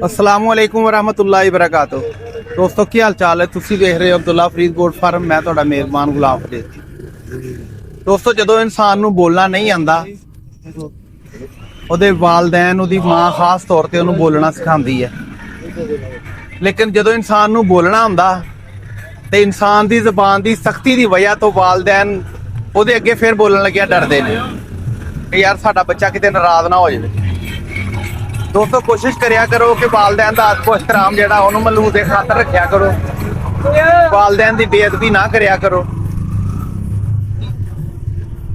अस्सलामुअलैकुम वरहमतुल्लाहि वबरकातुह। दोस्तों की हाल चाल है? तुसी देख रहे हो अब्दुल्ला फरीद गोट फार्म। मैं ਤੁਹਾਡਾ मेहरबान गुलाम फरीद। दोस्तों ਜਦੋਂ ਇਨਸਾਨ ਨੂੰ ਬੋਲਣਾ ਨਹੀਂ ਆਂਦਾ, ਉਹਦੇ ਵਾਲਿदैन ਉਹਦੀ ਮਾਂ ਖਾਸ ਤੌਰ ਤੇ ਉਹਨੂੰ ਬੋਲਣਾ ਸਿਖਾਉਂਦੀ ਹੈ। ਲੇਕਿਨ ਜਦੋਂ ਇਨਸਾਨ ਨੂੰ ਬੋਲਣਾ ਆਉਂਦਾ ਤੇ ਇਨਸਾਨ ਦੀ ਜ਼ਬਾਨ ਦੀ ਸਖਤੀ ਦੀ ਵਜ੍ਹਾ ਤੋਂ ਵਾਲਿदैन ਉਹਦੇ ਅੱਗੇ ਫਿਰ ਬੋਲਣ ਲੱਗਿਆ ਡਰਦੇ ਨੇ ਕਿ ਯਾਰ ਸਾਡਾ ਬੱਚਾ ਕਿਤੇ ਨਾਰਾਜ਼ ਨਾ ਹੋ ਜਾਵੇ। दोस्तों कोशिश करिया करो कि वालदैन का अदब एहतराम जिहड़ा उहनूं मलूह दे खातर रखिया करो, वालदैन की बेअदबी ना करिया करो।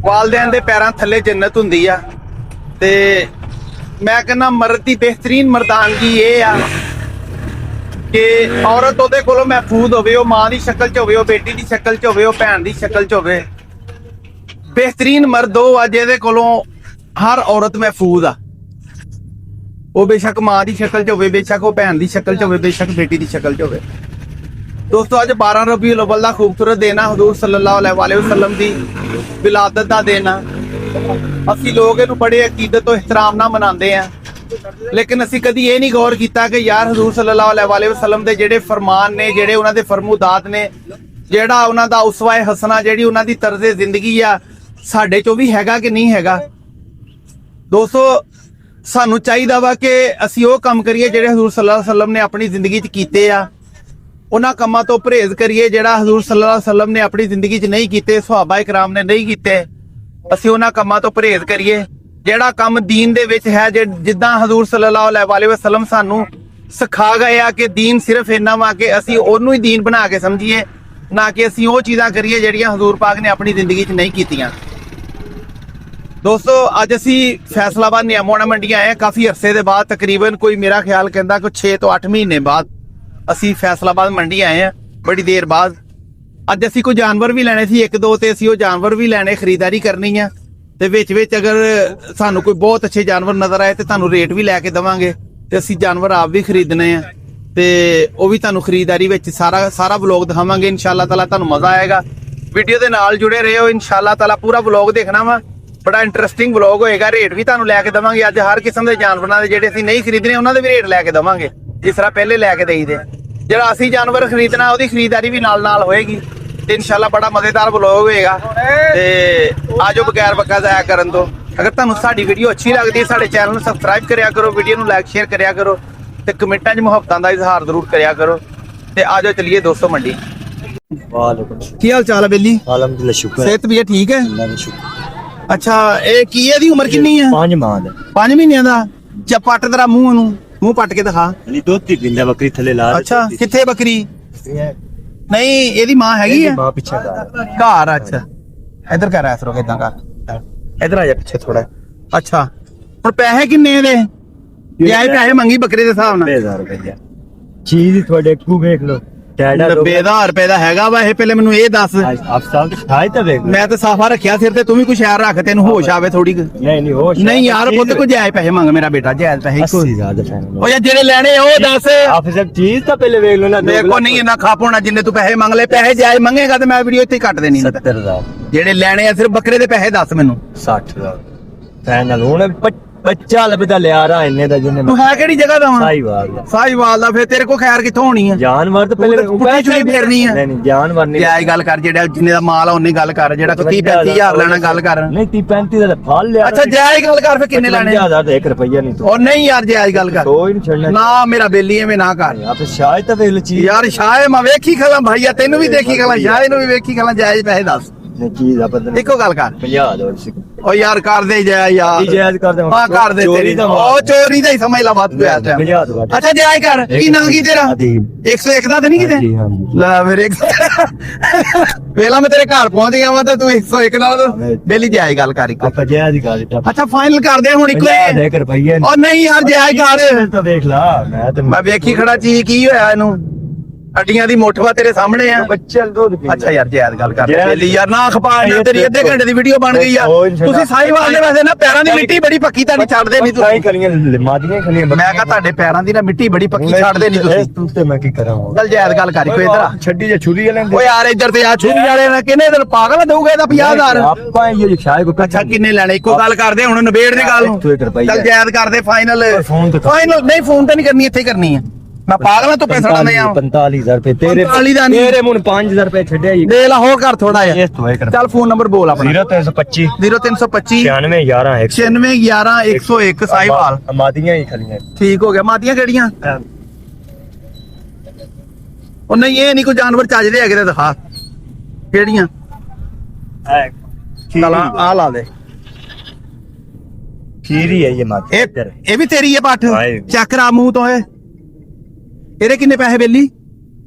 वालदैन दे पैरां थल्ले जन्नत हुंदी आ ते मैं कहना मर्द की बेहतरीन मर्दानगी ये आ कि औरत उहदे कोलों महफूज होवे, ओह मां की शक्ल च होवे, ओह बेटी की शक्ल च होवे, ओह भैन की शक्ल च होवे। बेहतरीन मर्द ओह आ जिहदे कोलों हर औरत महफूज आ। वो बेशक मां की शक्ल च होवे, बेशक वो भैन की शक्ल च होवे, बेशक बेटी की शक्ल च होवे। दोस्तों अज 12 रबीउल अव्वल दा खूबसूरत दिन आ, हुजूर सल्लल्लाहु अलैहि वसल्लम दी विलादत दा दिन आ। असीं लोग इहनूं बड़े अकीदत तो एहतराम नाल मनांदे आ, लेकिन असीं कदी ये नहीं गौर कीता कि यार हुजूर सल्लल्लाहु अलैहि वसल्लम दे जिहड़े फरमान ने, जिहड़े उन्हां दे फरमूदात ने, जिहड़ा उन्हां दा उसवा-ए हसना, जिहड़ी उन्हां दी तर्ज़े जिंदगी आ, साडे चों भी हैगा कि नहीं हैगा। दोस्तों सानू चाहिदा वा कि असीं ओह काम करिए जिहड़े हजूर सल्लल्लाहु अलैहि वसल्लम ने अपनी जिंदगी च कीते आ, उन्हां कामां तो परहेज करिए जिहड़ा हजूर सल्लल्लाहु अलैहि वसल्लम ने अपनी जिंदगी च नहीं कीते, सहाबा इकराम ने नहीं कीते। असीं उन्हां कामां तो परहेज करिए जिहड़ा काम दीन दे विच है, जिद्दां हजूर सल्लल्लाहु अलैहि वसल्लम सानू सिखा गए आ कि दीन सिर्फ इन्ना वा कि असीं ओनू ही दीन बना के समझिए, ना कि असीं ओह चीज़ां करिए जिहड़ियां हजूर पाक ने अपनी जिंदगी च नहीं कीतियां। दोस्तों अज असी फैसलाबाद नियामोना मंडी आए हैं काफ़ी अरसे के बाद, तकरीबन कोई मेरा ख्याल कहता कि 6 तो 8 महीने बाद असी फैसलाबाद मंडी आए हैं, बड़ी देर बाद। अज असी कोई जानवर भी लैने सी, एक दो तो असी वो जानवर भी लैने, खरीदारी करनी है। तो विच अगर सानू कोई बहुत अच्छे जानवर नज़र आए तो तुहानू रेट भी लैके देवांगे, तो असी जानवर आप भी खरीदने हैं, तो वह भी तुहानू खरीदारी विच सारा व्लॉग दिखावांगे। इंशाअल्लाह ताला तुहानू मज़ा आएगा, वीडियो के नाल जुड़े रहे हो। इंशाअल्लाह ताला पूरा व्लॉग देखना वा, बड़ा इंटरस्टिंग व्लॉग होएगा। रेट भी तुहानू लैके देवांगे। अज हर किस्म के जानवरों के जिहड़े असीं नहीं खरीदने उन्हां दे भी रेट लैके देवांगे, जिस तरह पहले लैके देईदे। जिहड़ा असीं जानवर खरीदना उहदी खरीदारी भी नाल होएगी, ते इंशाअल्लाह बड़ा मज़ेदार व्लॉग होएगा। ते आजो बगैर वक्ता ज़ाया करन तो अगर तुहानू साडी वीडियो अच्छी लगदी है, साडे चैनल नूं सबसक्राइब करिया करो, वीडियो नूं लाइक शेयर करिया करो, ते कमेंटां 'च मुहब्बतां दा इजहार जरूर करिया करो। ते आजो चलिए दोस्तों मंडी। की हाल चाल है बेली? अलहमदुलिल्लाह शुक्र है। सेहत भी है ठीक है? अल्लाह का शुक्र। अच्छा ਇਹ ਕੀ ਇਹਦੀ ਉਮਰ ਕਿੰਨੀ ਹੈ? 5 ਮਾਹ ਦਾ। 5 ਮਹੀਨਿਆਂ ਦਾ। ਚਾ ਪੱਟ ਤੇਰਾ ਮੂੰਹ ਪੱਟ ਕੇ ਦਿਖਾ। ਅਲੀ ਦੁੱਧ ਦੀ ਪਿੰਦਾ ਬੱਕਰੀ ਥੱਲੇ ਲਾ। ਅੱਛਾ ਕਿੱਥੇ ਬੱਕਰੀ? ਨਹੀਂ ਇਹਦੀ ਮਾਂ ਹੈਗੀ ਹੈ? ਮਾਂ ਪਿੱਛੇ ਘਰ। ਅੱਛਾ ਇੱਧਰ ਕਰ ਐਸ ਰੋ ਕਿਦਾਂ ਕਰ, ਇੱਧਰ ਆ ਜਾ ਪਿੱਛੇ ਥੋੜਾ। ਅੱਛਾ ਹੁਣ ਪੈਸੇ ਕਿੰਨੇ ਇਹਦੇ? ਇਹ ਪੈਸੇ ਮੰਗੀ ਬੱਕਰੇ ਦੇ ਹਿਸਾਬ ਨਾਲ 90,000 ਰੁਪਏ। ਚੀਜ਼ ਤੁਹਾਡੇ ਕੋ ਵੇਖ ਲਓ। 90,000 ਰੁਪਏ ਦਾ ਹੈਗਾ ਵਾ ਇਹ? ਪਹਿਲੇ ਮੈਨੂੰ ਇਹ ਦੱਸ। ਅਫਸਾਲ ਤੇ ਛਾਈ ਤਾਂ ਵੇਖ। ਮੈਂ ਤਾਂ ਸਾਫਾ ਰੱਖਿਆ ਸਿਰ ਤੇ, ਤੂੰ ਵੀ ਕੁਛ ਯਾਰ ਰੱਖ, ਤੈਨੂੰ ਹੋਸ਼ ਆਵੇ ਥੋੜੀ। ਨਹੀਂ ਹੋਸ਼ ਨਹੀਂ ਯਾਰ ਪੁੱਤ ਕੋ ਜਾਇਜ਼ ਪੈਸੇ ਮੰਗ ਮੇਰਾ ਬੇਟਾ, ਜਾਇਜ਼ ਪੈਸੇ। 80,000 ਫਾਈਨਲ। ਉਹ ਯਾਰ ਜਿਹੜੇ ਲੈਣੇ ਉਹ ਦੱਸ। ਆਫਸਰ ਚੀਜ਼ ਤਾਂ ਪਹਿਲੇ ਵੇਖ ਲਓ ਨਾ। ਦੇਖੋ ਨਹੀਂ ਇਹਨਾਂ ਖਾਪ ਹੋਣਾ, ਜਿੰਨੇ ਤੂੰ ਪੈਸੇ ਮੰਗ ਲੈ, ਪੈਸੇ ਜਾਇਜ਼ ਮੰਗੇਗਾ ਤੇ ਮੈਂ ਵੀਡੀਓ ਇੱਥੇ ਹੀ ਕੱਟ ਦੇਣੀ। 70,000 ਜਿਹੜੇ ਲੈਣੇ ਆ ਸਿਰਫ ਬੱਕਰੇ ਦੇ ਪੈਸੇ ਦੱਸ ਮੈਨੂੰ। 60,000 ਫਾਈਨਲ। ਹੁਣ ਬੱਚਾ ਲੱਭਦਾ ਲਿਆ ਰਹਾ ਇੰਨੇ ਦਾ ਜਿੰਨੇ। ਤੂੰ ਹੈ ਕਿਹੜੀ ਜਗ੍ਹਾ ਦਾ ਹੁਣ? ਸਾਈਵਾਲ ਦਾ। ਫਿਰ ਤੇਰੇ ਕੋ ਖੈਰ ਕਿੱਥੋਂ ਹੋਣੀ ਆ? ਜਾਨਵਰ ਤਾਂ ਪਹਿਲੇ ਪੁੱਠੀ ਚੁਰੀ ਫੇਰਨੀ ਆ। ਨਹੀਂ ਜਾਨਵਰ ਨਹੀਂ। ਜਾਇਜ਼ ਗੱਲ ਕਰ, ਜਿਹੜਾ ਜਿੰਨੇ ਦਾ ਮਾਲ ਆ ਉਹਨੇ ਗੱਲ ਕਰ, ਜਿਹੜਾ 30-35,000 ਲੈਣਾ ਗੱਲ ਕਰ। ਨਹੀਂ 30-35 ਦਾ ਫਲ ਲਿਆ। ਅੱਛਾ ਜਾਇਜ਼ ਗੱਲ ਕਰ, ਫਿਰ ਕਿੰਨੇ ਲੈਣੇ? 50,000 ਦਾ 1 ਰੁਪਈਆ ਨਹੀਂ ਤੂੰ। ਉਹ ਨਹੀਂ ਯਾਰ ਜਾਇਜ਼ ਗੱਲ ਕਰ। ਕੋਈ ਨਹੀਂ ਛੱਡਣਾ ਨਾ ਮੇਰਾ ਬੇਲੀ ਐਵੇਂ ਨਾ ਕਰ। ਆਪੇ ਸ਼ਾਇਦ ਤਾਂ ਵੇਖ ਚੀਜ਼ ਯਾਰ ਸ਼ਾਇਦ ਮੈਂ ਵੇਖੀ ਖਲਾ ਭਾਈਆ, ਤੈਨੂੰ ਵੀ ਦੇਖੀ ਖਲਾ, ਸ਼ਾਇਦ ਨੂੰ ਵੀ ਵੇਖੀ ਖਲਾ। ਜਾਇਜ਼ ਪੈਸੇ ਦੱਸ। ਨਹੀਂ ਚੀਜ਼ ਆ ਬਦਲ। ਇੱਕੋ ਗੱਲ ਕਰ। 50,000 ਉਹ ਯਾਰ ਕਰ ਦੇ ਜਾਇਜ਼ ਯਾਰ। ਜਾਇਜ਼ ਕਰ ਦੇ। ਹਾਂ ਕਰ ਦੇ ਤੇਰੀ। ਉਹ ਚੋਰੀ ਦਾ ਹੀ ਸਮਝ ਲਾ ਬਾਤ ਪਿਆ। ਅੱਛਾ ਜਾਇਜ਼ ਕਰ। ਕੀ ਨਾਂ ਕੀ ਤੇਰਾ? 101 ਦਾ ਤਾਂ ਨਹੀਂ ਕਿਤੇ? ਲੈ ਫਿਰ 100 ਵੇਲਾ ਮੈਂ ਤੇਰੇ ਘਰ ਪਹੁੰਚ ਗਿਆ ਵਾ ਤੇ ਤੂੰ 101 ਨਾਲ ਬੇਲੀ ਜਾਇਜ਼ ਗੱਲ ਕਰ। ਆਪਾਂ ਜਾਇਜ਼ ਕਰ। ਅੱਛਾ ਫਾਈਨਲ ਕਰ ਦੇ ਹੁਣ ਇੱਕੋ ਹੀ। 1 ਰੁਪਈਆ। ਉਹ ਨਹੀਂ ਯਾਰ ਜਾਇਜ਼ ਕਰ। ਤਾਂ ਦੇਖ ਲਾ। ਮੈਂ ਵੇਖੀ ਖੜਾ ਚੀਜ਼ ਕੀ ਹੋਇਆ ਇਹਨੂੰ? ਅੱਡੀਆਂ ਦੀ ਮੁੱਠਵਾ ਤੇਰੇ ਸਾਹਮਣੇ ਆ। ਬੱਚੇ ਦੁੱਧ ਪੀਂਦੇ। ਅੱਛਾ ਯਾਰ ਜਾਇਜ਼ ਗੱਲ ਕਰ ਜਾਇਜ਼। ਬੇਲੀ ਯਾਰ ਨਾ ਖਪਾ ਨਾ ਤੇਰੀ ਅੱਧੇ ਘੰਟੇ ਦੀ ਵੀਡੀਓ ਬਣ ਗਈ ਆ। ਤੁਸੀਂ ਸਾਈਵਾਲ ਦੇ ਵੈਸੇ ਨਾ ਪੈਰਾਂ ਦੀ ਮਿੱਟੀ ਬੜੀ ਪੱਕੀ ਤੁਹਾਡੀ ਛੱਡਦੇ ਨਹੀਂ ਸਾਈ ਤੁਸੀਂ। ਕਰੀਆਂ ਮਾਦੀਆਂ ਖਲੀਆਂ। ਮੈਂ ਕਹਾ ਤੁਹਾਡੇ ਪੈਰਾਂ ਦੀ ਨਾ ਮਿੱਟੀ ਬੜੀ ਪੱਕੀ ਛੱਡਦੇ ਨਹੀਂ ਤੁਸੀਂ। ਤੂੰ ਤੇ ਮੈਂ ਕੀ ਕਰਾਂ ਚੱਲ ਜਾਇਜ਼ ਗੱਲ ਕਰੀ ਕੋਈ ਇਧਰ ਛੱਡੀ ਜੇ ਛੁਰੀ ਲੈਂਦੇ। ਓਏ ਯਾਰ ਇੱਧਰ ਤੇ ਆ ਛੁਰੀ ਵਾਲੇ ਨੇ ਕਿੰਨੇ ਦਿਨ ਪਾਗਲ ਦਊਗਾ ਇਹਦਾ 50000। ਆਪਾਂ ਇਹ ਸ਼ਾਇਦ ਕੋ ਅੱਛਾ ਕਿੰਨੇ ਲੈਣੇ ਇੱਕੋ ਗੱਲ ਕਰਦੇ ਹੁਣ ਨਿਬੇੜ ਦੀ ਗੱਲ ਨੂੰ। ਤੂੰ 1 ਰੁਪਈਆ। ਚੱਲ ਜਾਇਜ਼ ਕਰਦੇ ਫਾਈਨਲ। ਫੋਨ ਤੇ ਕਰ। ਫਾਈਨਲ ਨਹੀਂ ਫੋਨ ਤੇ ਨਹੀਂ ਕਰਨੀ ਇੱਥੇ ਹੀ ਕਰਨੀ ਆ। ਮੈਂ ਪਾਗਲ ਆ ਤੂੰ ਪੈਸਾ ਲਾਉਂਦੇ ਆ 45000 ਰੁਪਏ ਤੇਰੇ 45 ਦਾ ਨਹੀਂ। ਤੇਰੇ ਮੂੰਹ 5000 ਰੁਪਏ ਛੱਡਿਆ ਜੀ। ਦੇ ਲਾ ਹੋਰ ਕਰ ਥੋੜਾ ਜਿਹਾ। ਇਸ ਤੋਂ ਇਹ ਕਰ ਚੱਲ ਫੋਨ ਨੰਬਰ ਬੋਲ ਆਪਣਾ 0325 0325 9611 96 11 101 ਸਾਈਵਾਲ। ਮਾਦੀਆਂ ਹੀ ਖਲੀਆਂ। ਠੀਕ ਹੋ ਗਿਆ। ਮਾਦੀਆਂ ਕਿਹੜੀਆਂ? ਉਹ ਨਹੀਂ ਇਹ ਨਹੀਂ ਕੋਈ ਜਾਨਵਰ ਚੱਜਦੇ ਹੈਗੇ ਤੇ ਦਿਖਾ ਕਿਹੜੀਆਂ। ਚਲ ਆ ਲਾ ਦੇ। ਖੀਰੀ ਹੈ ਇਹ ਮਾਦੀ। ਇਹ ਵੀ ਤੇਰੀ ਹੈ ਪੱਠ। ਹਾਏ। ਚੱਕ ਕਰਾ ਮੂੰਹ ਤੋਂ ਇਹ। ਇਹਦੇ ਕਿੰਨੇ ਪੈਸੇ ਬੇਲੀ?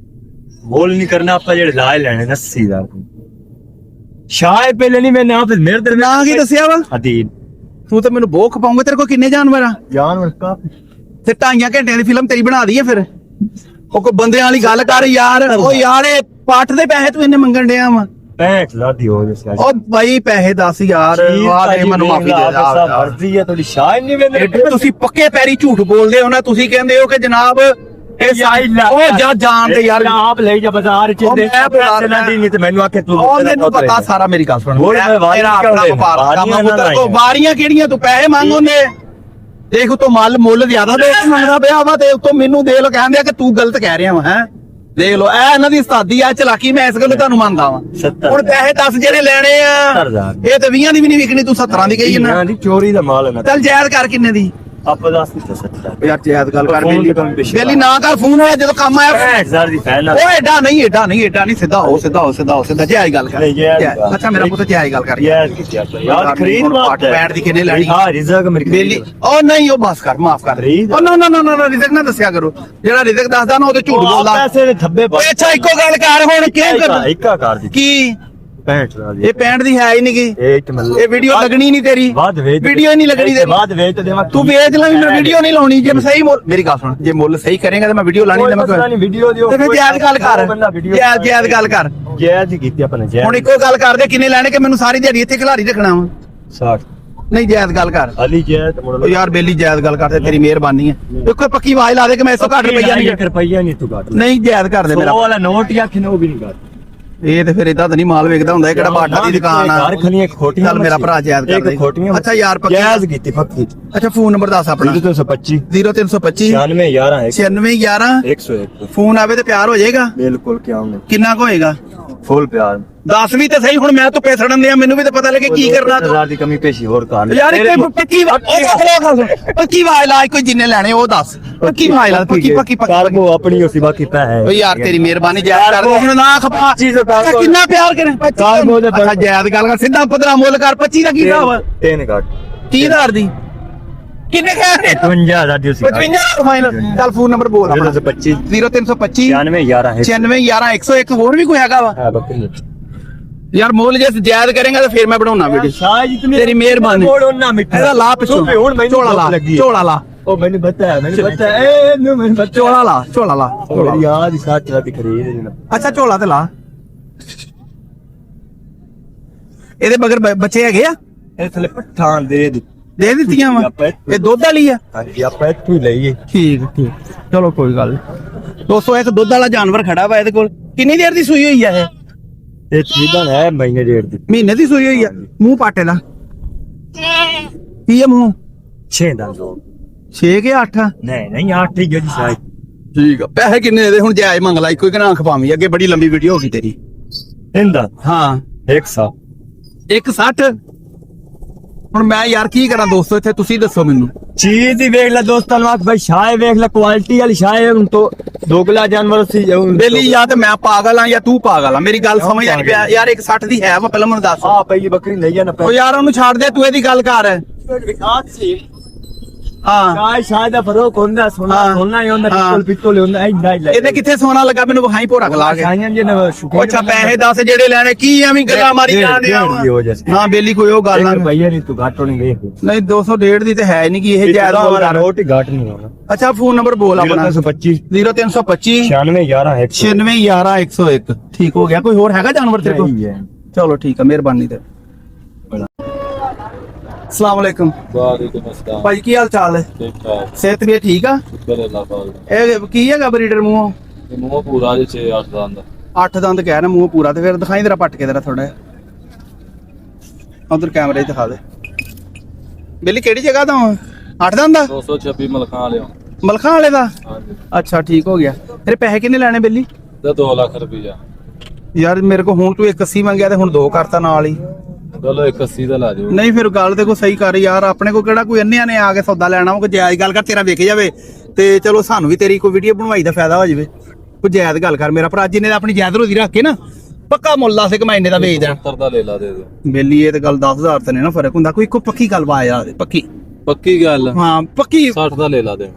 ਬੋਲ ਨਹੀਂ ਕਰਨਾ ਆਪਾਂ ਜਿਹੜੇ ਲਾਏ ਲੈਣੇ 80000 ਸ਼ਾਇਦ ਪਹਿਲੇ ਨਹੀਂ ਮੈਂ ਨਾ ਫਿਰ ਮੇਰੇ ਤੇ ਨਾਂ ਕੀ ਦੱਸਿਆ ਵਾ? ਅਦੀਨ ਤੂੰ ਤਾਂ ਮੈਨੂੰ ਬਹੁਤ ਖਪਾਉਂਗਾ। ਤੇਰੇ ਕੋਲ ਕਿੰਨੇ ਜਾਨਵਰ ਆ? ਜਾਨਵਰ ਕਾਫੀ। ਤੇ 2.5 ਘੰਟਿਆਂ ਦੀ ਫਿਲਮ ਤੇਰੀ ਬਣਾ ਦਈਏ ਫਿਰ। ਉਹ ਕੋਈ ਬੰਦਿਆਂ ਵਾਲੀ ਗੱਲ ਕਰ ਯਾਰ। ਉਹ ਯਾਰ ਇਹ ਪੱਠ ਦੇ ਪੈਸੇ ਤੂੰ ਇੰਨੇ ਮੰਗਣ ਡਿਆ ਵਾ। 65 ਦੀ ਹੋ ਜਸੇ ਉਹ ਬਾਈ ਪੈਸੇ ਦੱਸ ਯਾਰ। ਆ ਦੇ ਮੈਨੂੰ ਮਾਫੀ ਦੇ ਦੇ। ਮਰਜ਼ੀ ਹੈ ਤੁਹਾਡੀ ਸ਼ਾਇਦ ਨਹੀਂ ਵੇਲੇ ਤੁਸੀਂ ਪੱਕੇ ਪੈਰੀ ਝੂਠ ਬੋਲਦੇ ਹੋ ਨਾ। ਤੁਸੀਂ ਕਹਿੰਦੇ ਹੋ ਕਿ ਜਨਾਬ ਇਹ ਉਹ ਜਾ ਜਾਣ ਦੇ ਯਾਰ। ਆਪ ਲੈ ਜਾ ਬਾਜ਼ਾਰ ਚ ਉਹ ਮੈਂ ਬਾਜ਼ਾਰ ਦੀ ਨਹੀਂ ਤੇ ਮੈਨੂੰ ਆਖੇ ਤੂੰ ਉਹ ਮੈਨੂੰ ਪਤਾ ਸਾਰਾ। ਮੇਰੀ ਗੱਲ ਸੁਣ। ਹੋਰ ਮੈਂ ਵਾਰੀਆਂ ਤੇਰਾ ਆਪਣਾ ਵਪਾਰ ਦਾ ਕੰਮ ਆ। ਪੁੱਤਰ ਕੋ ਵਾਰੀਆਂ ਕਿਹੜੀਆਂ? ਤੂੰ ਪੈਸੇ ਮੰਗ ਉਹਨੇ। ਦੇਖ ਉਤੋਂ ਮੁੱਲ ਜ਼ਿਆਦਾ ਦੇ ਕੇ ਮੰਗਦਾ ਪਿਆ ਵਾ ਤੇ ਉਤੋਂ ਮੈਨੂੰ ਦੇਖ ਲੋ ਕਹਿੰਦੇ ਆ ਕਿ ਤੂੰ ਗਲਤ ਕਹਿ ਰਿਹਾ ਵਾ। ਹੈ ਦੇਖ ਲੋ ਇਹ ਇਹਨਾਂ ਦੀ ਉਸਤਾਦੀ ਆ ਚਲਾਕੀ। ਮੈਂ ਇਸ ਗੱਲੋਂ ਤੁਹਾਨੂੰ ਮੰਨਦਾ ਵਾਂ। ਹੁਣ ਪੈਸੇ 10 ਜਿਹੜੇ ਲੈਣੇ ਆ 70,000 ਇਹ ਤੇ 20 ਦੀ ਵੀ ਨਹੀਂ ਵਿਕਣੀ। ਤੂੰ 17 ਦੀ ਕਹੀ ਨਾ। ਦੀ ਚੋਰੀ ਦਾ ਮਾਲ ਹੈ ਨਾ। ਚੱਲ ਜਾਇਜ਼ ਕਰ ਕਿੰਨੇ ਦੀ? ਆਪਾਂ ਦੱਸ ਨਹੀਂ ਸਕਦਾ ਯਾਰ ਜਾਇਜ਼ ਗੱਲ ਕਰ। ਫੋਨ ਤੇ ਕੰਮ ਪਿੱਛੇ। ਬੇਲੀ ਨਾ ਕਰ ਫੋਨ ਹੋਇਆ ਜਦੋਂ ਕੰਮ ਆਇਆ। 65000 ਦੀ ਫੈਨ ਉਹ ਐਡਾ ਨਹੀਂ ਸਿੱਧਾ ਹੋ ਜਾਇਜ਼ ਗੱਲ ਕਰ। ਨਹੀਂ, ਜਾਇਜ਼ ਗੱਲ। ਅੱਛਾ ਮੇਰਾ ਪੁੱਤ ਜਾਇਜ਼ ਗੱਲ ਕਰ ਯਾਰ ਖਰੀਦ ਬਾਤ ਹੈ। ਪੈਂਟ ਦੀ ਕਿੰਨੇ ਲੈਣੀ? ਹਾਂ ਰਿਜ਼ਕ ਮੇਰੀ ਬੇਲੀ ਉਹ ਨਹੀਂ ਉਹ ਬਸ ਕਰ ਮਾਫ ਕਰ। ਖਰੀਦ। ਉਹ ਨਾ ਰਿਜ਼ਕ ਨਾ ਦੱਸਿਆ ਕਰੋ। ਜਿਹੜਾ ਰਿਜ਼ਕ ਦੱਸਦਾ ਨਾ ਉਹ ਤੇ ਝੂਠ ਬੋਲਦਾ। ਪੈਸੇ ਦੇ ਥੱਬੇ ਓਏ ਅੱਛਾ ਇੱਕੋ ਗੱਲ ਕਰ ਹੁਣ ਕਿਉਂ ਕਰ? ਇੱਕਾ ਕਰ ਦੀ ਕੀ 65 ਦੀ ਇਹ ਪੈਂਟ ਦੀ ਹੈ ਹੀ ਨਹੀਂ ਗੀ। ਇਹ ਵੀਡੀਓ ਲੱਗਣੀ ਨਹੀਂ ਤੇਰੀ। ਬਾਅਦ ਵੇਚ ਵੀਡੀਓ ਹੀ ਨਹੀਂ ਲੱਗਣੀ ਤੇਰੀ। ਬਾਅਦ ਵੇਚ ਦੇਵਾਂ ਤੂੰ ਵੇਚ ਲੈ ਮੈਂ ਵੀਡੀਓ ਨਹੀਂ ਲਾਉਣੀ। ਜੇ ਮੈਂ ਸਹੀ ਮੇਰੀ ਗੱਲ ਸੁਣ। ਜੇ ਮੁੱਲ ਸਹੀ ਕਰੇਗਾ ਤੇ ਮੈਂ ਵੀਡੀਓ ਲਾਣੀ ਤੇ ਮੈਂ ਨਹੀਂ ਵੀਡੀਓ ਦਿਓ ਤੇ ਫਿਰ ਜਾਇਜ਼ ਗੱਲ ਕਰ। ਜਾਇਜ਼ ਗੱਲ ਕਰ। ਜਾਇਜ਼ ਹੀ ਕੀਤੀ ਆਪਾਂ ਨੇ ਜਾਇਜ਼। ਹੁਣ ਇੱਕੋ ਗੱਲ ਕਰਦੇ ਕਿੰਨੇ ਲੈਣੇ ਕਿ ਮੈਨੂੰ ਸਾਰੀ ਦਿਹਾੜੀ ਇੱਥੇ ਖਿਲਾਰੀ ਰੱਖਣਾ ਵਾ? 60 ਨਹੀਂ ਜਾਇਜ਼ ਗੱਲ ਕਰ। ਅਲੀ ਜਾਇਜ਼ ਉਹ ਯਾਰ ਬੇਲੀ ਜਾਇਜ਼ ਗੱਲ ਕਰਦੇ ਤੇਰੀ ਮਿਹਰਬਾਨੀ ਹੈ। ਦੇਖੋ ਪੱਕੀ ਆਵਾਜ਼ ਲਾ ਦੇ ਕਿ ਮੈਂ 100 ਘੱਟ ਰੁਪਈਆ ਨਹੀਂ। 1 ਰੁਪਈਆ ਨਹੀਂ ਤੂੰ ਘੱਟ ਨਹੀਂ ਜਾਇਜ਼ ਕਰ ਦੇ ਮੇਰਾ। ਉਹ ਵਾਲਾ ਨੋਟ ਜਾਂ ਖਿਨੋ ਵੀ ਨਹੀਂ ਘੱਟ। ਇਹ ਤੇ ਫਿਰ ਇਦਾਂ ਤਾਂ ਨਹੀਂ ਮਾਲ ਵੇਚਦਾ ਹੁੰਦਾ। ਇਹ ਕਿਹੜਾ ਬਾਟਾ ਦੀ ਦੁਕਾਨ ਆ? ਘਰ ਖਲੀਆਂ ਖੋਟੀਆਂ। ਚੱਲ ਮੇਰਾ ਭਰਾ ਜਾਇਜ਼ ਕਰ ਦੇ। ਅੱਛਾ ਯਾਰ ਪੱਕੀ ਜਾਇਜ਼ ਕੀਤੀ ਪੱਕੀ। ਅੱਛਾ ਫੋਨ ਨੰਬਰ ਦੱਸ ਆਪਣਾ। 0325 0325 9611 9611 101 ਫੋਨ ਆਵੇ ਤੇ ਪਿਆਰ ਹੋ ਜਾਏਗਾ। ਬਿਲਕੁਲ ਕਿਉਂ ਨਹੀਂ ਕਿੰਨਾ ਕੁ ਹੋਏਗਾ? ਫੁੱਲ ਪਿਆਰ। ਦੱਸ ਵੀ ਤੇ ਸਹੀ। ਹੁਣ ਮੈਂ ਧੁੱਪੇ ਸੜਨ ਦਿਆਂ ਮੈਨੂੰ ਵੀ ਤਾਂ ਪਤਾ ਲੱਗੇ ਕੀ ਕਰਨਾ ਤੂੰ। 1000 ਦੀ ਕਮੀ ਪੇਸ਼ੀ ਹੋਰ ਕਰ ਯਾਰ ਇੱਕ ਪੱਕੀ ਪੱਕੀ ਆਵਾਜ਼ ਲਾ। ਕੋਈ ਜਿੰਨੇ ਲੈਣੇ ਉਹ ਦੱਸ। ਪੱਕੀ ਆਵਾਜ਼ ਲਾ। ਪੱਕੀ ਕਾਲਮੋ ਆਪਣੀ ਉਸੇ ਬਾਕੀ ਪੈ ਹੈ। ਓ ਯਾਰ ਤੇਰੀ ਮਿਹਰਬਾਨੀ ਜਾਇਜ਼ ਕਰ ਦੇ। ਹੁਣ ਨਾ ਖਪਾ। ਕਿੰਨਾ ਪਿਆਰ ਕਰੇ? ਕਾਲਮੋ ਦੇ ਅੱਛਾ ਜਾਇਜ਼ ਗੱਲ ਕਰ। ਸਿੱਧਾ 15 ਮੁੱਲ ਕਰ। 25 ਦਾ ਕੀ ਹਿਸਾਬ? 3 ਘੱਟ 30000 ਦੀ ਕਿੰਨੇ ਕਹਿ ਰਹੇ? 55000 ਦੀ ਉਸੇ 55 ਫਾਈਨਲ। ਚੱਲ ਫੋਨ ਨੰਬਰ ਬੋਲ ਆਪਣਾ। 0325 0325 9611 9611 101 ਹੋਰ ਵੀ ਕੋਈ ਹੈਗਾ ਵਾ? ਹੈ ਬੱਕਰੀ ਯਾਰ ਮੁੱਲ ਜੇ ਜਾਇਜ਼ ਕਰੇਗਾ ਤਾਂ ਫਿਰ ਮੈਂ ਬਣਾਉਣਾ ਵੀਡੀਓ। ਸ਼ਾਇਦ ਜਿਤਨੇ ਤੇਰੀ ਮਿਹਰਬਾਨੀ। ਮੋੜ ਉਹਨਾਂ ਮਿੱਠਾ ਇਹਦਾ ਲਾ ਪਿੱਛੋਂ। ਹੁਣ ਮੈਨੂੰ ਝੋਲਾ ਲਾ ਝੋਲਾ ਲਾ। ਉਹ ਮੈਨੂੰ ਪਤਾ ਹੈ ਮੈਨੂੰ ਪਤਾ ਹੈ ਇਹਨੂੰ ਮੈਨੂੰ ਪਤਾ ਝੋਲਾ ਲਾ ਝੋਲਾ ਲਾ। ਮੇਰੀ ਯਾਦ ਹੀ 60 ਦੀ ਖਰੀਦ ਹੈ ਅੱਛਾ ਝੋਲਾ ਤੇ ਲਾ। ਇਹਦੇ ਮਗਰ ਬੱਚੇ ਹੈਗੇ ਆ? ਇਹ ਥਲੇ ਪਠਾਨ ਦੇ ਦਿੱਤੀਆਂ ਵਾ? ਇਹ ਦੁੱਧ ਵਾਲੀ ਆ? ਹਾਂਜੀ ਆਪਾਂ ਇੱਥੋਂ ਹੀ ਲਈਏ। ਠੀਕ ਚਲੋ ਕੋਈ ਗੱਲ ਨੀ। ਦੋਸਤੋ ਇੱਕ ਦੁੱਧ ਵਾਲਾ ਜਾਨਵਰ ਖੜਾ ਵਾ ਇਹਦੇ ਕੋਲ। ਕਿੰਨੀ ਦੇਰ ਦੀ ਸੂਈ ਹੋਈ ਆ ਇਹ? ਇਹ ਤਕਰੀਬਨ ਹੈ ਮਹੀਨੇ ਡੇਢ ਦੀ। ਮਹੀਨੇ ਦੀ ਸੂਈ ਹੋਈ ਆ। ਮੂੰਹ ਪਾਟੇ ਦਾ ਕੀ ਆ? ਮੂੰਹ 6 ਦਾ 6 ਕੇ 8? ਨਹੀਂ 8 ਹੀ ਜਿਹੜੀ ਸ਼ਾਇਦ। ਠੀਕ ਆ। ਪੈਸੇ ਕਿੰਨੇ ਦੇ? ਹੁਣ ਜਾਇਜ਼ ਮੰਗ ਲਾ। ਇੱਕੋ ਹੀ ਨਾ ਖਪਾਵੀਂ। ਅੱਗੇ ਬੜੀ ਲੰਬੀ ਵੀਡੀਓ ਹੋ ਗਈ ਤੇਰੀ। ਇਹਦਾ ਹਾਂ 100 160। ਹੁਣ ਮੈਂ ਯਾਰ ਕੀ ਕਰਾਂ ਦੋਸਤੋ ਇੱਥੇ ਤੁਸੀਂ ਦੱਸੋ ਮੈਨੂੰ। ਚੀਜ਼ ਹੀ ਵੇਖ ਲੈ ਦੋਸਤਾਂ ਨੂੰ ਭਾਈ ਸ਼ਾਇ ਵੇਖ ਲੈ ਕੁਆਲਿਟੀ ਵਾਲੀ ਸ਼ਾਇ ਹੁਣ ਤੋਂ ਦੋਗਲਾ ਜਾਨਵਰ ਸੀ ਬੇਲੀ ਜਾਂ ਤੇ ਮੈਂ ਪਾਗਲ ਆ ਜਾਂ ਤੂੰ ਪਾਗਲ ਆ। ਮੇਰੀ ਗੱਲ ਸਮਝ ਆ ਨਹੀਂ ਪਿਆ ਯਾਰ। 160 ਦੀ ਹੈ ਵਾ ਪਹਿਲਾਂ ਮੈਨੂੰ ਦੱਸ। ਆ ਪਈ ਬੱਕਰੀ ਲਈ ਜਾਣਾ ਉਹ ਯਾਰ ਉਹਨੂੰ ਛੱਡ ਦੇ। ਤੂੰ ਇਹਦੀ ਗੱਲ ਕਰ। ਹਾਂ ਸ਼ਾਇਦ ਦਾ ਫਰਕ ਹੁੰਦਾ ਸੋਨਾ ਹਾਂ। ਸੋਨਾ ਹੀ ਹੁੰਦਾ ਹਾਂ। ਪਿੱਤਲ ਹੁੰਦਾ ਐਂਦਾ ਹੀ ਇਹਦੇ ਕਿੱਥੇ ਸੋਨਾ ਲੱਗਾ ਮੈਨੂੰ ਵਿਖਾਈ ਭੋਰਾ ਖਲਾ ਕੇ ਸਾਈਆਂ ਜੀ ਨੇ ਉਹ ਅੱਛਾ ਪੈਸੇ ਦੱਸ ਜਿਹੜੇ ਲੈਣੇ ਕੀ ਐਵੇਂ ਗੱਲਾਂ ਮਾਰੀ ਜਾਂਦੇ ਆ ਹਾਂ ਬੇਲੀ ਕੋਈ ਉਹ ਗੱਲ ਨਾ ਭਈਆ ਨਹੀਂ ਤੂੰ ਘਾਟੋ ਨਹੀਂ ਵੇਖ ਨਹੀਂ 200 150 ਦੀ ਤੇ ਹੈ ਨਹੀਂ ਕਿ ਇਹ ਜਾਇਜ਼ ਬੋਲ ਕਰ ਰੋਟੀ ਘਾਟ ਨਹੀਂ ਹੋਣਾ ਅੱਛਾ ਫੋਨ ਨੰਬਰ ਬੋਲ ਆਪਣਾ 325 0325 96 11 9611 101 ਠੀਕ ਹੋ ਗਿਆ ਕੋਈ ਹੋਰ ਹੈਗਾ ਜਾਨਵਰ ਤੇਰੇ ਕੋਲ ਚਲੋ ਠੀਕ ਆ ਮਿਹਰਬਾਨੀ ਤੇ अस्सलाम वालेकुम वालेकुम अस्सलाम ਭਾਈ ਕੀ ਹਾਲ ਚਾਲ ਹੈ ठीक ठाक ਸਿਹਤ ਵੀ ਠੀਕ ਆ शुक्र अल्लाह पाक ਇਹ ਕੀ ਹੈਗਾ ਬਰੀਡਰ ਮੂੰਹੋਂ ते मुंह पूरा जे 6-8 दंद 8 ਦੰਦ ਕਹਿ ਰਿਹਾ ਮੂੰਹ ਪੂਰਾ ਤੇ ਫਿਰ ਦਿਖਾਈ ਤੇਰਾ ਪੱਟ ਕੇ ਤੇਰਾ ਥੋੜਾ ਉਧਰ ਕੈਮਰੇ 'ਚ ਦਿਖਾ ਦੇ ਬੇਲੀ ਕਿਹੜੀ ਜਗ੍ਹਾ ਤੋਂ 8 ਦੰਦ ਦਾ 226 ਮਲਕਾਂ ਵਾਲਿਓ ਮਲਖਾਂ ਵਾਲੇ ਦਾ ਹਾਂਜੀ ਅੱਛਾ ਠੀਕ ਹੋ ਗਿਆ ਤੇਰੇ ਪੈਸੇ ਕਿੰਨੇ ਲੈਣੇ ਬੇਲੀ ਤੇ 2 ਲੱਖ ਰੁਪਈਆ ਯਾਰ ਮੇਰੇ ਕੋ ਹੁਣ ਤੂੰ 81 ਮੰਗਿਆ ਤੇ ਹੁਣ 2 ਕਰਤਾ ਨਾਲ ਹੀ ਚਲੋ 81 ਦਾ ਲਾ ਦਿਓ ਨਹੀਂ ਫਿਰ ਗੱਲ ਤੇ ਕੋ ਸਹੀ ਕਰ ਯਾਰ ਆਪਣੇ ਕੋ ਕਿਹੜਾ ਕੋਈ ਅੰਨਿਆਂ ਨੇ ਆ ਕੇ ਸੌਦਾ ਲੈਣਾ ਉਹ ਕੋਈ ਜਾਇਜ਼ ਗੱਲ ਕਰ ਤੇਰਾ ਵੇਖ ਜਾਵੇ ਤੇ ਚਲੋ ਸਾਨੂੰ ਵੀ ਤੇਰੀ ਕੋਈ ਵੀਡੀਓ ਬਣਵਾਈ ਦਾ ਫਾਇਦਾ ਹੋ ਜਾਵੇ ਕੋਈ ਜਾਇਜ਼ ਗੱਲ ਕਰ ਮੇਰਾ ਭਰਾ ਜਿੰਨੇ ਦਾ ਆਪਣੀ ਜਾਇਜ਼ ਰੋਜ਼ੀ ਰੱਖ ਕੇ ਨਾ ਪੱਕਾ ਮੁੱਲ ਲਾ ਸੇ ਕਮਾਈਨੇ ਦਾ ਵੇਚ ਦੇਣਾ 70 ਦਾ ਲੈ ਲਾ ਦੇ ਦਿਓ ਬੇਲੀ ਇਹ ਤੇ ਗੱਲ 10000 ਤੇ ਨਹੀਂ ਨਾ ਫਰਕ ਹੁੰਦਾ ਕੋਈ ਇੱਕੋ ਪੱਕੀ ਗੱਲ ਵਾ ਯਾਰ ਪੱਕੀ ਪੱਕੀ ਗੱਲ ਹਾਂ ਪੱਕੀ 60 ਦਾ ਲੈ ਲਾ ਦੇ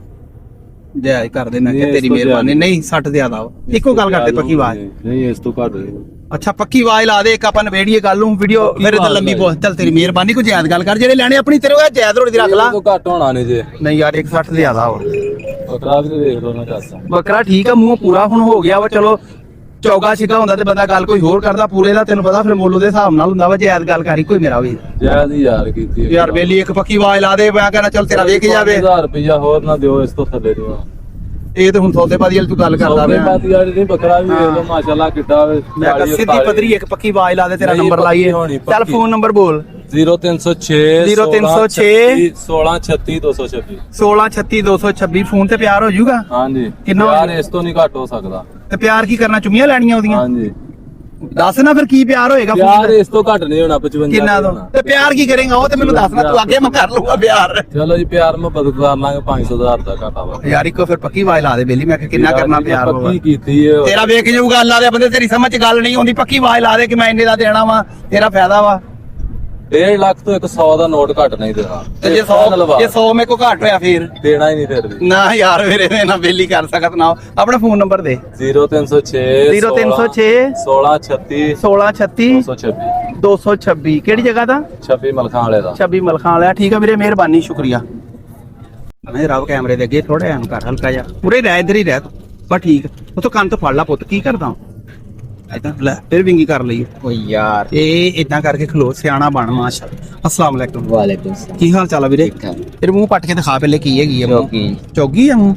ਜਾਇਜ਼ ਕਰ ਦੇ ਮੈਂ ਕਿਹਾ ਨਹੀਂ, ਤੇਰੀ ਇਸ ਤੋਂ ਮਿਹਰਬਾਨੀ ਜ਼ਿਆਦਾ ਨਹੀਂ 60 ਜ਼ਿਆਦਾ ਵਾ ਇੱਕੋ ਗੱਲ ਕਰਦੇ ਪੱਕੀ ਆਵਾਜ਼ ਨਹੀਂ ਇਸ ਤੋਂ ਘੱਟ ਨਹੀਂ ਅੱਛਾ ਪੱਕੀ ਆਵਾਜ਼ ਲਾ ਦੇ ਇੱਕ ਆਪਾਂ ਨਵੇੜੀਏ ਗੱਲ ਨੂੰ ਵੀਡੀਓ ਮੇਰੇ ਤੇ ਆਵਾਜ਼ ਲੰਬੀ ਲਾਈ। ਬਹੁਤ ਚੱਲ ਤੇਰੀ ਮਿਹਰਬਾਨੀ ਕੋਈ ਜਾਇਜ਼ ਗੱਲ ਕਰ ਜਿਹੜੇ ਲੈਣੇ ਆਪਣੀ ਤੇਰੇ ਕੋਲ ਜਾਇਜ਼ ਰੋੜੀ ਦੀ ਰੱਖ ਲਾ ਇਹ ਤੋਂ ਘੱਟ ਹੋਣਾ ਨਹੀਂ ਜੇ ਨਹੀਂ ਯਾਰ 160 ਜ਼ਿਆਦਾ ਹੋ ਬੱਕਰਾ ਵੀ ਦੇਖ ਲਓ ਨਾ ਦੱਸਾਂ ਬੱਕਰਾ ਠੀਕ ਆ ਮੂੰਹ ਪੂਰਾ ਹੁਣ ਹੋ ਗਿਆ ਵਾ ਚਲੋ ਚੌਗਾ ਛਿੱਕਾ ਹੁੰਦਾ ਤੇ ਬੰਦਾ ਗੱਲ ਕੋਈ ਹੋਰ ਕਰਦਾ ਪੂਰੇ ਦਾ ਤੈਨੂੰ ਪਤਾ ਫਿਰ ਮੁੱਲ ਉਹਦੇ ਹਿਸਾਬ ਨਾਲ ਹੁੰਦਾ ਵਾ ਜਾਇਜ਼ ਗੱਲ ਕਰੀ ਕੋਈ ਮੇਰਾ ਵੀ ਜਾਇਜ਼ ਹੀ ਯਾਰ ਕੀਤੀ ਹੈ। ਯਾਰ ਬੇਲੀ ਇੱਕ ਪੱਕੀ ਆਵਾਜ਼ ਲਾ ਦੇ ਮੈਂ ਕਹਿੰਦਾ ਚੱਲ ਤੇਰਾ ਵੇਖ ਜਾਵੇ 1000 ਰੁਪਈਆ ਹੋਰ ਨਾ ਦਿਓ ਇਸ ਤੋਂ ਥੱਲੇ ਦਿਓ ਇਹ ਤੇ ਹੁਣ ਸੌਦੇਬਾਜ਼ੀ ਵਾਲੀ ਤੂੰ ਗੱਲ ਕਰਦਾ ਸੌਦੇ ਪਿਆ ਬਾਤੀ ਵਾਲੀ ਨਹੀਂ ਬੱਕਰਾ ਵੀ ਵੇਖ ਲਓ ਮਾਸ਼ਾਅੱਲਾ ਕਿੱਡਾ ਵੇ ਮੈਂ ਕਿਹਾ ਸਿੱਧੀ ਪਦਰੀ ਇੱਕ ਪੱਕੀ ਆਵਾਜ਼ ਲਾ ਦੇ ਤੇਰਾ ਨਹੀਂ, ਨੰਬਰ ਲਾਈਏ ਪੱਕੀ ਹੋਣੀ, ਚੱਲ ਪੱਕੀ। ਫੋਨ ਨੰਬਰ ਬੋਲ 0306 0306 1636 226 1636 ਫੋਨ ਤੇ ਪਿਆਰ ਹੋ ਜਾਊਗਾ ਹਾਂਜੀ ਕਿੰਨਾ ਯਾਰ ਇਸ ਤੋਂ ਨਹੀਂ ਘੱਟ ਹੋ ਸਕਦਾ ਤੇ ਪਿਆਰ ਕੀ ਕਰਨਾ ਚੁੰਮੀਆਂ ਲੈਣੀਆਂ ਉਹਦੀਆਂ ਹਾਂਜੀ ਦੱਸ ਨਾ ਫਿਰ ਕੀ ਪਿਆਰ ਹੋਏਗਾ phone ਯਾਰ ਤੇ? ਇਸ ਤੋਂ ਘੱਟ ਨਹੀਂ ਹੋਣਾ 55 ਕਿੰਨਾ ਤੋਂ ਤੇ ਪਿਆਰ ਕੀ ਕਰੇਗਾ ਉਹ ਤੇ ਮੈਨੂੰ ਦੱਸ ਨਾ ਤੂੰ ਅੱਗੇ ਮੈਂ ਕਰ ਲੂੰਗਾ ਪਿਆਰ ਚਲੋ ਜੀ ਪਿਆਰ ਮੁਹੱਬਤ ਕਰ ਲਾਂਗੇ 500,000 ਦਾ ਘਾਟਾ ਵਾ ਯਾਰ ਇੱਕੋ ਫਿਰ ਪੱਕੀ ਆਵਾਜ਼ ਲਾ ਦੇ ਬੇਲੀ ਮੈਂ ਕਿਹਾ ਕਿੰਨਾ ਕਰਨਾ ਪਿਆਰ ਹੋਊਗਾ ਪੱਕੀ ਕੀਤੀ ਹੈ ਤੇਰਾ ਵੇਖ ਜਾਊ ਗੱਲ ਆ ਦੇ ਬੰਦੇ ਤੇਰੀ ਸਮਝ ਚ ਗੱਲ ਨਹੀਂ ਆਉਂਦੀ ਪੱਕੀ ਆਵਾਜ਼ ਲਾ ਦੇ ਕਿ ਮੈਂ ਇੰਨੇ ਦਾ ਦੇਣਾ ਵਾ ਤੇਰਾ ਫਾਇਦਾ ਵਾ 1.5 ਲੱਖ ਤੋਂ 100 ਦਾ ਨੋਟ ਘੱਟ ਨਹੀਂ ਦੇਣਾ ਤੇ ਜੇ 100 ਜੇ 100 ਮੇ ਕੋ ਘੱਟ ਹੋਇਆ ਫਿਰ ਦੇਣਾ ਹੀ ਨਹੀਂ ਫਿਰ ਵੀ ਨਾ ਯਾਰ ਫਿਰ ਇਹਨੇ ਨਾ ਬੇਲੀ ਕਰ ਸਕਤ ਨਾ ਆਪਣਾ ਫੋਨ ਨੰਬਰ ਦੇ 0306 0306 1636 1636 226 226 ਕਿਹੜੀ ਜਗ੍ਹਾ ਦਾ 26 ਮਲਕਾਂ ਵਾਲੇ ਦਾ 26 ਮਲਖਾਂ ਵਾਲਾ ਠੀਕ ਆ ਵੀਰੇ ਮਿਹਰਬਾਨੀ ਸ਼ੁਕਰੀਆ ਮੈਂ ਰੱਬ ਕੈਮਰੇ ਦੇ ਅੱਗੇ ਥੋੜਾ ਐਨ ਕਰ ਹਲਕਾ ਜਿਹਾ ਪੂਰੇ ਰਹਿ ਇਧਰ ਹੀ ਰਹਿ ਤੂੰ ਬਸ ਠੀਕ ਉਹ ਤੋਂ ਕੰਨ ਤੋਂ ਫੜ ਲਾ ਪੁੱਤ ਕੀ ਕਰਦਾ ਇਦਾਂ ਲੈ ਫਿਰ ਵਿੰਗੀ ਕਰ ਲਈ ਓ ਯਾਰ ਇਹ ਇਦਾਂ ਕਰਕੇ ਖਲੋ ਸਿਆਣਾ ਬਣ ਮਾਸ਼ਾਅੱਲਾ ਅਸਲਾਮ ਵਾਲੇਕੁਮ ਵਾਲੇਕੁਮ ਸਲਾਮ ਕੀ ਹਾਲ ਚਾਲ ਆ ਵੀਰੇ ਤੇਰੇ ਮੂੰਹ ਪੱਟ ਕੇ ਦਿਖਾ ਪਹਿਲੇ ਕੀ ਹੈਗੀ ਆ ਮੂੰਹ? ਚੌਗੀ ਆ ਮੂੰਹ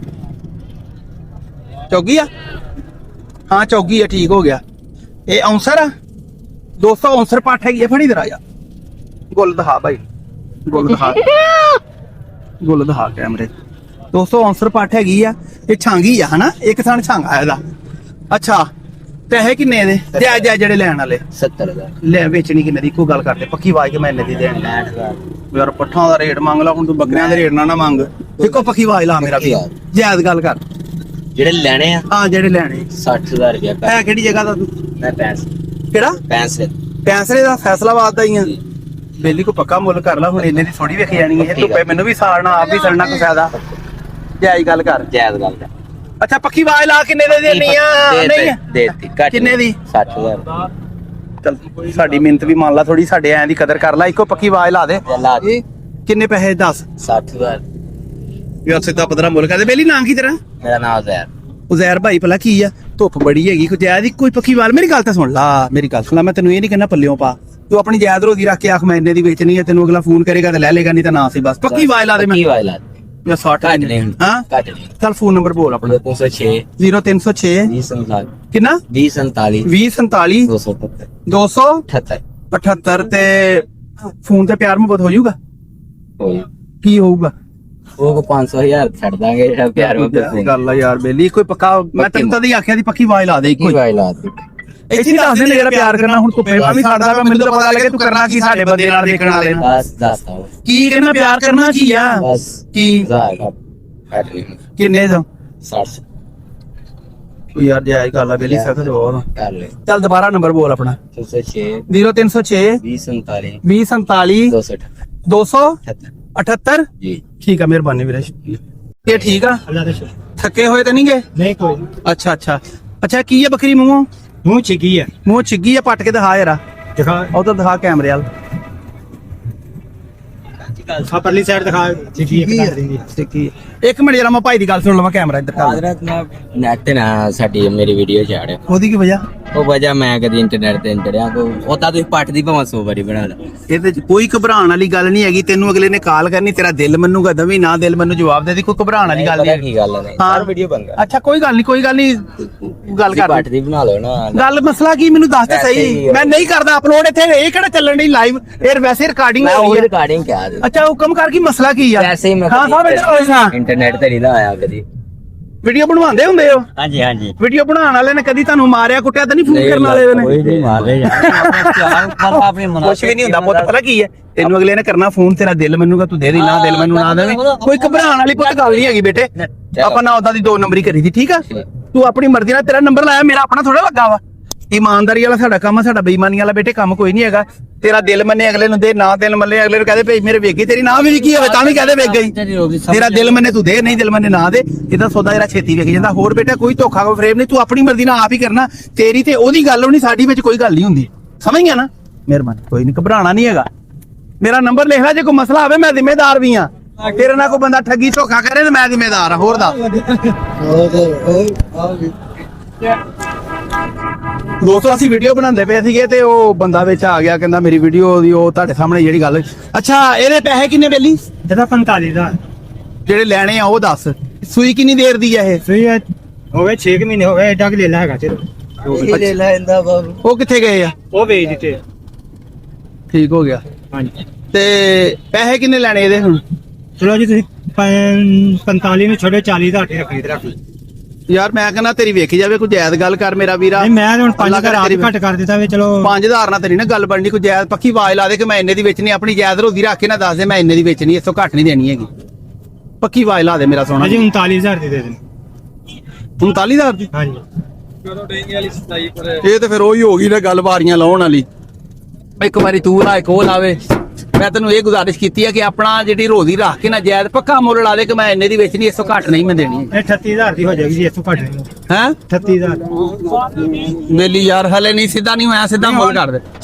ਚੌਗੀ ਆ ਹਾਂ ਚੌਗੀ ਆ ਠੀਕ ਹੋ ਗਿਆ ਇਹ ਔਂਸਰ ਆ 200 ਔਂਸਰ ਪੱਟ ਹੈਗੀ ਆ ਫੜੀ ਦਰਾ ਯਾਰ ਗੁੱਲ ਦਿਖਾ ਭਾਈ ਗੁੱਲ ਦਿਖਾ ਗੁੱਲ ਦਿਖਾ ਕੈਮਰੇ 200 ਔਂਸਰ ਪੱਟ ਹੈਗੀ ਆ ਇਹ ਛਾਂਗੀ ਆ ਹਨਾ ਇੱਕ ਥਣ ਛਾਂਗਾ ਇਹਦਾ ਅੱਛਾ ਪੈਸੇ ਕਿੰਨੇ ਦੇ ਜਾਇਜ਼ ਜਿਹੜੇ ਲੈਣ ਵਾਲੇ 70 ਦਾ ਲੈ ਵੇਚਣੀ ਕਿੰਨੇ ਦੀ ਇੱਕੋ ਗੱਲ ਕਰਦੇ ਪੱਕੀ ਆਵਾਜ਼ ਕਿ ਮੈਂ ਇੰਨੇ ਦੀ ਦੇਣੀ ਯਾਰ ਪੱਠਾਂ ਦਾ ਰੇਟ ਮੰਗ ਲਾ ਹੁਣ ਤੂੰ ਬੱਕਰੀਆਂ ਦੇ ਰੇਟ ਨਾ ਮੰਗ ਇੱਕੋ ਪੱਕੀ ਆਵਾਜ਼ ਲਾ ਮੇਰਾ ਵੀ ਜਾਇਜ਼ ਗੱਲ ਕਰ ਜਿਹੜੇ ਲੈਣੇ ਆ ਹਾਂ ਜਿਹੜੇ ਲੈਣੇ 60000 ਰੁਪਇਆ ਹੈ ਕਿਹੜੀ ਜਗ੍ਹਾ ਦਾ ਤੂੰ ਮੈਂ 65 ਕਿਹੜਾ 65 ਪੈਂਸਲੇ ਦਾ ਫੈਸਲਾਬਾਦ ਦਾ ਹੀ ਆ ਬੇਲੀ ਕੋ ਪੱਕਾ ਮੁੱਲ ਕਰ ਲਾ ਹੁਣ ਇੰਨੇ ਦੀ ਥੋੜੀ ਵੇਖੀ ਜਾਣੀ ਹੈ ਧੁੱਪੇ ਮੈਨੂੰ ਵੀ ਸਾੜਨਾ ਆਪ ਵੀ ਸੜਨਾ ਕੋਈ ਫਾਇਦਾ ਜਾਇਜ਼ ਗੱਲ ਕਰ ਜਾਇਜ਼ ਗੱਲ ਕਰ ਅੱਛਾ ਪੱਕੀ ਆਵਾਜ਼ ਲਾ ਕਿੰਨੇ ਦੇ ਦੇਣੀ ਆ ਨਹੀਂ ਦੇਤੀ ਘੱਟ ਕਿੰਨੇ ਦੀ 60000 ਚੱਲ ਸਾਡੀ ਮਿਹਨਤ ਵੀ ਮੰਨ ਲਾ ਥੋੜੀ ਸਾਡੇ ਐਂ ਦੀ ਕਦਰ ਕਰ ਲੈ ਇੱਕੋ ਪੱਕੀ ਆਵਾਜ਼ ਲਾ ਦੇ ਲਾ ਦੇ ਕਿੰਨੇ ਪੈਸੇ ਦੱਸ 60000 ਯਾਰ ਸਿੱਧਾ ਪਦਰਾ ਮੁੱਲ ਕਰਦੇ ਬੇਲੀ ਨਾਮ ਕੀ ਤੇਰਾ ਮੇਰਾ ਨਾਮ ਜ਼ੈਰ ਉਜ਼ੈਰ ਭਾਈ ਭਲਾ ਕੀ ਆ ਧੁੱਪ ਬੜੀ ਹੈਗੀ ਕੋਈ ਜਾਇਜ਼ ਕੋਈ ਪੱਕੀ ਵਾਲ ਮੇਰੀ ਗੱਲ ਤਾਂ ਸੁਣ ਲਾ ਮੇਰੀ ਗੱਲ ਸੁਣ ਲਾ ਮੈਂ ਤੈਨੂੰ ਇਹ ਨਹੀਂ ਕਹਿੰਦਾ ਪੱਲਿਓਂ ਪਾ ਤੂੰ ਆਪਣੀ ਜਾਇਜ਼ ਰੋਜ਼ੀ ਰੱਖ ਕੇ ਆਖ ਮੈਂ ਇੰਨੇ ਦੀ ਵੇਚਣੀ ਹੈ ਤੈਨੂੰ ਅਗਲਾ ਫੋਨ ਕਰੇਗਾ ਤੇ ਲੈ ਲੇਗਾ ਨਹੀਂ ਤਾਂ ਨਾ ਸੀ ਬਸ ਪੱਕੀ ਵਾਲ ਲਾ ਦੇ ਮੈਂ ਕੀ ਵਾਇ ਲਾ ਜਾਂ 60 ਘੱਟ ਨਹੀਂ ਹਾਂ ਘੱਟ ਨਹੀਂ ਚੱਲ ਫੋਨ ਨੰਬਰ ਬੋਲ ਆਪਣਾ 306 0306 247 ਕਿੰਨਾ 247 2047 278 278 ਤੇ ਫੋਨ ਤੇ ਪਿਆਰ ਮੁਹੱਬਤ ਹੋ ਜਾਊਗਾ ਹੋਈ ਕੀ ਹੋਊਗਾ ਉਹ ਕੋ 500000 ਛੱਡ ਦਾਂਗੇ ਜਿਹੜਾ ਪਿਆਰ ਉਹ ਗੱਲ ਆ ਯਾਰ ਬੇਲੀ ਕੋਈ ਪੱਕਾ ਮੈਂ ਤੈਨੂੰ ਤਾਂ ਦੀ ਆਖਿਆ ਦੀ ਪੱਕੀ ਆਵਾਜ਼ ਲਾ ਦੇ ਇੱਕੋ ਕੀ ਹੀ ਵਾਇ ਲਾ ਦੇ ਇੱਥੇ ਹੀ ਦੱਸ ਦੇ ਜਿਹੜਾ ਪਿਆਰ ਕਰਨਾ ਹੁਣ ਧੁੱਪੇ ਮੈਂ ਵੀ ਸਾਡਾ ਮੈਨੂੰ ਤਾਂ ਪਤਾ ਲੱਗੇ ਤੂੰ ਕਰਨਾ ਕੀ ਸਾਡੇ ਬੰਦੇ ਨਾਲ ਦੇਖਣ ਵਾਲੇ ਨਾਲ ਬਸ ਦੱਸਦਾ ਕੀ ਕਹਿੰਦਾ ਪਿਆਰ ਕਰਨਾ ਕੀ ਆ ਬਸ ਕੀ ਜ਼ਾਰ ਘੱਟ ਨਹੀਂ ਕਿੰਨੇ ਤੋਂ 60 ਯਾਰ ਜਾਇਜ਼ ਗੱਲ ਆ ਬੇਲੀ ਸਖਤ ਬਹੁਤ ਕਰ ਲੈ ਚੱਲ ਦੁਬਾਰਾ ਨੰਬਰ ਬੋਲ ਆਪਣਾ 306 0306 247 2047 278 278 ਜੀ ਠੀਕ ਆ ਮਿਹਰਬਾਨੀ ਵੀਰੇ ਸ਼ੁਕਰੀਆ। ਇਹ ਠੀਕ ਆ ਅੱਲਾ ਦਾ ਸ਼ੁਕਰ। ਥੱਕੇ ਹੋਏ ਤਾਂ ਨਹੀਂ ਗਏ? ਨਹੀਂ ਕੋਈ ਨੀ। ਅੱਛਾ ਅੱਛਾ ਅੱਛਾ ਕੀ ਆ ਬੱਕਰੀ ਮੂੰਹੋਂ? ਮੂੰਹ ਚਿੱਗੀ ਹੈ ਮੂੰਹ ਛਿੱਗੀ ਆ, ਪੱਟ ਕੇ ਦਿਖਾ ਯਾਰਾ, ਦਿਖਾ ਉਧਰ ਦਿਖਾ ਕੈਮਰੇ ਵਾਲ। ਆ ਪਰਲੀ ਸਾਈਡ ਦਿਖਾ ਚਿੱਗੀ ਹੈ ਕੱਢ ਦਿੰਦੀ ਛਿੱਗੀ ਇੱਕ ਮਿੰਟ ਜਰਾ ਮੈਂ ਭਾਈ ਦੀ ਗੱਲ ਸੁਣ ਲਵਾਂ, ਕੈਮਰਾ ਇੱਧਰ ਕਰ। ਹਜ਼ਰਤ ਮੈਂ ਨੈਟ ਤੇ ਨਾ ਸਾਡੀ ਮੇਰੀ ਵੀਡੀਓ ਚਾੜਿਆ ਉਹਦੀ ਕੀ ਵਜ੍ਹਾ? ਉਹ ਵਜ੍ਹਾ ਮੈਂ ਕਦੀ ਇੰਟਰਨੈਟ ਤੇ ਇੰਟਰਿਆ ਕੋ ਉਹਦਾ ਤੁਸੀਂ ਪੱਟ ਦੀ ਭਾਵੇਂ 100 ਵਾਰੀ ਬਣਾ ਲੈ ਇਹਦੇ ਚ ਕੋਈ ਘਬਰਾਉਣ ਵਾਲੀ ਗੱਲ ਨਹੀਂ ਹੈਗੀ। ਤੈਨੂੰ ਅਗਲੇ ਨੇ ਕਾਲ ਕਰਨੀ, ਤੇਰਾ ਦਿਲ ਮੰਨੂਗਾ ਦਵੀ, ਨਾ ਦਿਲ ਮੈਨੂੰ ਜਵਾਬ ਦੇ ਦੀ, ਕੋਈ ਘਬਰਾਉਣ ਵਾਲੀ ਗੱਲ ਪਤਾ ਨਹੀਂ। ਕੀ ਗੱਲ ਹੈ ਹਾਂ। ਯਾਰ ਵੀਡੀਓ ਬਣ ਗਿਆ ਅੱਛਾ ਕੋਈ ਗੱਲ ਨਹੀਂ, ਕੋਈ ਗੱਲ ਨਹੀਂ, ਗੱਲ ਕਰ। ਪੱਟ ਦੀ ਬਣਾ ਲਓ ਨਾ ਗੱਲ ਮਸਲਾ ਕੀ ਮੈਨੂੰ ਦੱਸ ਤੇ ਵੈਸੇ ਸਹੀ। ਹੀ ਮੈਂ ਨਹੀਂ ਕਰਦਾ ਅਪਲੋਡ ਇੱਥੇ, ਇਹ ਕਿਹੜਾ ਚੱਲਣ ਦੀ ਲਾਈਵ, ਇਹ ਵੈਸੇ ਰਿਕਾਰਡਿੰਗ ਮੈਂ ਹੋ ਉਹ ਰਹੀ ਹੈ। ਰਿਕਾਰਡਿੰਗ ਕਿਹਾ ਅੱਛਾ ਹੁਕਮ ਕਰ, ਕੀ ਮਸਲਾ ਕੀ ਆ? ਵੈਸੇ ਹੀ ਮੈਂ ਹਾਂ ਸਾਹਿਬ ਇੱਧਰ ਆਓ। ਹਾਂ ਇੰਟਰਨੈਟ ਤੇ ਨਹੀਂ ਨਾ ਆਇਆ ਕਦੀ ਵੀਡੀਓ ਬਣਵਾਉਂਦੇ ਹੁੰਦੇ ਹੋ? ਹਾਂਜੀ ਹਾਂਜੀ ਵੀਡੀਓ ਬਣਾਉਣ ਵਾਲੇ ਨੇ ਕਦੀ ਤੁਹਾਨੂੰ ਮਾਰਿਆ ਕੁੱਟਿਆ ਤਾਂ ਨਹੀਂ? ਫੋਨ ਕਰਨ ਵਾਲੇ ਨੇ ਕੋਈ ਨਹੀਂ ਮਾਰ ਰਹੇ ਯਾਰ ਆਪਣੀ ਕੁਛ ਵੀ ਨਹੀਂ ਹੁੰਦਾ ਪੁੱਤ, ਪਤਾ ਕੀ ਹੈ ਤੈਨੂੰ ਅਗਲੇ ਨੇ ਕਰਨਾ ਫੋਨ, ਤੇਰਾ ਦਿਲ ਮੰਨੂਗਾ ਤੂੰ ਦੇ ਦੇ, ਨਾ ਦਿਲ ਮੈਨੂੰ ਨਾ ਦੇਵੇਂ, ਕੋਈ ਘਬਰਾਉਣ ਵਾਲੀ ਪੁੱਤ ਗੱਲ ਨਹੀਂ ਹੈਗੀ ਬੇਟੇ। ਆਪਾਂ ਨਾ ਉਦਾਂ ਦੀ 2 ਨੰਬਰੀ ਕਰੀ ਦੀ, ਠੀਕ ਆ? ਤੂੰ ਆਪਣੀ ਮਰਜ਼ੀ ਨਾਲ, ਤੇਰਾ ਨੰਬਰ ਲਾਇਆ, ਮੇਰਾ ਆਪਣਾ ਥੋੜਾ ਲੱਗਾ ਵਾ। ਇਮਾਨਦਾਰੀ ਵਾਲਾ ਸਾਡਾ ਕੰਮ ਆ, ਸਾਡਾ ਬੇਈਮਾਨੀ ਵਾਲਾ ਬੇਟੇ ਕੰਮ ਕੋਈ ਨਹੀਂ ਹੈਗਾ। ਤੇਰਾ ਦਿਲ ਮੰਨੇ ਅਗਲੇ ਨੂੰ ਦੇ, ਨਾ ਦਿਲ ਮੰਨੇ ਅਗਲੇ ਨੂੰ ਕਹਦੇ ਭਈ ਮੇਰੇ ਵੇਗੀ, ਤੇਰੀ ਨਾ ਵੀ ਕੀ ਹੋਵੇ ਤਾਂ ਵੀ ਕਹਦੇ ਵੇਗ ਗਈ। ਤੇਰਾ ਦਿਲ ਮੰਨੇ ਤੂੰ ਦੇ, ਨਹੀਂ ਦਿਲ ਮੰਨੇ ਨਾ ਦੇ। ਇਹਦਾ ਸੌਦਾ ਜਿਹੜਾ ਛੇਤੀ ਵੇਖ ਜਾਂਦਾ। ਹੋਰ ਬੇਟਾ ਕੋਈ ਧੋਖਾ ਕੋ ਫਰੇਮ ਨਹੀਂ, ਤੂੰ ਆਪਣੀ ਮਰਜ਼ੀ ਨਾਲ ਆਪ ਹੀ ਕਰਨਾ। ਤੇਰੀ ਤੇ ਉਹਦੀ ਗੱਲ ਹੋਣੀ, ਸਾਡੀ ਵਿੱਚ ਕੋਈ ਗੱਲ ਨਹੀਂ ਹੁੰਦੀ, ਸਮਝ ਗਿਆ ਨਾ? ਮਿਹਰਬਾਨੀ, ਕੋਈ ਨਹੀਂ, ਘਬਰਾਣਾ ਨਹੀਂ ਹੈਗਾ। ਮੇਰਾ ਨੰਬਰ ਲਿਖ ਲੈ, ਜੇ ਕੋਈ ਮਸਲਾ ਆਵੇ ਮੈਂ ਜ਼ਿੰਮੇਦਾਰ ਵੀ ਆ। ਤੇਰੇ ਨਾਲ ਕੋਈ ਬੰਦਾ ਠੱਗੀ ਧੋਖਾ ਕਰੇ ਤੇ ਮੈਂ ਜ਼ਿੰਮੇਦਾਰ ਆ। ਹੋਰ ਦੱਸ ਦੋਸਤੋ, ਅਸੀਂ ਵੀਡੀਓ ਬਣਾਉਂਦੇ ਪਏ ਸੀਗੇ ਤੇ ਉਹ ਬੰਦਾ ਵਿੱਚ ਆ ਗਿਆ, ਕਹਿੰਦਾ ਮੇਰੀ ਵੀਡੀਓ ਦੀ ਉਹ ਤੁਹਾਡੇ ਸਾਹਮਣੇ ਜਿਹੜੀ ਗੱਲ। ਅੱਛਾ ਇਹਦੇ ਪੈਸੇ ਕਿੰਨੇ ਬੇਲੀ? ਇਹਦਾ 45 ਦਾ ਜਿਹੜੇ ਲੈਣੇ ਆ ਉਹ ਦੱਸ। ਸੂਈ ਕਿੰਨੀ ਦੇਰ ਦੀ ਆ ਇਹ? ਸਹੀ ਹੈ ਹੋਵੇ 6 ਮਹੀਨੇ ਹੋ ਗਏ ਐਡਾ ਕਿ ਲੈ ਲਾ ਹੈਗਾ ਚਲੋ ਲੈ ਲੈਂਦਾ ਬਾਬੂ ਉਹ ਕਿੱਥੇ ਗਏ ਆ? ਉਹ ਵੇਚ ਦਿੱਤੇ ਠੀਕ ਹੋ ਗਿਆ। ਹਾਂਜੀ ਤੇ ਪੈਸੇ ਕਿੰਨੇ ਲੈਣੇ ਇਹਦੇ ਹੁਣ? ਚਲੋ ਜੀ ਤੁਸੀਂ 45 ਨੂੰ ਛੋੜੇ 40 ਦਾ ਖਰੀਦ ਰੱਖ ਲਓ। ਯਾਰ ਮੈਂ ਕਹਿੰਦਾ ਤੇਰੀ ਵੇਖੀ ਜਾਵੇ, ਕੋਈ ਜਾਇਜ਼ ਗੱਲ ਕਰ ਮੇਰਾ ਵੀਰਾ। ਨਹੀਂ ਮੈਂ ਹੁਣ 5 ਅੱਲਾ ਦਾ ਕਰੇ ਘੱਟ ਕਰ ਦਿੱਤਾ ਵੀ ਚਲੋ 5000 ਨਾਲ ਤੇਰੀ ਨਾ ਗੱਲ ਬਣਨੀ। ਕੋਈ ਜਾਇਜ਼ ਪੱਕੀ ਆਵਾਜ਼ ਲਾ ਦੇ ਕਿ ਮੈਂ ਇੰਨੇ ਦੀ ਵੇਚਣੀ, ਆਪਣੀ ਜਾਇਜ਼ ਰੋਜ਼ੀ ਰੱਖ ਕੇ ਨਾ ਦੱਸ ਦੇ ਮੈਂ ਇੰਨੇ ਦੀ ਵੇਚਣੀ, ਇਸ ਤੋਂ ਘੱਟ ਨਹੀਂ ਦੇਣੀ ਹੈਗੀ। ਪੱਕੀ ਆਵਾਜ਼ ਲਾ ਦੇ ਮੇਰਾ ਸੋਹਣਾ। ਅਜੇ 39000 ਦੀ ਦੇ ਦੇਣ 39000 ਦੀ? ਹਾਂਜੀ ਇਹ ਤੇ ਫਿਰ ਉਹੀ ਹੋ ਗਈ ਨਾ ਗੱਲ, ਵਾਰੀਆਂ ਲਾਉਣ ਵਾਲੀ। ਇੱਕ ਵਾਰੀ ਤੂੰ ਲਾ, ਇੱਕ ਉਹ ਲਾਵੇ। ਮੈਂ ਤੈਨੂੰ ਇਹ ਗੁਜ਼ਾਰਿਸ਼ ਕੀਤੀ ਹੈ ਕਿ ਆਪਣਾ ਜਿਹੜੀ ਰੋਜ਼ੀ ਰੱਖ ਕੇ ਨਾ ਜਾਇਜ਼ ਪੱਕਾ ਮੁੱਲ ਲਾ ਦੇ ਕਿ ਮੈਂ ਇੰਨੇ ਦੀ ਵੇਚਣੀ, ਇਸ ਤੋਂ ਘੱਟ ਨਹੀਂ ਮੈਂ ਦੇਣੀ ਇਹ 38000 ਦੀ ਹੋ ਜਾਏਗੀ ਜੀ, ਇਸ ਤੋਂ ਘੱਟ ਨਹੀਂ। ਹੈ 38000 ਮੇਲੀ ਯਾਰ ਹਲੇ ਨਹੀਂ, ਸਿੱਧਾ ਨਹੀਂ ਹੋਇਆ, ਸਿੱਧਾ ਮੁੱਲ ਕਰ ਦੇ।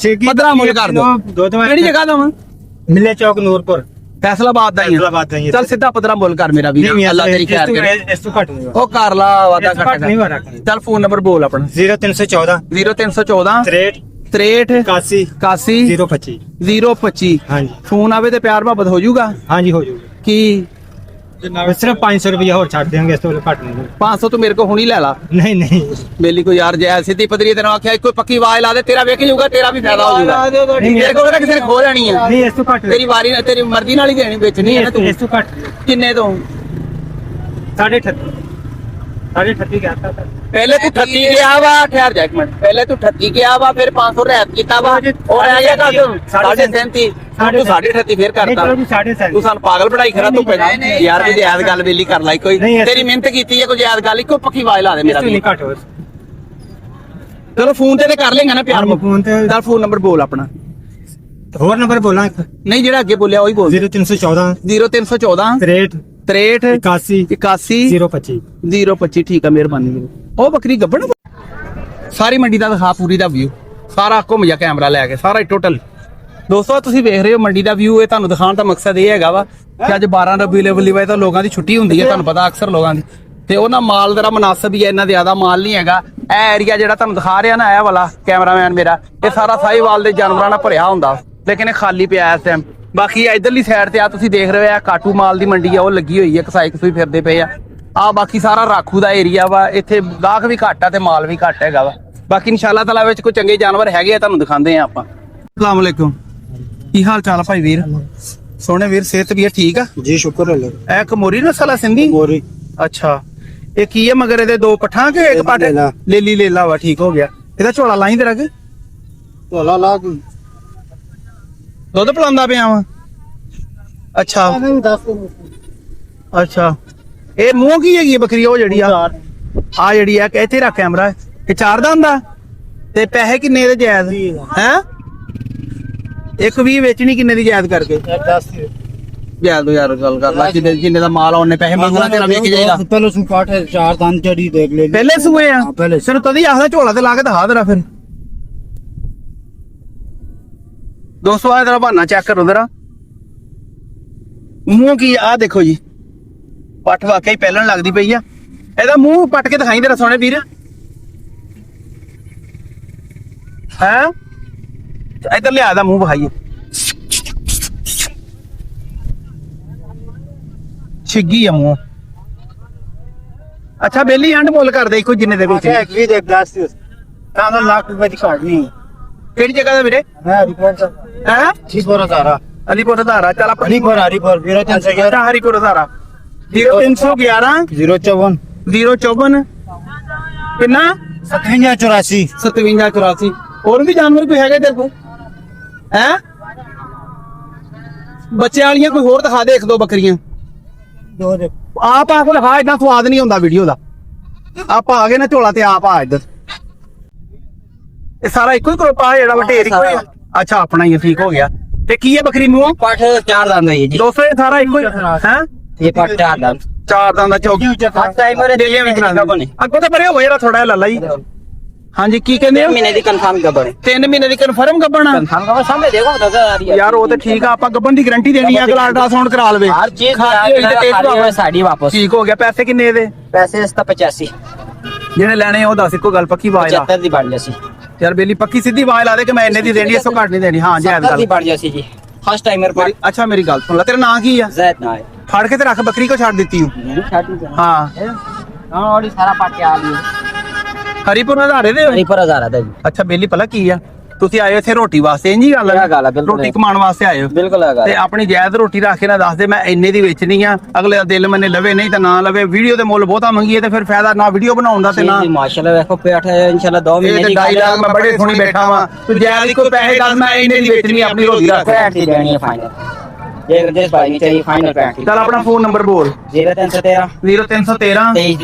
15 ਮੁੱਲ ਕਰ ਦੋ। ਕਿਹੜੀ ਜਗ੍ਹਾ ਦਾ ਵਾ? ਮਿਲੇ ਚੌਕ ਨੂਰਪੁਰ ਫੈਸਲਾਬਾਦ ਦਾ ਹੀ ਫੈਸਲਾਬਾਦ ਦਾ ਹੀ ਹੈ। ਚੱਲ ਸਿੱਧਾ 15 ਮੁੱਲ ਕਰ ਮੇਰਾ ਵੀਰ, ਅੱਲਾ ਤੇਰੀ ਖੈਰ ਕਰੇ। ਇਸ ਤੋਂ ਘੱਟ ਨਹੀਂ ਉਹ ਕਰ ਲਾ ਵਾਦਾ ਇਸ ਤੋਂ ਘੱਟ ਨਹੀਂ ਹੋ ਰਿਹਾ। ਚੱਲ ਫੋਨ ਨੰਬਰ ਬੋਲ ਆਪਣਾ। 0314 0314 63 63 81 81 025 025। ਹਾਂਜੀ ਫੋਨ ਆਵੇ ਤੇ ਪਿਆਰ ਮੁਹੱਬਤ ਹੋ ਜਾਊਗਾ ਹਾਂਜੀ ਹੋ ਜਾਊਗਾ। ਕੀ ਸਿਰਫ 500 ਰੁਪਏ ਹੋਰ ਛੱਡ ਦੇਵਾਂਗੇ, ਇਸ ਤੋਂ ਘੱਟ ਨਹੀਂ। 500 ਤੂੰ ਮੇਰੇ ਕੋ ਹੁਣੀ ਲੈ ਲਾ। ਨਹੀਂ ਨਹੀਂ ਮੇਲੀ ਕੋਈ ਯਾਰ ਜੈ ਸਿੱਧੀ ਪਦਰੀ ਤੈਨੂੰ ਆਖਿਆ ਕੋਈ ਪੱਕੀ ਆਵਾਜ਼ ਲਾ ਦੇ, ਤੇਰਾ ਵੇਖ ਜਾਊਗਾ, ਤੇਰਾ ਵੀ ਫਾਇਦਾ ਹੋ ਜਾਊਗਾ। ਮੇਰੇ ਕੋਲ ਕਿਸੇ ਨੇ ਖੋ ਲੈਣੀ ਆ। ਨਹੀਂ ਇਸ ਤੋਂ ਘੱਟ ਤੇਰੀ ਵਾਰੀ ਨਾਲ ਤੇਰੀ ਮਰਜ਼ੀ ਨਾਲ ਹੀ ਦੇਣੀ, ਵੇਚਣੀ ਹੈ ਨਾ ਤੂੰ। ਇਸ ਤੋਂ ਘੱਟ ਕਿੰਨੇ ਤੋਂ? 38 38 ਗਿਆ था ਪਹਿਲੇ ਤੂੰ 38 ਗਿਆ ਵਾ, ਠਹਿਰ ਜਾ ਇੱਕ ਮਿੰਟ। ਪਹਿਲੇ ਤੂੰ 38 ਗਿਆ ਵਾ, ਫਿਰ 500 ਰਹਿਤ ਕੀਤਾ ਵਾ, ਉਹ ਰਹਿ ਗਿਆ ਕਾ ਤੂੰ 37.5। ਤੂੰ 38.5 ਫੇਰ ਕਰਤਾ। ਚਲੋ ਜੀ 37.5 ਤੂੰ ਸਾਨੂੰ ਪਾਗਲ ਬਣਾਈ ਖੜਾ ਤੂੰ ਪਹਿਲਾਂ। ਯਾਰ ਕੋਈ ਜਾਇਜ਼ ਗੱਲ ਵੇਲੀ ਕਰ ਲੈ ਕੋਈ। ਨਹੀਂ, ਤੇਰੀ ਮਿਹਨਤ ਕੀਤੀ ਹੈ, ਕੋਈ ਜਾਇਜ਼ ਗੱਲ, ਇੱਕੋ ਪੱਕੀ ਆਵਾਜ਼ ਲਾ ਦੇ ਮੇਰਾ ਇਸ ਤੋਂ ਵੀਰ। ਨਹੀਂ ਘੱਟ ਹੋ। ਚਲੋ ਫੋਨ ਤੇ ਕਰ ਲੇਗਾ ਨਾ ਪਿਆਰ ਮੁਹੱਬਤ। ਫੋਨ ਤੇ ਚੱਲ ਫੋਨ ਨੰਬਰ ਬੋਲ ਆਪਣਾ। ਹੋਰ ਨੰਬਰ ਬੋਲਾਂ ਨਹੀਂ ਜਿਹੜਾ ਅੱਗੇ ਬੋਲਿਆ ਉਹੀ ਬੋਲ। 0314 0314 63 63 81 81 025 025। ਠੀਕ ਆ, ਮਿਹਰਬਾਨੀ ਵੀਰੇ। ਉਹ ਬੱਕਰੀ ਗੱਬਣ ਸਾਰੀ ਮੰਡੀ ਦਾ ਦਿਖਾ, ਪੂਰੀ ਦਾ ਵਿਊ ਸਾਰਾ ਘੁੰਮ ਜਾ ਕੈਮਰਾ ਲੈ ਕੇ, ਸਾਰਾ ਟੋਟਲ। ਦੋਸਤੋ ਤੁਸੀਂ ਵੇਖ ਰਹੇ ਹੋ ਮੰਡੀ ਦਾ ਵਿਊ। ਇਹ ਤੁਹਾਨੂੰ ਦਿਖਾਉਣ ਦਾ ਮਕਸਦ ਇਹ ਹੈਗਾ ਵਾ ਕਿ ਅੱਜ 12 ਰਬੀਉਲ ਅੱਵਲ ਤਾਂ ਲੋਕਾਂ ਦੀ ਛੁੱਟੀ ਹੁੰਦੀ ਹੈ, ਤੁਹਾਨੂੰ ਪਤਾ ਅਕਸਰ ਲੋਕਾਂ ਦੀ। ਤੇ ਉਹਨਾਂ ਮਾਲ ਜ਼ਰਾ ਮੁਨਾਸਬ ਹੀ ਹੈ, ਇੰਨਾ ਜ਼ਿਆਦਾ ਮਾਲ ਨਹੀਂ ਹੈਗਾ। ਇਹ ਏਰੀਆ ਜਿਹੜਾ ਤੁਹਾਨੂੰ ਦਿਖਾ ਰਿਹਾ ਨਾ, ਇਹ ਵਾਲਾ ਕੈਮਰਾਮੈਨ ਮੇਰਾ, ਇਹ ਸਾਰਾ ਸਾਹੀਵਾਲ ਦੇ ਜਾਨਵਰਾਂ ਨਾਲ ਭਰਿਆ ਹੁੰਦਾ, ਲੇਕਿਨ ਇਹ ਖਾਲੀ ਪਿਆ ਇਸ ਟਾਈਮ। ਬਾਕੀ ਇਧਰਲੀ ਸਾਈਡ ਤੇ ਆ ਤੁਸੀਂ ਦੇਖ ਰਹੇ ਹੋ, ਆ ਕਾਟੂ ਮਾਲ ਦੀ ਮੰਡੀ ਆ, ਉਹ ਲੱਗੀ ਹੋਈ ਹੈ, ਕਸਾਈ ਕਸੂਈ ਫਿਰਦੇ ਪਏ ਆ। ਆ ਬਾਕੀ ਸਾਰਾ ਰਾਖੂ ਦਾ ਏਰੀਆ ਵਾ, ਇੱਥੇ ਗਾਹਕ ਵੀ ਘੱਟ ਆ ਤੇ ਮਾਲ ਵੀ ਘੱਟ ਹੈਗਾ ਵਾ। ਬਾਕੀ ਇਨਸ਼ਾਅੱਲਾ ਤਾਲਾ ਵਿੱਚ ਕੋਈ ਚੰਗੇ ਜਾਨਵਰ ਹੈਗੇ ਆ, ਤੁਹਾਨੂੰ ਦਿਖਾਉਂਦੇ ਆ ਆਪਾਂ। अस्सलाम वालेकुम, ਕੀ ਹਾਲ ਚਾਲ ਆ ਭਾਈ ਵੀਰ? ਸੋਹਣੇ ਵੀਰ, ਸਿਹਤ ਵੀ ਠੀਕ ਆ जी शुक्र अल्लाह ਇਹ ਕਮੋਰੀ ਨਸਲ ਆ ਸਿੰਧੀ? गोरी ਅੱਛਾ, ਇਹ ਕੀ ਹੈ ਮਗਰ ਇਹਦੇ ਦੋ ਪੱਠਾਂ ਕਿ ਇੱਕ ਪੱਠ? ਲੇਲਾ। ਲੇਲੀ ਲੇਲਾ ਵਾ, ਠੀਕ ਹੋ ਗਿਆ। ਇਹਦਾ ਝੋਲਾ ਲਾਈ ਤੇ ਰੱਖ, तोला लाग ਦੁੱਧ ਪਿਲਾਉਂਦਾ ਪਿਆ ਵਾ। ਅੱਛਾ ਅੱਛਾ, ਇਹ ਮੂੰਹ ਕੀ ਹੈਗੀ ਬੱਕਰੀ ਉਹ ਜਿਹੜੀ ਆ ਜਿਹੜੀ ਆ ਇੱਥੇ ਰੱਖ ਕੈਮਰਾ, ਇਹ ਚਾਰ ਦਾ ਹੁੰਦਾ। ਤੇ ਪੈਸੇ ਕਿੰਨੇ ਇਹਦੇ ਜਾਇਜ਼ ਹੈ? ਇੱਕ 20 ਵੇਚਣੀ ਕਿੰਨੇ ਦੀ ਜਾਇਜ਼ ਕਰਕੇ? ਯਾਰ ਦੋ ਯਾਰ ਗੱਲ ਕਰ ਲੈ ਜਿੰਨੇ ਦਾ ਮਾਲ ਉਹਨੇ ਪੈਸੇ ਮੰਗਣਾ ਤੇਰਾ ਵੇਚ ਜਾਏਗਾ ਪਹਿਲੇ ਸੂ ਪਾਠ ਹੈ 4 ਦੰਦ ਚੜੀ ਦੇਖ ਲੈ ਪਹਿਲੇ ਸੂਏ ਆ ਪਹਿਲੇ ਸਿਰ ਤਦੀ ਆਖਦਾ ਝੋਲਾ ਤੇ ਲਾ ਕੇ ਦਿਖਾ ਤੇਰਾ ਫਿਰ ਦੋਸਤੋ ਆ ਤੇਰਾ ਬਹਾਨਾ ਚੈੱਕ ਕਰੋ ਜਰਾ ਮੂੰਹ ਕੀ ਆ ਦੇਖੋ ਜੀ ਪੱਠ ਵਾਕਈ ਪਹਿਲਣ ਲੱਗਦੀ ਪਈ ਆ ਇਹਦਾ ਮੂੰਹ ਪੱਟ ਕੇ ਦਿਖਾਈ ਤੇਰਾ ਸੋਹਣੇ ਵੀਰ ਹੈ ਇੱਧਰ ਲਿਆ ਦਾ ਮੂੰਹ ਵਿਖਾਈਏ ਛਿੱਗੀ ਆ ਮੂੰਹ ਅੱਛਾ ਬੇਲੀ ਐਂਡ ਮੁੱਲ ਕਰਦੇ ਇੱਕੋ ਜਿੰਨੇ ਦੇ ਵਿੱਚ ਇੱਕ ਵੀ ਦੇਖ ਦੱਸ ਤਾਂ ਦਾ ਲੱਖ ਰੁਪਏ ਦੀ ਘਾਟ ਨਹੀਂ ਕਿਹੜੀ ਜਗ੍ਹਾ ਦਾ ਵੀਰੇ ਹੈ ਰਿਪੋਰਟ ਹੈ ਠੀਕੋਰਾ ਸਾਰਾ ਅਲੀਪੁਰ ਧਾਰਾ ਚੱਲ ਆਪਾਂ ਹਰੀਪੁਰ 0311 ਹਰੀਪੁਰ ਧਾਰਾ 0311 054 054 ਕਿੰਨਾ 5784 5784 ਹੋਰ ਵੀ ਜਾਨਵਰ ਕੋਈ ਹੈਗਾ ਤੇਰੇ ਕੋਲ ਹੈ ਬੱਚੇ ਵਾਲੀਆਂ ਕੋਈ ਹੋਰ ਦਿਖਾ ਦੇ ਇੱਕ ਦੋ ਬੱਕਰੀਆਂ ਦੋ ਦੇ ਆਪ ਆ ਕੇ ਦਿਖਾ ਇਦਾਂ ਸਵਾਦ ਨਹੀਂ ਹੁੰਦਾ ਵੀਡੀਓ ਦਾ ਆਪਾਂ ਆ ਗਏ ਨਾ ਝੋਲਾ ਤੇ ਆਪ ਆ ਇੱਧਰ ਇਹ ਸਾਰਾ ਇੱਕੋ ਹੀ ਗਰੁੱਪ ਆ ਜਿਹੜਾ ਵਟੇਰ ਇੱਕੋ ਹੀ ਆ ਅੱਛਾ ਆਪਣਾ ਹੀ ਆ, ਠੀਕ ਹੋ ਗਿਆ ਤੇ ਕੀ ਹੈ ਬੱਕਰੀ ਮੂੰਹ पाठ 4 दांत है ये जी ਦੋਸਤੋ ਇਹ ਸਾਰਾ ਇੱਕੋ ਹੀ ਹੈ ये पाठ 4 दांत ਚਾਰ ਦਾ ਚੌਕੀ फर्स्ट टाइम और ਡੇਲੀਆਂ ਵੀ ਕਰਾ ਦੇ ਅੱਗੋਂ ਤਾਂ ਪਰੇ ਹੋ ਯਾਰ ਥੋੜਾ ਜਿਹਾ ਲੱਲਾ ਜੀ ਹਾਂਜੀ ਕੀ ਕਹਿੰਦੇ ਹੋ महीने दी कंफर्म का बड़े 3 ਮਹੀਨੇ ਦੀ ਕਨਫਰਮ ਗੱਬਣਾ कंफर्म का सामने देखो नजर आ रही है ਯਾਰ ਉਹ ਤੇ ਠੀਕ ਆ ਆਪਾਂ ਗੱਬਣ ਦੀ ਗਾਰੰਟੀ ਦੇਣੀ ਆ ਅਗਲਾ ਅਲਟਰਾਸਾਊਂਡ ਕਰਾ ਲਵੇ हर चीज ਖਾਦੀ ਹੋਈ ਤੇ ਟੇਸਟ ਆਵੇ साड़ी वापस ਠੀਕ ਹੋ ਗਿਆ ਪੈਸੇ ਕਿੰਨੇ ਇਹਦੇ पैसे इसका 85 ਜਿਹਨੇ ਲੈਣੇ ਉਹ ਦੱਸ ਇੱਕੋ ਗੱਲ ਪੱਕੀ ਆਵਾਜ਼ ਲਾ 75 दी बढ़ जासी ਯਾਰ ਬੇਲੀ ਪੱਕੀ ਸਿੱਧੀ ਆਵਾਜ਼ ਲਾ ਦੇ ਕਿ ਮੈਂ ਇੰਨੇ ਦੀ ਦੇਣੀ ਇਸ ਤੋਂ ਘੱਟ ਨਹੀਂ ਦੇਣੀ ਹਾਂ ਜਾਇਜ਼ 70 ਗੱਲ दी बढ़ जासी जी फर्स्ट टाइमर पर ਅੱਛਾ ਮੇਰੀ ਗੱਲ ਸੁਣ ਲੈ ਤੇਰਾ ਨਾਂ ਕੀ ਆ जैद ना है ਫੜ ਕੇ ਤੇ ਰੱਖ ਬੱਕਰੀ ਕੋ ਛੱਡ ਦਿੱਤੀ ਹੂੰ ਹਾਂ हां और सारा पाठ के आ गई ਹਰੀਪੁਰ ਆਧਾਰੇ ਦੇ हरी पर 1000 आता जी ਅੱਛਾ ਬੇਲੀ ਭਲਾ ਕੀ ਆ ਤੁਸੀਂ ਆਏ ਹੋ ਇੱਥੇ ਰੋਟੀ ਵਾਸਤੇ ਇੰਜੀ ਗੱਲ ਇਹ ਗੱਲ ਆ, ਬਿਲਕੁਲ। ਰੋਟੀ ਕਮਾਉਣ ਵਾਸਤੇ ਆਏ ਹੋ बिल्कुल है ਤੇ ਆਪਣੀ ਜਾਇਜ਼ ਰੋਟੀ ਰੱਖ ਕੇ ਨਾ ਦੱਸ ਦੇ ਮੈਂ ਇੰਨੇ ਦੀ ਵੇਚਣੀ ਆ ਅਗਲੇ ਦਾ ਦਿਲ ਮੰਨੇ ਲਵੇ ਨਹੀਂ ਤਾਂ ਨਾ ਲਵੇ ਵੀਡੀਓ ਦੇ ਮੁੱਲ ਬਹੁਤਾ ਮੰਗੀਏ ਤੇ ਫਿਰ ਫਾਇਦਾ ਨਾ ਵੀਡੀਓ ਬਣਾਉਣ ਦਾ ਤੇ ਨਾ जी माशाल्लाह देखो पेट है इंशाल्लाह 2 ਇਹ महीने ਤੇ की ਡਾਇਲੌਗ ਮੈਂ ਬੜੇ ਸੋਹਣੀ ਬੈਠਾ ਵਾਂ ਤੂੰ ਜਾਇਜ਼ ਕੋਈ ਪੈਸੇ ਦੱਸ ਮੈਂ ਇੰਨੇ ਦੀ ਵੇਚਣੀ ਆਪਣੀ ਰੋਟੀ ਰੱਖ पैंट दी देनी है फाइनल ये रजेश भाई नहीं चाहिए फाइनल पैंट ਚੱਲ ਆਪਣਾ ਫੋਨ ਨੰਬਰ ਬੋਲ 0313 0313 23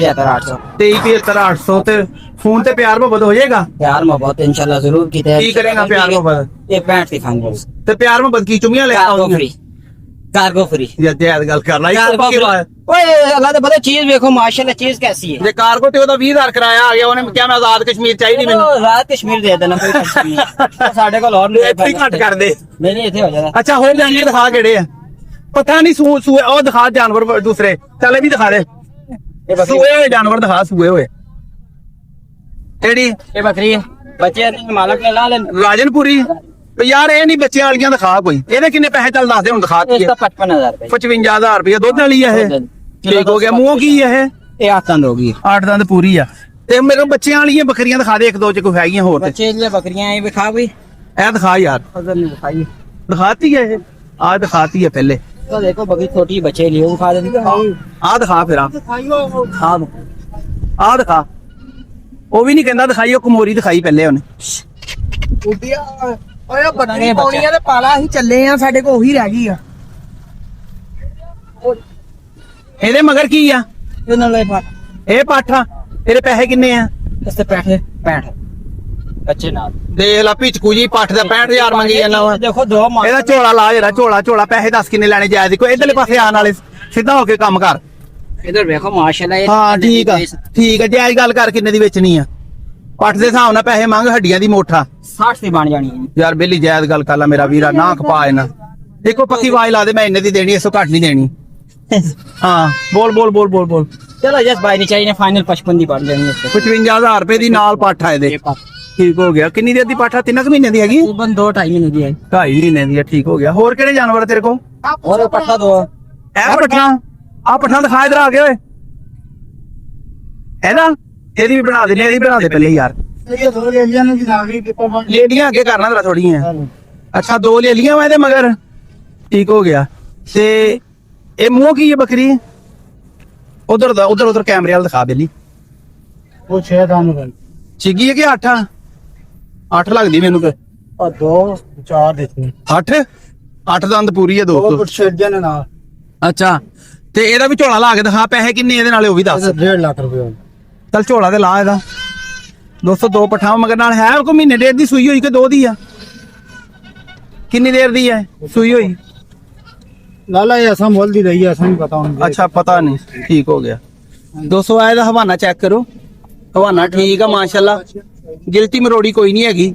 2375800 ਤੇ ਫੋਨ ਤੇ ਪਿਆਰ ਮੁਹੱਬਤ ਹੋ ਜਾਏਗਾ प्यार मोहब्बत इंशाल्लाह जरूर की ਕੀ ਕਰੇਗਾ ਪਿਆਰ ਮੁਹੱਬਤ ये पैंट दी फाइनल ਤੇ ਪਿਆਰ ਮੁਹੱਬਤ ਕੀ ਚੁੰਮੀਆਂ ਲੈ कार्गो ਆਉਂਗੇ फ्री कार्गो फ्री ਯਾਰ ਜਾਇਜ਼ ਗੱਲ ਕਰ ਲੈ कार्गो ओए अल्लाह दे पता चीज देखो माशाल्लाह चीज कैसी है ਜੇ ਕਾਰਗੋ ਤੇ ਉਹਦਾ 20000 ਕਿਰਾਇਆ ਆ ਗਿਆ ਉਹਨੇ ਕਿਹਾ ਮੈਂ ਆਜ਼ਾਦ ਕਸ਼ਮੀਰ ਚਾਹੀਦੀ ਮੈਨੂੰ रात कश्मीर दे देना कोई टेंशन नहीं साडे कोल और ਇੱਥੇ ਹੀ ਘੱਟ ਕਰ ਦੇ नहीं नहीं इथे हो जाएगा ਅੱਛਾ ਹੋਰ ਜਾਨਵਰ ਦਿਖਾ ਕਿਹੜੇ ਆ ਪਤਾ ਨਹੀਂ ਸੂਏ ਉਹ ਦਿਖਾ ਜਾਨਵਰ ਦੂਸਰੇ ਚੱਲ ਇਹ ਵੀ ਦਿਖਾ ਦੇ ये बकरी ਸੂਏ ਹੋਏ ਜਾਨਵਰ ਦਿਖਾ ਸੂਏ ਹੋਏ ਕਿਹੜੀ ये बकरी है बच्चे मालक ने ला ले ਰਾਜਨਪੁਰੀ ਵੀ ਯਾਰ ਇਹ ਨਹੀਂ ਬੱਚਿਆਂ ਵਾਲੀਆਂ ਦਿਖਾ ਕੋਈ ਇਹਦੇ ਕਿੰਨੇ ਪੈਸੇ ਚੱਲ ਦੱਸ ਦੇ ਹੁਣ ਦਿਖਾ ਦਿੱਤੀ इसका 55000 रुपए 55000 ਰੁਪਏ ਦੁੱਧ ਵਾਲੀ ਆ ਇਹ ਠੀਕ ਹੋ ਗਿਆ ਮੂੰਹ ਕੀ ਆ ਇਹ ये 8 दंद होगी 8 ਦੰਦ ਪੂਰੀ ਆ ਤੇ ਮੇਰੇ ਬੱਚਿਆਂ ਵਾਲੀਆਂ ਬੱਕਰੀਆਂ ਦਿਖਾ ਦੇ ਇੱਕ ਦੋ ਚ ਕੋਈ ਹੈਗੀਆਂ ਹੋਰ ਤੇ बच्चे लिए बकरियां ये भी खा गई ਇਹ ਦਿਖਾ ਯਾਰ फजल ने दिखाई ਦਿਖਾਤੀ ਹੈ ਇਹ ਆ ਦਿਖਾਤੀ ਹੈ ਪਹਿਲੇ तो देखो बकरी छोटी बच्चे लिए वो खा देंगे ਆ ਦਿਖਾ ਫਿਰ ਆ ਆ ਦਿਖਾ ਉਹ ਵੀ ਨਹੀਂ ਕਹਿੰਦਾ ਦਿਖਾਈ ਉਹ ਕਮੋਰੀ ਦਿਖਾਈ ਪਹਿਲੇ ਉਹਨੇ ਓਏ ਬੱਕਰੀ ਪਾਉਣੀ ਆ ਤੇ ਪਾਲਾ ਅਸੀਂ ਚੱਲੇ ਆ ਸਾਡੇ ਕੋਲ ਉਹੀ ਰਹਿ ਗਈ ਆ ਇਹਦੇ ਮਗਰ ਕੀ ਆ ये ना ले पा ਇਹ ਪਾਠਾ ਇਹਦੇ ਪੈਸੇ ਕਿੰਨੇ ਆ इससे 65 बच्चे ना ਦੇਖ ਲਾ ਪਿਚਕੂ ਜੀ ਪੱਠ ਦਾ 65000 ਮੰਗੀ ਜਾਂਦਾ ਵਾ देखो दो माँ ਇਹਦਾ ਝੋਲਾ ਲਾ ਜਿਹੜਾ ਝੋਲਾ ਪੈਸੇ ਦੱਸ ਕਿੰਨੇ ਲੈਣੇ ਜਾਇਜ਼ ਕੋਈ ਇਧਰਲੇ ਪਾਸੇ ਆਣ ਵਾਲੇ ਸਿੱਧਾ ਹੋ ਕੇ ਕੰਮ ਕਰ इधर देखो माशाल्लाह ये ਹਾਂ ਠੀਕ ਆ ਜਾਇਜ਼ ਗੱਲ ਕਰ ਕਿੰਨੇ ਦੀ ਵੇਚਣੀ ਆ ਪੱਠ ਦੇ ਹਿਸਾਬ ਨਾਲ ਪੈਸੇ ਮੰਗ ਹੱਡੀਆਂ ਦੀ ਮੋਠਾ 60 से बन जानी है ਯਾਰ ਬੇਲੀ ਜਾਇਜ਼ ਗੱਲ ਕਰ ਲੈ ਮੇਰਾ ਵੀਰਾ ਨਾ ਖਪਾ ਇਹਨਾਂ ਦੇਖੋ ਪੱਕੀ ਆਵਾਜ਼ ਲਾ ਦੇ ਮੈਂ ਇੰਨੇ ਦੀ ਦੇਣੀ ਇਸ ਤੋਂ ਘੱਟ ਨਹੀਂ ਦੇਣੀ ਹਾਂ ਬੋਲ चलो यस भाई नहीं चाहिए फाइनल 55 दी बढ़ जानी है 55000 ਰੁਪਏ ਦੀ ਨਾਲ ਪੱਠ ਆ ਇਹਦੇ ਠੀਕ ਹੋ ਗਿਆ ਕਿੰਨੀ ਦੇਰ ਦੀ ਪੱਠ ਆ 3 ਮਹੀਨੇ ਦੀ ਹੈਗੀ तकरीबन 2-2.5 महीने की है 2.5 ਮਹੀਨੇ ਦੀ ਆ ਠੀਕ ਹੋ ਗਿਆ ਹੋਰ ਕਿਹੜੇ ਜਾਨਵਰ ਆ ਤੇਰੇ ਕੋਲ और पट्टा दो ਇਹ ਪੱਠਾ ਆ ਪੱਠਾ ਦਿਖਾ ਇਧਰ ਆ ਕੇ ਓਏ ਇਹਦਾ ਇਹਦੀ ਵੀ ਬਣਾ ਦੇ ਇਹਦੀ ਬਣਾ ਦੇ ਪਹਿਲੇ ਯਾਰ ਇਹ ਦੋ ਰੇਲੀਆਂ ਨੂੰ ਜਿਹਾ ਗਈ ਪੇਪਰ ਲੇਡੀਆਂ ਅੱਗੇ ਕਰਨਾ ਤੇਰਾ ਥੋੜੀਆਂ ਅੱਛਾ ਦੋ ਲੈ ਲੀਆਂ ਵਾ ਇਹਦੇ ਮਗਰ ਠੀਕ ਹੋ ਗਿਆ ਤੇ ਇਹ ਮੂੰਹ ਕੀ ਹੈ ਬੱਕਰੀ ਉਧਰ ਕੈਮਰੇ ਵਾਲ ਦਿਖਾ ਬੇਲੀ ਉਹ 6 ਦੰਦ ਬਣ ਚਿੱਗੀ ਹੈ ਕਿ 8 ਲੱਗਦੀ ਮੈਨੂੰ ਤੇ ਆ 2 4 ਦਿੱਤੇ 8 ਦੰਦ ਪੂਰੀ ਹੈ ਉਹ ਦੋਸਤੋ ਕੁਛ ਛੱਡਣ ਨਾਲ ਅੱਛਾ ਤੇ ਇਹਦਾ ਵੀ ਝੋਲਾ ਲਾ ਕੇ ਦਿਖਾ ਪੈਸੇ ਕਿੰਨੇ ਇਹਦੇ ਨਾਲੇ ਉਹ ਵੀ ਦੱਸ 1.5 ਲੱਖ ਰੁਪਏ ਚੱਲ ਝੋਲਾ ਤੇ ਲਾ ਇਹਦਾ ਦੋਸਤੋ ਦੋ ਪਠਾਵਾਂ ਮਗਰ ਨਾਲ ਹੈ ਕੋਈ ਮਹੀਨੇ ਡੇਢ ਦੀ ਸੂਈ ਹੋਈ ਕਿ 2 ਦੀ ਆ ਕਿੰਨੀ ਦੇਰ ਦੀ ਹੈ ਸੂਈ ਹੋਈ ਲਾਲਾ ਇਹ ਅਸਾਂ ਮੁੱਲ ਦੀ ਰਹੀ ਹੈ, ਅਸਾਂ ਨਹੀਂ ਪਤਾ ਹੁਣ। ਅੱਛਾ ਪਤਾ ਨਹੀਂ, ਠੀਕ ਹੋ ਗਿਆ। 200 ਆਏ ਦਾ ਹਵਾਨਾ ਚੈੱਕ ਕਰੋ, ਹਵਾਨਾ ਠੀਕ ਆ ਮਾਸ਼ਾਅੱਲਾ, ਗਿਲਟੀ ਮਰੋੜੀ ਕੋਈ ਨਹੀਂ ਹੈਗੀ,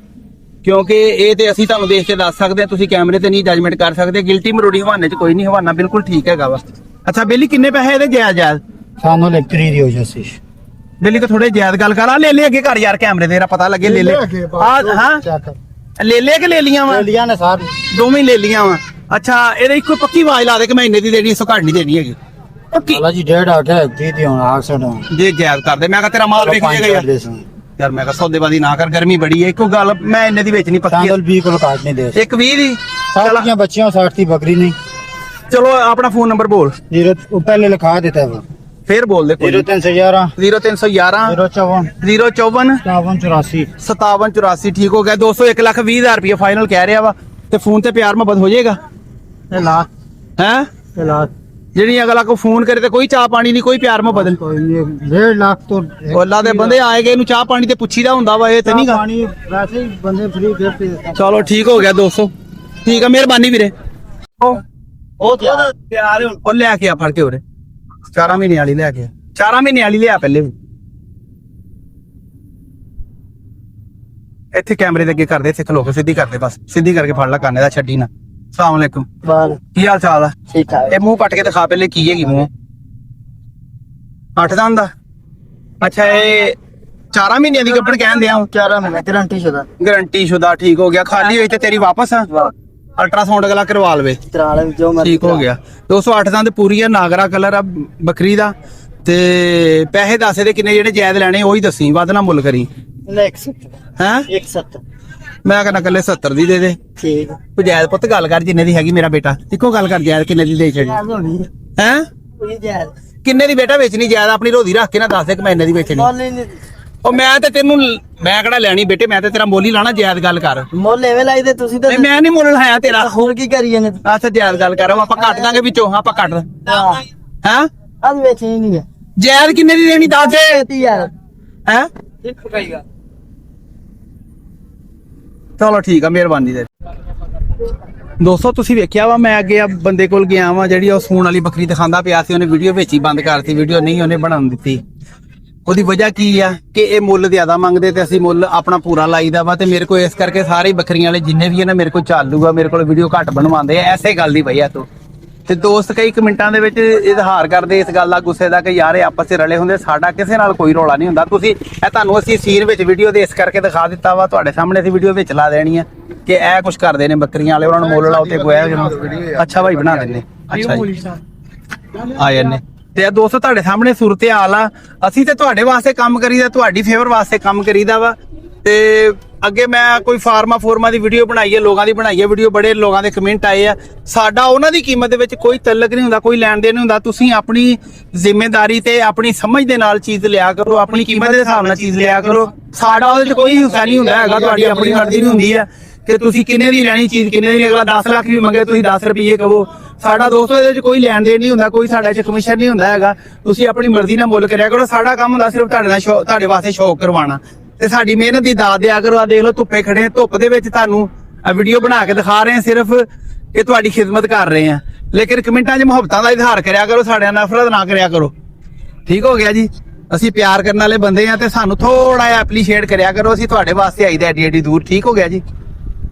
ਕਿਉਂਕਿ ਇਹ ਤੇ ਅਸੀਂ ਤੁਹਾਨੂੰ ਦੇਖ ਕੇ ਦੱਸ ਸਕਦੇ ਹਾਂ, ਤੁਸੀਂ ਕੈਮਰੇ ਤੇ ਨਹੀਂ ਜਜਮੈਂਟ ਕਰ ਸਕਦੇ। ਗਿਲਟੀ ਮਰੋੜੀ ਹਵਾਨੇ 'ਚ ਕੋਈ ਨਹੀਂ, ਹਵਾਨਾ ਬਿਲਕੁਲ ਠੀਕ ਹੈਗਾ ਵਾ। ਅੱਛਾ ਬੇਲੀ ਕਿੰਨੇ ਪੈਸੇ ਇਹਦੇ ਜਾਇਜ਼? ਸਾਨੂੰ ਇਲੈਕਟ੍ਰੀ ਦੀ ਹੋ ਜਾਸੀ। ਬੇਲੀ ਤਾਂ ਥੋੜੇ ਜਾਇਜ਼ ਗੱਲ ਕਰ, ਆ ਲੈ ਲੈ ਅੱਗੇ ਘਰ ਯਾਰ, ਕੈਮਰੇ ਤੇਰਾ ਪਤਾ ਲੱਗੇ। ਲੈ ਲੈ ਹਾਂ ਲੈ ਲੈ ਕੇ ਲੈ ਲੀਆਂ ਵਾ, ਲਿਆ ਨੇ ਸਾਰ ਦੋਵੇਂ ਲੈ ਲੀਆਂ ਵਾ। ਅੱਛਾ ਇਹਦੇ ਇੱਕੋ ਪੱਕੀ ਆਵਾਜ਼ ਲਾ ਦੇ ਕਿ ਮੈਂ ਇੰਨੇ ਦੀ ਦੇਣੀ, ਇਸ ਤੋਂ ਘੱਟ ਨਹੀਂ ਦੇਣੀ ਹੈਗੀ ਪੱਕੀ। ਲਾਲਾ ਜੀ 1.5 ਦੀ ਦੀ ਹੁਣ ਆਖ ਛੱਡੋ ਜੇ ਜਾਇਜ਼ ਕਰਦੇ, ਮੈਂ ਕਿਹਾ ਤੇਰਾ ਮਾਲ ਵੇਖ ਜਾਏਗਾ ਯਾਰ। ਯਾਰ ਮੈਂ ਕਿਹਾ ਸੌਦੇਬਾਜ਼ੀ ਨਾ ਕਰ, ਗਰਮੀ ਬੜੀ ਹੈ। ਇੱਕੋ ਗੱਲ ਮੈਂ ਇੰਨੇ ਦੀ ਵੇਚਣੀ ਪੱਕੀ ਸਾਂਦਲ 20 ਕੋਲ ਕਾਟ ਨਹੀਂ ਦੇ। ਇੱਕ 20 ਦੀ। ਸਾਡੀਆਂ ਬੱਚੀਆਂ 60 ਦੀ ਬੱਕਰੀ ਨਹੀਂ। ਚਲੋ ਆਪਣਾ ਫੋਨ ਨੰਬਰ ਬੋਲ, जीरो वो पहले लिखा देता है वो। ਫੇਰ ਬੋਲ ਦੇ ਕੋਈ 0311 0311 054 054 5784। 5784 ਠੀਕ ਹੋ ਗਿਆ। 200 1,20,000 ਰੁਪਏ ਫਾਈਨਲ ਕਹਿ ਰਿਹਾ ਵਾ, ਤੇ ਫੋਨ ਤੇ ਪਿਆਰ ਮੁਹੱਬਤ ਹੋ ਜਾਏਗਾ ये ला ਹੈ। ये ला ਜਿਹੜੀ ਅਗਲਾ ਕੋ ਫੋਨ ਕਰੇ ਤੇ ਕੋਈ ਚਾਹ ਪਾਣੀ ਨਹੀਂ, ਕੋਈ ਪਿਆਰ ਮੁਹੱਬਤ ਨਹੀਂ। कोई नहीं 1.5 लाख तो ਅੱਲਾ ਦੇ ਬੰਦੇ ਆਏਗੇ, ਇਹਨੂੰ ਚਾਹ ਪਾਣੀ ਤੇ ਪੁੱਛੀਦਾ ਹੁੰਦਾ ਵਾ, ਇਹ ਤੇ ਨਹੀਂਗਾ। पानी वैसे ही बंदे फ्री देते हैं। ਚਲੋ ਠੀਕ ਹੋ ਗਿਆ 200, ਠੀਕ ਆ, ਮਿਹਰਬਾਨੀ ਵੀਰੇ। ਉਹ ਪਿਆਰ ਉਹ ਲੈ ਕੇ ਆ ਫੜ ਕੇ ਉਰੇ, 4 ਮਹੀਨੇ ਵਾਲੀ ਲੈ ਕੇ ਆ, 4 ਮਹੀਨੇ ਵਾਲੀ ਲਿਆ ਪਹਿਲੇ ਵੀ। ਇੱਥੇ ਕੈਮਰੇ ਦੇ ਅੱਗੇ ਕਰਦੇ, ਇੱਥੇ ਖਲੋ ਕੇ ਸਿੱਧੀ ਕਰਦੇ, ਬਸ ਸਿੱਧੀ ਕਰਕੇ ਫੜ ਲੈ ਕੰਨੇ ਦਾ, ਛੱਡੀ ਨਾ। ਸਲਾਮ ਅਲੈਕੁਮ, ਕੀ ਹਾਲ ਚਾਲ ਆ? ਠੀਕ ਹੈ। ਇਹ ਮੂੰਹ ਪੱਟ ਕੇ ਦਿਖਾ ਪਹਿਲੇ, ਕੀ ਹੈਗੀ ਮੂੰਹ? 8 ਦੰਦ ਦਾ। ਅੱਛਾ ਇਹ 4 ਮਹੀਨਿਆਂ ਦੀ ਗੱਭਣ ਕਹਿੰਦੇ ਆ? 4 ਮਹੀਨੇ ਗਾਰੰਟੀ ਸ਼ੁਦਾ। ਗਾਰੰਟੀ ਸ਼ੁਦਾ, ਠੀਕ ਹੋ ਗਿਆ। ਖਾਲੀ ਹੋਈ ਤੇ ਤੇਰੀ ਵਾਪਸ ਆ, ਅਲਟਰਾਸਾਊਂਡ ਅਗਲਾ ਕਰਵਾ ਲਵੇ, ਤਰਾਲ ਜੋ ਮਰਜ਼ੀ ਠੀਕ ਹੋ ਗਿਆ। 208 ਦੰਦ ਪੂਰੀ ਆ, ਨਾਗਰਾ ਕਲਰ ਆ ਬੱਕਰੀ ਦਾ। ਤੇ ਪੈਸੇ ਦੱਸ ਦੇ ਕਿੰਨੇ, ਜਿਹੜੇ ਜਾਇਜ਼ ਲੈਣੇ ਉਹੀ ਦੱਸੀ, ਵੱਧ ਨਾ ਮੁੱਲ ਕਰੀ। ਲੈ 170 ਹੈ 170 ਮੈਂ ਕਹਿੰਦਾ ਕੱਲੇ 70 ਦੀ ਦੇ ਦੇ। ਠੀਕ ਤੂੰ ਜਾਇਜ਼ ਪੁੱਤ ਗੱਲ ਕਰ, ਜਿੰਨੇ ਦੀ ਹੈਗੀ ਮੇਰਾ ਬੇਟਾ, ਇੱਕੋ ਗੱਲ ਕਰ, ਜਾਇਜ਼ ਕਿੰਨੇ ਦੀ ਦੇ ਛੜੀ ਹੈ? ਕੋਈ ਜਾਇਜ਼ ਕਿੰਨੇ ਦੀ ਬੇਟਾ ਵੇਚਣੀ? ਜਾਇਜ਼ ਆਪਣੀ ਰੋਦੀ ਰੱਖ ਕੇ ਨਾ ਦੱਸ ਦੇ ਕਿ ਮੈਂ ਇੰਨੇ ਦੀ ਵੇਚਣੀ। ਮੁੱਲ ਹੀ ਨਹੀਂ, ਉਹ ਮੈਂ ਤੇ ਤੈਨੂੰ, ਮੈਂ ਕਿਹੜਾ ਲੈਣੀ ਬੇਟੇ, ਮੈਂ ਤੇ ਤੇਰਾ ਮੁੱਲ ਹੀ ਲਾਣਾ, ਜਾਇਜ਼ ਗੱਲ ਕਰ। ਮੁੱਲ ਐਵੇਂ ਲਾਈਦੇ ਤੁਸੀਂ ਤਾਂ। ਨਹੀਂ ਮੈਂ ਨਹੀਂ ਮੁੱਲ ਲਾਇਆ ਤੇਰਾ। ਹੋਰ ਕੀ ਕਰੀ ਜਾਂਦੇ? ਅੱਛਾ ਜਾਇਜ਼ ਗੱਲ ਕਰ, ਆਪਾਂ ਕੱਟ ਦਾਂਗੇ ਵਿੱਚੋਂ, ਆਪਾਂ ਕੱਟ ਹਾਂ ਹੈ। ਅੱਜ ਵੇਚਣੀ ਨਹੀਂ ਹੈ। ਜਾਇਜ਼ ਕਿੰਨੇ ਦੀ ਦੇਣੀ ਦੱਸ ਦੇ। 30000 ਹੈ ਚਲੋ ਠੀਕ ਆ, ਮਿਹਰਬਾਨੀ ਦੇ। ਦੋਸਤੋ ਤੁਸੀਂ ਵੇਖਿਆ ਵਾ, ਮੈਂ ਅੱਗੇ ਆ ਬੰਦੇ ਕੋਲ ਗਿਆ ਵਾ, ਜਿਹੜੀ ਉਹ ਸੂਣ ਵਾਲੀ ਬੱਕਰੀ ਦਿਖਾਉਂਦਾ ਪਿਆ ਸੀ, ਉਹਨੇ ਵੀਡੀਓ ਵਿੱਚ ਹੀ ਬੰਦ ਕਰਤੀ, ਵੀਡੀਓ ਨਹੀਂ ਉਹਨੇ ਬਣਾਉਣ ਦਿੱਤੀ। ਉਹਦੀ ਵਜ੍ਹਾ ਕੀ ਆ ਕਿ ਇਹ ਮੁੱਲ ਜ਼ਿਆਦਾ ਮੰਗਦੇ ਤੇ ਅਸੀਂ ਮੁੱਲ ਆਪਣਾ ਪੂਰਾ ਲਾਈਦਾ ਵਾ, ਤੇ ਮੇਰੇ ਕੋਲ ਇਸ ਕਰਕੇ ਸਾਰੇ ਬੱਕਰੀਆਂ ਵਾਲੇ ਜਿੰਨੇ ਵੀ ਆ ਨਾ ਮੇਰੇ ਕੋਲ ਚਾਲੂਗਾ, ਮੇਰੇ ਕੋਲ ਵੀਡੀਓ ਘੱਟ ਬਣਵਾਉਂਦੇ ਆ, ਐਸੇ ਗੱਲ ਦੀ ਵਜ੍ਹਾ ਤੋਂ। ਤੇ ਦੋਸਤ ਕਈ ਕਮੈਂਟਾਂ ਦੇ ਵਿੱਚ ਇਜ਼ਹਾਰ ਕਰਦੇ ਇਸ ਗੱਲ ਦਾ, ਗੁੱਸੇ ਦਾ, ਕਿ ਯਾਰ ਇਹ ਆਪਸ ਵਿੱਚ ਰਲੇ ਹੁੰਦੇ, ਸਾਡਾ ਕਿਸੇ ਨਾਲ ਕੋਈ ਰੌਲਾ ਨਹੀਂ ਹੁੰਦਾ। ਤੁਸੀਂ ਇਹ ਤੁਹਾਨੂੰ ਅਸੀਂ ਸੀਨ ਵਿੱਚ ਵੀਡੀਓ ਦੇ ਇਸ ਕਰਕੇ ਦਿਖਾ ਦਿੱਤਾ ਵਾ, ਤੁਹਾਡੇ ਸਾਹਮਣੇ ਅਸੀਂ ਵੀਡੀਓ ਵਿੱਚ ਲਾ ਦੇਣੀ ਆ ਕਿ ਇਹ ਕੁਝ ਕਰਦੇ ਨੇ ਬੱਕਰੀਆਂ ਵਾਲੇ, ਉਹਨਾਂ ਨੂੰ ਮੁੱਲ ਲਾਓ ਤੇ ਗੋਇਆ। ਅੱਛਾ ਭਾਈ ਬਣਾ ਦਿੰਦੇ, ਅੱਛਾ ਜੀ ਆ ਜਾਂਦੇ। ਤੇ ਇਹ ਦੋਸਤੋ ਤੁਹਾਡੇ ਸਾਹਮਣੇ ਸੂਰਤ ਹਾਲ ਆ, ਅਸੀਂ ਤੇ ਤੁਹਾਡੇ ਵਾਸਤੇ ਕੰਮ ਕਰੀਦਾ, ਤੁਹਾਡੀ ਫੇਵਰ ਵਾਸਤੇ ਕੰਮ ਕਰੀਦਾ ਵਾ। ਤੇ ਅੱਗੇ ਮੈਂ ਕੋਈ ਫਾਰਮਾ ਦੀ ਵੀਡੀਓ ਬਣਾਈ ਹੈ, ਲੋਕਾਂ ਦੀ ਬਣਾਈ ਹੈ ਵੀਡੀਓ, ਬੜੇ ਲੋਕਾਂ ਦੇ ਕਮੈਂਟ ਆਏ ਆ। ਸਾਡਾ ਉਹਨਾਂ ਦੀ ਕੀਮਤ ਦੇ ਵਿੱਚ ਕੋਈ ਤਲਕ ਨਹੀਂ ਹੁੰਦਾ, ਕੋਈ ਲੈਣ ਦੇਣ ਨਹੀਂ ਹੁੰਦਾ। ਤੁਸੀਂ ਆਪਣੀ ਜ਼ਿੰਮੇਵਾਰੀ ਤੇ ਆਪਣੀ ਸਮਝ ਦੇ ਨਾਲ ਚੀਜ਼ ਲਿਆ ਕਰੋ, ਆਪਣੀ ਕੀਮਤ ਦੇ ਹਿਸਾਬ ਨਾਲ ਚੀਜ਼ ਲਿਆ ਕਰੋ। ਸਾਡਾ ਉਹਦੇ 'ਚ ਕੋਈ ਹਿੱਸਾ ਨਹੀਂ ਹੁੰਦਾ ਹੈਗਾ, ਤੁਹਾਡੀ ਆਪਣੀ ਮਰਜ਼ੀ ਨਹੀਂ ਹੁੰਦੀ ਹੈ ਕਿ ਤੁਸੀਂ ਕਿੰਨੇ ਦੀ ਲੈਣੀ ਚੀਜ਼, ਕਿੰਨੇ ਦੀ। ਅਗਲਾ 10 ਲੱਖ ਵੀ ਮੰਗੇ, ਤੁਸੀਂ 10 ਰੁਪਏ ਕਹੋ। ਸਾਡਾ ਦੋਸਤੋ ਇਹਦੇ 'ਚ ਕੋਈ ਲੈਣ ਦੇਣ ਨਹੀਂ ਹੁੰਦਾ, ਕੋਈ ਸਾਡਾ 'ਚ ਕਮਿਸ਼ਨ ਨਹੀਂ ਹੁੰਦਾ ਹੈਗਾ। ਤੁਸੀਂ ਆਪਣੀ ਮਰਜ਼ੀ ਨਾਲ ਮੁੱਲ ਕਰਿਆ ਕਰੋ। ਸਾਡਾ ਕੰਮ ਹੁੰਦਾ ਸਿਰਫ ਤੁਹਾਡੇ ਨਾਲ ਤੁਹਾਡੇ ਵਾਸਤੇ ਸ਼ੌਕ ਕਰਵਾਉਣਾ, ਤੇ ਸਾਡੀ ਮਿਹਨਤ ਦੀ ਦਾਤ ਦਿਆ ਕਰੋ। ਆ ਦੇਖ ਲਓ ਧੁੱਪੇ ਖੜੇ, ਧੁੱਪ ਦੇ ਵਿੱਚ ਤੁਹਾਨੂੰ ਵੀਡੀਓ ਬਣਾ ਕੇ ਦਿਖਾ ਰਹੇ ਹਾਂ, ਸਿਰਫ ਇਹ ਤੁਹਾਡੀ ਖਿਦਮਤ ਕਰ ਰਹੇ ਹਾਂ। ਲੇਕਿਨ ਕਮੈਂਟਾਂ 'ਚ ਮੁਹੱਬਤਾਂ ਦਾ ਇਜ਼ਹਾਰ ਕਰਿਆ ਕਰੋ, ਸਾਡੇ ਨਾਲ ਨਫ਼ਰਤ ਨਾ ਕਰਿਆ ਕਰੋ, ਠੀਕ ਹੋ ਗਿਆ ਜੀ। ਅਸੀਂ ਪਿਆਰ ਕਰਨ ਵਾਲੇ ਬੰਦੇ ਆ, ਤੇ ਸਾਨੂੰ ਥੋੜਾ ਜਿਹਾ ਐਪਰੀਸ਼ੀਏਟ ਕਰਿਆ ਕਰੋ। ਅਸੀਂ ਤੁਹਾਡੇ ਵਾਸਤੇ ਆਈਦਾ ਐਡੀ ਐਡੀ ਦੂਰ, ਠੀਕ ਹੋ ਗਿਆ ਜੀ।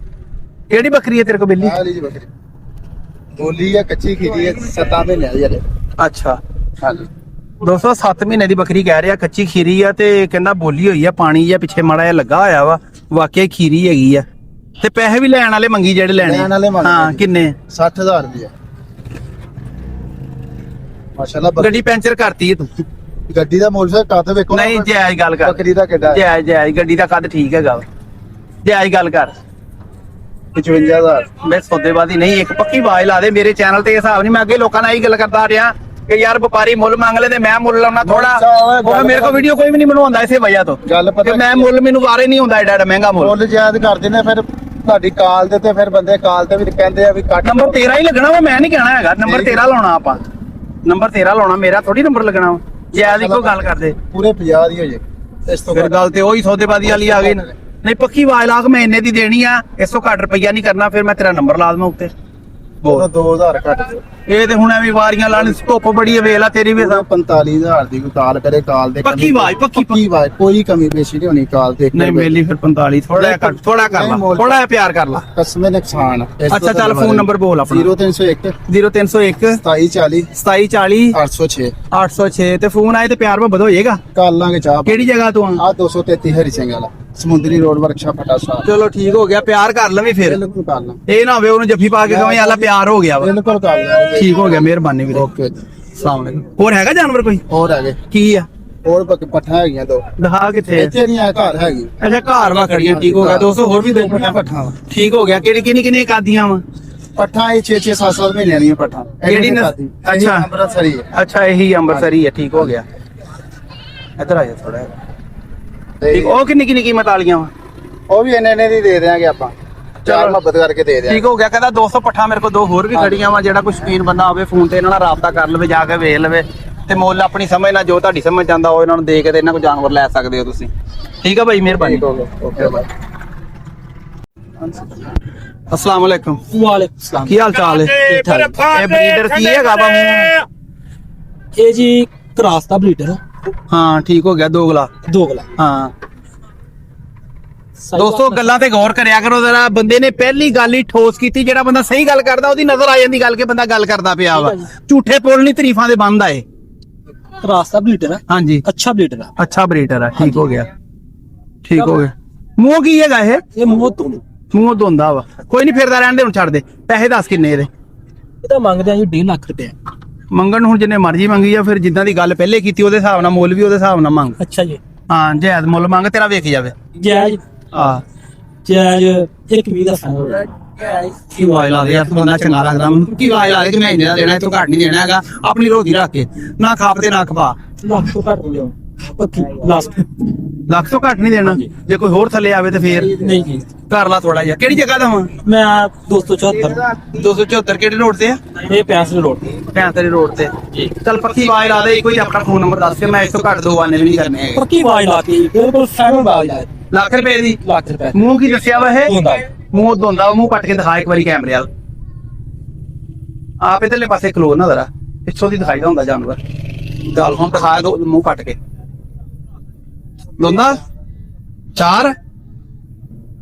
ਕਿਹੜੀ ਬੱਕਰੀ ਹੈ ਤੇਰੇ ਕੋਲ ਬਿੱਲੀ? ਵਾਲੀ ਜੀ ਬੱਕਰੀ ਬੋਲੀ ਹੈ, ਕੱਚੀ ਖੀਰੀ ਹੈ, 7 ਮਹੀਨੇ ਦੀ ਯਾਰ। ਅੱਛਾ ਹਾਂਜੀ ਦੋਸਤੋ 7 ਮਹੀਨੇ ਦੀ ਬੱਕਰੀ ਕਹਿ ਰਿਹਾ, ਕੱਚੀ ਖੀਰੀ ਆ, ਤੇ ਕਹਿੰਦਾ ਬੋਲੀ ਹੋਈ ਆ, ਪਾਣੀ ਜਾਂ ਪਿੱਛੇ ਮਾੜਾ ਜਿਹਾ ਲੱਗਾ ਹੋਇਆ ਵਾ, ਵਾਕਿਆ ਖੀਰੀ ਹੈਗੀ ਆ। ਤੇ ਪੈਸੇ ਵੀ ਲੈਣ ਵਾਲੇ ਮੰਗੀ, ਜਿਹੜੇ ਲੈਣੇ ਹਾਂ ਕਿੰਨੇ? 60000 ਰੁਪਏ ਮਾਸ਼ਾਅੱਲਾ। ਗੱਡੀ ਪੈਂਚਰ ਕਰਤੀ ਹੈ ਤੂੰ। ਗੱਡੀ ਦਾ ਮੁੱਲ ਕੱਦ ਵੇਖੋ ਨਹੀਂ ਜਾਇਜ਼ ਗੱਲ ਕਰ, ਬੱਕਰੀ ਦਾ ਕਿੱਡਾ? ਜਾਇਜ਼ ਗੱਡੀ ਦਾ ਕੱਦ ਠੀਕ ਹੈਗਾ ਵਾ, ਜਾਇਜ਼ ਗੱਲ ਕਰ। 55000 ਮੈਂ ਸੌਦੇਬਾਜ਼ੀ ਨਹੀਂ, ਇੱਕ ਪੱਕੀ ਆਵਾਜ਼ ਲਾ ਦੇ। ਮੇਰੇ ਚੈਨਲ ਤੇ ਹਿਸਾਬ ਨਹੀਂ, ਮੈਂ ਅੱਗੇ ਲੋਕਾਂ ਨਾਲ ਇਹੀ ਗੱਲ ਕਰਦਾ ਰਿਹਾ ਕਿ ਯਾਰ ਵਪਾਰੀ ਮੁੱਲ ਮੰਗ ਲੈ ਤੇ ਮੈਂ ਮੁੱਲ ਲਾਉਣਾ ਥੋੜਾ। ਉਹ ਮੇਰੇ ਕੋਲ ਵੀਡੀਓ ਕੋਈ ਵੀ ਨਹੀਂ ਬਣਵਾਉਂਦਾ ਇਸੇ ਵਜ੍ਹਾ ਤੋਂ, ਗੱਲ ਪਤਾ ਕਿ ਮੈਂ ਮੁੱਲ, ਮੈਨੂੰ ਵਾਰੇ ਨਹੀਂ ਹੁੰਦਾ ਐਡਾ ਮਹਿੰਗਾ ਮੁੱਲ ਜਾਇਜ਼ ਕਰਦੇ ਨੇ। ਫਿਰ ਤੁਹਾਡੀ ਕਾਲ ਦੇ ਤੇ ਫਿਰ ਬੰਦੇ ਕਾਲ ਤੇ ਵੀ ਕਹਿੰਦੇ ਆ ਵੀ ਕੱਟ। ਨੰਬਰ 13 ਹੀ ਲੱਗਣਾ ਵਾ, ਮੈਂ ਨਹੀਂ ਕਹਿਣਾ ਹੈਗਾ ਨੰਬਰ 13 ਲਾਉਣਾ। ਆਪਾਂ ਨੰਬਰ 13 ਲਾਉਣਾ, ਮੇਰਾ ਥੋੜੀ ਨੰਬਰ ਲੱਗਣਾ ਵਾ। ਜਾਇਜ਼ ਇੱਕੋ ਗੱਲ ਕਰਦੇ, ਪੂਰੇ 50 ਦੀ ਹੋ ਜੇ ਇਸ ਤੋਂ ਫਿਰ ਗੱਲ ਤੇ ਉਹੀ ਸੌਦੇਬਾਜ਼ੀ ਵਾਲੀ ਆ ਗਈ ਨਾ। ਨਹੀਂ ਪੱਕੀ ਆਵਾਜ਼ ਲਾ ਕੇ ਮੈਂ ਇੰਨੇ ਦੀ ਦੇਣੀ ਆ, ਇਸ ਤੋਂ ਘੱਟ ਰੁਪਈਆ ਨਹੀਂ ਕਰਨਾ। ਫਿਰ ਮੈਂ ਤੇਰਾ ਨੰਬਰ ਲਾ ਦਵਾਂ ਉੱਤੇ, ਬੋਲ 2000 ਘੱਟ ਦਿਓ। ਇਹ ਤੇ ਹੁਣ ਐਵੇਂ ਵਾਰੀਆਂ ਲਾਣ ਧੁੱਪ ਬੜੀ ਹੈ, ਵੇਖ ਲੈ ਤੇਰੀ ਵੀ ਉਹਦਾ 45000 ਦੀ ਕੋਈ ਕਾਲ ਕਰੇ, ਕਾਲ ਦੇ ਪੱਕੀ ਆਵਾਜ਼, ਪੱਕੀ ਆਵਾਜ਼, ਕੋਈ ਕਮੀ ਪੇਸ਼ੀ ਨਹੀਂ ਹੋਣੀ ਕਾਲ ਤੇ। ਨਹੀਂ ਮੇਲੀ ਫਿਰ 45 ਥੋੜਾ ਜਿਹਾ ਕਰ ਲਾ, ਥੋੜਾ ਜਿਹਾ ਪਿਆਰ ਕਰ ਲਾ। ਕਸਮੇ ਨੁਕਸਾਨ ਅੱਛਾ ਚੱਲ ਫੋਨ ਨੰਬਰ ਬੋਲ ਆਪਣਾ। 0301 0301 2740 2740 806 806 ਤੇ ਫੋਨ ਆਏ ਤੇ ਪਿਆਰ ਮੁਹੱਬਤ ਹੋ ਜਾਏਗਾ। ਕਰ ਲਾਂਗੇ ਚਾਹ। ਕਿਹੜੀ ਜਗ੍ਹਾ ਤੋਂ ਆ? 233 ਹਰੀ ਸਿੰਘ ਵਾਲਾ ਸਮੁੰਦਰੀ ਰੋਡ ਵਰਕਸ਼ਾਪ ਫਟਾ ਸਾਹਿਬ। ਚਲੋ ਠੀਕ ਹੋ ਗਿਆ, ਪਿਆਰ ਕਰ ਲਵੀਂ ਫਿਰ। ਬਿਲਕੁਲ ਕਰ ਲਾਂ, ਇਹ ਨਾ ਹੋਵੇ ਉਹਨੂੰ ਜੱਫੀ ਪਾ ਕੇ ਕਵੇਂ ਆਲਾ ਪਿਆਰ ਹੋ ਗਿਆ ਵਾ। ਬਿਲਕੁਲ ਕਰ ਲਾਂ। ਠੀਕ ਹੋ ਗਿਆ, ਮਿਹਰਬਾਨੀ ਵੀਰੇ। ਓਕੇ, ਸਲਾਮ ਅਲੈਕੁਮ। ਹੋਰ ਹੈਗਾ ਜਾਨਵਰ ਕੋਈ? ਹੋਰ ਹੈਗੇ, ਕੀ ਆ? ਹੋਰ ਪੱਠਾ ਹੈਗੀਆਂ ਦੋ। ਦਿਖਾ ਕਿੱਥੇ? ਇੱਥੇ ਨਹੀਂ ਆ, ਘਰ ਹੈਗੀ। ਅੱਛਾ ਘਰ ਵਾ ਖੜੀਆਂ, ਠੀਕ ਹੋ ਗਿਆ। 200 ਹੋਰ ਵੀ ਦੋ ਪੱਠਾ ਵਾ, ਠੀਕ ਹੋ ਗਿਆ। ਕਿਹੜੀ ਕਾਦੀਆਂ ਵਾ? ਪੱਠਾ ਇਹ 6 7 ਮਹੀਨਿਆਂ ਦੀਆਂ ਪੱਠਾ। ਕਿਹੜੀ ਅੱਛਾ ਅੰਮ੍ਰਿਤਸਰੀ ਹੈ। ਅੱਛਾ ਇਹੀ ਅੰਮ੍ਰਿਤਸਰੀ ਹੈ, ਠੀਕ ਹੋ ਗਿਆ। ਇੱਧਰ ਆ ਜਾ ਥੋੜਾ। ਠੀਕ, ਉਹ ਕਿੰਨੀ ਕੀਮਤ ਵਾਲੀਆਂ ਵਾ? ਉਹ ਵੀ ਇੰਨੇ ਦੀ ਦੇ ਦਿਆਂਗੇ ਆਪਾਂ, ਚਾਰ ਮੁਹੱਬਤ ਕਰਕੇ ਦੇ ਦਿਆਂਗੇ। ਠੀਕ ਹੋ ਗਿਆ। ਕਹਿੰਦਾ 200 ਪੱਠਾ ਮੇਰੇ ਕੋਲ ਦੋ ਹੋਰ ਵੀ ਖੜੀਆਂ ਵਾ। ਜਿਹੜਾ ਕੋਈ ਸ਼ੌਕੀਨ ਬੰਦਾ ਹੋਵੇ ਫੋਨ ਤੇ ਇਹਨਾਂ ਨਾਲ ਰਾਬਤਾ ਕਰ ਲਵੇ, ਜਾ ਕੇ ਵੇਖ ਲਵੇ ਤੇ ਮੁੱਲ ਆਪਣੀ ਸਮਝ ਨਾਲ ਜੋ ਤੁਹਾਡੀ ਸਮਝ ਜਾਂਦਾ ਉਹ ਇਹਨਾਂ ਨੂੰ ਦੇ ਕੇ ਤੇ ਇਹਨਾਂ ਕੋਲ ਜਾਨਵਰ ਲੈ ਸਕਦੇ ਹੋ ਤੁਸੀਂ। ਠੀਕ ਆ ਭਾਈ, ਮਿਹਰਬਾਨੀ। ਓਕੇ ਬਾਈ। अस्सलाम वालेकुम। वालेकुम सलाम। ਕੀ ਹਾਲ ਚਾਲ ਹੈ? ਇਹ ਬਰੀਡਰ ਕੀ ਹੈਗਾ ਵਾ? ਇਹ ਜੀ ਕ੍ਰਾਸ ਦਾ ਬਰੀਡਰ ਹਾਂ ਠੀਕ ਹੋ ਗਿਆ, ਦੋਗਲਾ। ਦੋਗਲਾ। ਹਾਂ ਦੋਸਤੋ ਗੱਲਾਂ ਤੇ ਗੌਰ ਕਰਿਆ ਕਰੋ ਜਰਾ। ਬੰਦੇ ਨੇ ਪਹਿਲੀ ਗੱਲ ਹੀ ਠੋਸ ਕੀਤੀ। ਜਿਹੜਾ ਬੰਦਾ ਸਹੀ ਗੱਲ ਕਰਦਾ ਉਹਦੀ ਨਜ਼ਰ ਆ ਜਾਂਦੀ ਗੱਲ ਕਿ ਬੰਦਾ ਗੱਲ ਕਰਦਾ ਪਿਆ ਵਾ। ਝੂਠੇ ਪੁੱਲ ਨਹੀਂ ਤਾਰੀਫਾਂ ਦੇ ਬੰਦ ਆਏ। ਕ੍ਰਾਸ ਦਾ ਬਰੀਡਰ ਹੈ, ਹਾਂਜੀ ਅੱਛਾ ਬਰੀਡਰ ਹੈ। ਅੱਛਾ ਬਰੀਡਰ ਹੈ, ਠੀਕ ਹੋ ਗਿਆ, ਠੀਕ ਹੋ ਗਿਆ। ਮੂੰਹ ਕੀ ਹੈਗਾ ਇਹ? ਇਹ ਮੂੰਹ ਤੋਂ ਮੂੰਹ ਧੋਂਦਾ ਵਾ। ਕੋਈ ਨਹੀਂ, ਫਿਰਦਾ ਰਹਿਣ ਦੇ, ਹੁਣ ਛੱਡ ਦੇ। ਪੈਸੇ ਦੱਸ ਕਿੰਨੇ ਇਹਦੇ? ਇਹਦਾ ਮੰਗਦੇ ਆ ਜੀ 1.5 ਲੱਖ ਰੁਪਏ। ਮੰਗਣ ਨੂੰ ਹੁਣ ਜਿੰਨੇ ਮਰਜ਼ੀ ਮੰਗੀ ਆ, ਫਿਰ ਜਿੱਦਾਂ ਦੀ ਗੱਲ ਪਹਿਲੇ ਕੀਤੀ ਉਹਦੇ ਹਿਸਾਬ ਨਾਲ ਮੁੱਲ ਵੀ ਉਹਦੇ ਹਿਸਾਬ ਨਾਲ ਮੰਗ। ਅੱਛਾ ਜੀ, ਹਾਂ ਜਾਇਜ਼ ਮੁੱਲ ਮੰਗ, ਤੇਰਾ ਵੇਖ ਜਾਵੇ। ਜਾਇਜ਼ ਆ ਜਾਇਜ਼ 1.20 ਦਾ ਫਾਈਨਲ। ਕੀ ਵਾਇ ਲਾ ਦੇ ਯਾਰ, ਬੰਦਾ ਚੰਗਾ ਲੱਗਦਾ ਮੈਨੂੰ। ਕੀ ਵਾਇ ਲਾ ਦੇ ਕਿ ਮੈਂ ਇੰਨੇ ਦਾ ਦੇਣਾ, ਇਹ ਤੋਂ ਘੱਟ ਨਹੀਂ ਦੇਣਾ ਹੈਗਾ। ਆਪਣੀ ਰੋਟੀ ਰੱਖ ਕੇ ਨਾ ਖਾਪ ਤੇ ਨਾ ਖਪਾ। ਲੱਖ ਤੋਂ ਘੱਟ ਨਹੀਂ ਲਿਓ ਪੱਕੀ ਲਾਸਟ। ਲੱਖ ਤੋਂ ਘੱਟ ਨਹੀਂ ਦੇਣਾ। ਜੇ ਕੋਈ ਹੋਰ ਥੱਲੇ ਆਵੇ ਤੇ ਫੇਰ ਨਹੀਂ ਜੀ, ਕਰ ਲਾ ਥੋੜਾ ਜਿਹਾ। ਕਿਹੜੀ ਜਗ੍ਹਾ ਦਾ ਵਾਂ? ਮੈਂ 274 274 ਕਿਹੜੇ ਰੋਡ ਤੇ ਆ? ਇਹ 65 ਰੋਡ 35 ਰੋਡ ਤੇ ਜੀ। ਚੱਲ ਪੱਕੀ ਵਾਇ ਲਾ ਦੇ। ਕੋਈ ਆਪਣਾ ਫੋਨ ਨੰਬਰ ਦੱਸ ਕੇ ਮੈਂ ਇਸ ਤੋਂ ਘੱਟ ਦੋ ਆਨੇ ਵੀ ਨਹੀਂ ਕਰਨੇ ਹੈਗੇ। ਪੱਕੀ ਆਵਾਜ਼ ਲਾ ਕੇ ਬਿਲਕੁਲ ਫਾਈਨਲ ਬਾਜ਼ ਲਾ ਲੱਖ ਰੁਪਏ ਦੀ। ਲੱਖ ਰੁਪਏ ਮੂੰਹ ਕੀ ਦੱਸਿਆ ਵਾ ਇਹ? ਹੁੰਦਾ। ਮੂੰਹ ਧੋਂਦਾ। ਮੂੰਹ ਪੱਟ ਕੇ ਦਿਖਾ ਇੱਕ ਵਾਰੀ ਕੈਮਰੇ ਵਾਲ। ਆਪ ਇਧਰਲੇ ਪਾਸੇ ਖਲੋ ਨਾ ਜ਼ਰਾ, ਪਿੱਛੋਂ ਦੀ ਦਿਖਾਈਦਾ ਹੁੰਦਾ ਜਾਨਵਰ। ਗੱਲ ਹੁਣ ਦਿਖਾ ਦੋ ਮੂੰਹ ਪੱਟ ਕੇ। ਦੋਂਦਾ 4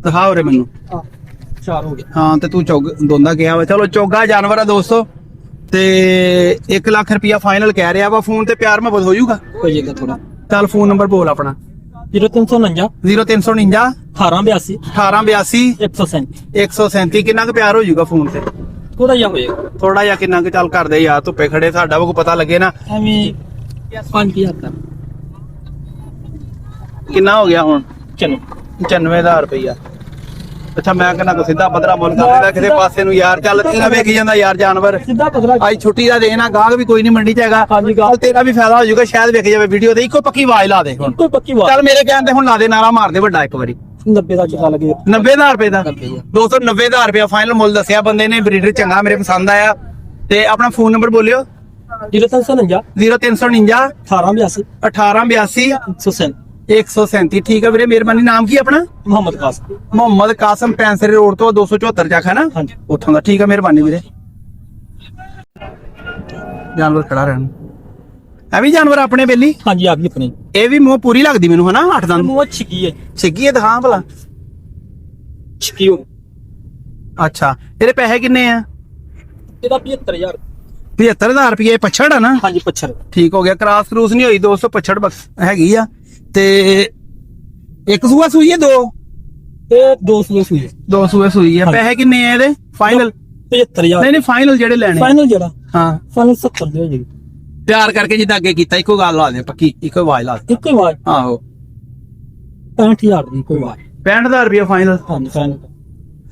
ਦਿਖਾ ਉਰੇ ਮੈਨੂੰ। 4 ਹੋ ਗਿਆ। ਹਾਂ ਤੇ ਤੂੰ ਦੋਂਦਾ ਗਿਆ ਵਾ। ਚਲੋ ਚੋਗਾ ਜਾਨਵਰ ਆ ਦੋਸਤੋ, ਤੇ 1 ਲੱਖ ਰੁਪਇਆ ਫਾਈਨਲ ਕਹਿ ਰਿਹਾ ਵਾ। ਫੋਨ ਤੇ ਪਿਆਰ ਮੁਹੱਬਤ ਹੋ ਜਾਊਗਾ। ਹੋ ਜਾਏਗਾ ਥੋੜਾ। ਚੱਲ ਫੋਨ ਨੰਬਰ ਬੋਲ ਆਪਣਾ। 0349 0349 1882 1882 137। 137। ਕਿੰਨਾ ਕੁ ਪਿਆਰ ਹੋ ਜਾਊਗਾ ਫੋਨ ਤੇ? ਥੋੜਾ ਜਿਹਾ ਹੋਏਗਾ। ਥੋੜਾ ਜਿਹਾ ਕਿੰਨਾ ਕੁ? ਚੱਲ ਕਰਦੇ ਯਾਰ, ਧੁੱਪੇ ਖੜੇ, ਸਾਡਾ ਵੀ ਪਤਾ ਲੱਗੇ ਨਾ। ਐਵੇਂ 5000 ਦਾ ਕਿੰਨਾ ਹੋ ਗਿਆ ਹੁਣ? ਚਲੋ 95000 ਰੁਪਇਆ। ਅੱਛਾ ਮੈਂ ਕਹਿੰਦਾ ਕੋ ਸਿੱਧਾ ਪੱਧਰਾ ਮੁੱਲ ਕਰ ਦੇਦਾ ਕਿਸੇ ਪਾਸੇ ਨੂੰ ਯਾਰ। ਚੱਲ ਤੇਰਾ ਵੇਖੀ ਜਾਂਦਾ ਯਾਰ ਜਾਨਵਰ। ਸਿੱਧਾ ਪਤਲਾ। ਅੱਜ ਛੁੱਟੀ ਦਾ ਦਿਨ ਆ, ਗਾਹਕ ਵੀ ਕੋਈ ਨਹੀਂ ਮੰਡੀ ਚ ਹੈਗਾ। ਹਾਂਜੀ, ਚੱਲ ਤੇਰਾ ਵੀ ਫਾਇਦਾ ਹੋ ਜਾਊਗਾ, ਸ਼ਾਇਦ ਵੇਖ ਜਾਵੇ ਵੀਡੀਓ ਤੇ। ਇੱਕੋ ਪੱਕੀ ਆਵਾਜ਼ ਲਾ ਦੇ ਹੁਣ। ਕੋਈ ਪੱਕੀ ਆਵਾਜ਼। ਚੱਲ ਮੇਰੇ ਕਹਿਣ ਤੇ ਹੁਣ ਲਾ ਦੇ, ਨਾਰਾ ਮਾਰ ਦੇ ਵੱਡਾ ਇੱਕ ਵਾਰੀ। 90 ਦਾ ਚਲਾ ਲਗੇ। 90000 ਰੁਪਏ ਦਾ। 290,000 ਰੁਪਇਆ ਫਾਈਨਲ ਮੁੱਲ ਦੱਸਿਆ ਬੰਦੇ ਨੇ। ਬਰੀਡਰ ਚੰਗਾ, ਮੇਰੇ ਪਸੰਦ ਆਇਆ। ਤੇ ਆਪਣਾ ਫੋਨ ਨੰਬਰ ਬੋਲਿਓ। 0349 0349 1882 1882 137। 137। ਠੀਕ ਹੈ ਵੀਰੇ, ਮਿਹਰਬਾਨੀ। ਨਾਮ ਕੀ ਆਪਣਾ? ਮੁਹੰਮਦ ਕਾਸਮ। ਮੁਹੰਮਦ ਕਾਸਮ, 65 ਰੋਡ ਤੋਂ 274 ਚੱਕ ਹੈ ਨਾ? ਹਾਂਜੀ। ਉੱਥੋਂ ਦਾ। ਠੀਕ ਹੈ, ਮਿਹਰਬਾਨੀ ਵੀਰੇ। ਜਾਨਵਰ ਖੜਾ ਰਹਿਣ। ਇਹ ਵੀ ਜਾਨਵਰ ਆਪਣੇ ਬੇਲੀ? ਹਾਂਜੀ ਆ ਵੀ ਆਪਣੀ। ਇਹ ਵੀ ਮੂੰਹ ਪੂਰੀ ਲੱਗਦੀ ਮੈਨੂੰ, ਹਨਾ? 8 ਦੰਦ ਮੂੰਹ ਛਿੱਕੀ ਹੈ। ਸਿੱਗੀ ਹੈ, ਦਿਖਾ ਭਲਾ। ਛਿੱਕੀ ਹੋ। ਅੱਛਾ, ਇਹਦੇ ਪੈਸੇ ਕਿੰਨੇ ਆ? ਇਹਦਾ 75000। 75000 ਰੁਪਏ। ਪਛੜ ਆ ਨਾ? ਹਾਂਜੀ ਪੱਛਰ। ਠੀਕ ਹੋ ਗਿਆ। ਕ੍ਰਾਸ ਕਰੂਸ ਨਹੀਂ ਹੋਈ ਦੋਸਤੋ, ਪਛੜ ਬਸ ਹੈਗੀ ਆ। ਤੇ ਇੱਕ ਸੂਆ ਸੂਈ ਹੈ? ਇਹ 200 ਸੂਈ ਹੈ। 2 ਸੂਏ ਸੂਈ ਹੈ। ਹਾਂਜੀ। ਪੈਸੇ ਕਿੰਨੇ ਆ ਇਹਦੇ ਫਾਈਨਲ? 75000। ਨਹੀਂ ਫਾਈਨਲ ਜਿਹੜੇ ਲੈਣੇ। ਫਾਈਨਲ ਜਿਹੜਾ ਹਾਂ ਫਾਈਨਲ 70 ਦੇ ਹੋ ਜਾਏਗੀ। ਪਿਆਰ ਕਰਕੇ ਜਿੱਦਾਂ ਅੱਗੇ ਕੀਤਾ, ਇੱਕੋ ਗੱਲ ਲਾ ਦੇ ਪੱਕੀ, ਇੱਕੋ ਆਵਾਜ਼ ਲਾ ਦੇ। ਇੱਕੋ ਆਵਾਜ਼। ਆਹੋ 65000 ਦੀ ਕੋਈ ਆਵਾਜ਼। 65000 ਰੁਪਏ ਫਾਈਨਲ। ਹਾਂਜੀ ਫਾਈਨਲ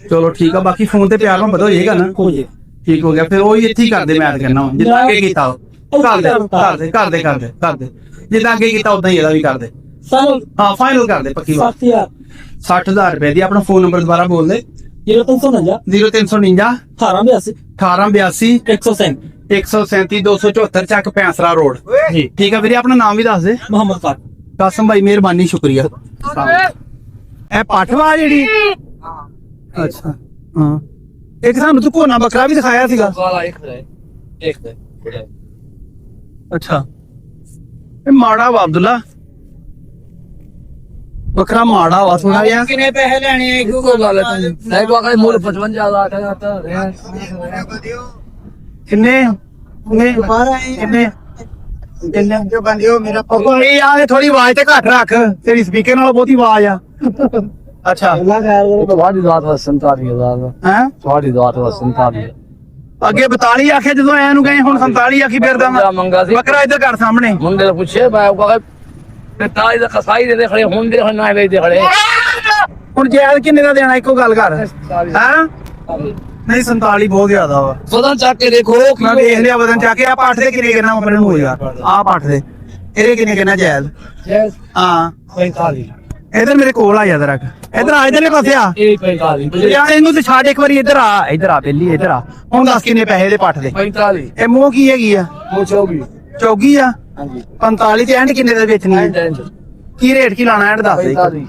ਚਲੋ ਠੀਕ ਆ। ਬਾਕੀ ਫੋਨ ਤੇ ਪਿਆਰ ਮੁਹੱਬਤ ਹੋ ਜਾਏਗਾ ਨਾ? ਹੋ ਜੇ। ਠੀਕ ਹੋ ਗਿਆ। ਫਿਰ ਉਹੀ ਇੱਥੇ ਹੀ ਕਰਦੇ, ਮੈਂ ਕਰਨਾ ਜਿੱਦਾਂ ਅੱਗੇ ਕੀਤਾ ਕਰਦੇ ਜਿੱਦਾਂ ਅੱਗੇ ਕੀਤਾ ਉਦਾਂ ਹੀ ਇਹਦਾ ਵੀ ਕਰਦੇ। ਫਾਈਨਲ। ਹਾਂ ਫਾਈਨਲ ਕਰਦੇ ਪੱਕੀ ਬਾਤ। 60000 60000 ਰੁਪਏ ਦੀ। ਆਪਣਾ ਫੋਨ ਨੰਬਰ ਦੁਬਾਰਾ ਬੋਲ ਦੇ। 0349 0349 1882 1882 137। 137 274 ਚੱਕ ਪੈਂਸਰਾ ਰੋਡ। ਜੀ ਠੀਕ ਆ ਵੀਰੇ, ਆਪਣਾ ਨਾਮ ਵੀ ਦੱਸ ਦੇ। ਮੁਹੰਮਦ ਕਾਸਮ। ਕਾਸਮ ਭਾਈ, ਮਿਹਰਬਾਨੀ, ਸ਼ੁਕਰੀਆ। ਇਹ ਪਾਠਵਾ ਜਿਹੜੀ? ਅੱਛਾ ਹਾਂ ਇੱਕ ਸਾਨੂੰ ਤੂੰ ਕੋਨਾ ਬੱਕਰਾ ਵੀ ਦਿਖਾਇਆ ਸੀਗਾ काला एक है एक है ਅੱਛਾ ਇਹ ਮਾੜਾ ਵਾ ਅਬਦੁੱਲਾ ਬੱਕਰਾ ਮਾੜਾ ਵਾ ਥੋੜਾ ਜਿਹਾ ਕਿੰਨੇ ਪੈਸੇ ਲੈਣੇ ਆ को काला नहीं को का मूल 55,000 का आता है ਕਿੰਨੇ ਕਿੰਨੇ ਜੋ ਬੰਦਿਓ ਮੇਰਾ ਇਹ ਆ ਥੋੜੀ ਆਵਾਜ਼ ਤੇ ਘੱਟ ਰੱਖ ਤੇਰੀ ਸਪੀਕਰ ਨਾਲ ਬਹੁਤੀ ਆਵਾਜ਼ ਆ ਅੱਛਾ तो वादी दात व 47,000 ਹੈ वादी दात व 47 ਅੱਗੇ 42 ਆਖਿਆ ਜਦੋਂ ਆਇਆ ਨੂੰ ਗਏ ਹੁਣ 47 ਆਖੀ ਫਿਰਦਾ क्या मंगा सी ਬੱਕਰਾ ਇੱਧਰ ਘਰ ਸਾਹਮਣੇ मुंडे पूछे मैं को का ताई दा कसाई दे खड़े हुंदे ना वे दे खड़े ਹੁਣ ਜੈਲ ਕਿੰਨੇ ਦਾ ਦੇਣਾ ਇੱਕੋ ਗੱਲ ਕਰ ਹੈ ਨਹੀਂ 47 ਬਹੁਤ ਜ਼ਿਆਦਾ ਵਾ सदन चक के देखो ਮੈਂ ਦੇਖ ਲਿਆ ਬਦਨ ਚਾ ਕੇ ਆ ਪਾਠ ਦੇ ਕਿੰਨੇ ਕਿੰਨਾ ਆਪਣੇ ਨੂੰ ਹੋ ਯਾਰ ਆ ਪਾਠ ਦੇ ਇਹਦੇ ਕਿੰਨੇ ਕਿੰਨਾ ਜੈਲ ਹਾਂ 45 ਇਧਰ ਮੇਰੇ ਕੋਲ ਆ ਜਾ ਜਰਾ ਇਧਰ ਆ ਇਧਰਲੇ ਪਾਸੇ ਆ ए 45 ਯਾਰ ਇਹਨੂੰ ਤੇ ਛੱਡ ਇੱਕ ਵਾਰੀ ਇਧਰ ਆ ਬੇਲੀ ਇਧਰ ਆ ਹੁਣ ਦੱਸ ਕਿੰਨੇ ਪੈਸੇ ਦੇ ਪੱਠ ਦੇ 45 ਇਹ ਮੂੰਹ ਕੀ ਹੈਗੀ ਆ मुछोगी ਚੌਗੀ ਆ हां जी 45 ਤੇ ਐਂਡ ਕਿੰਨੇ ਦਾ ਵੇਚਣੀ ਹੈ ਕੀ ਰੇਟ ਕੀ ਲਾਣਾ ਐਂਡ ਦੱਸ ਦੇ 45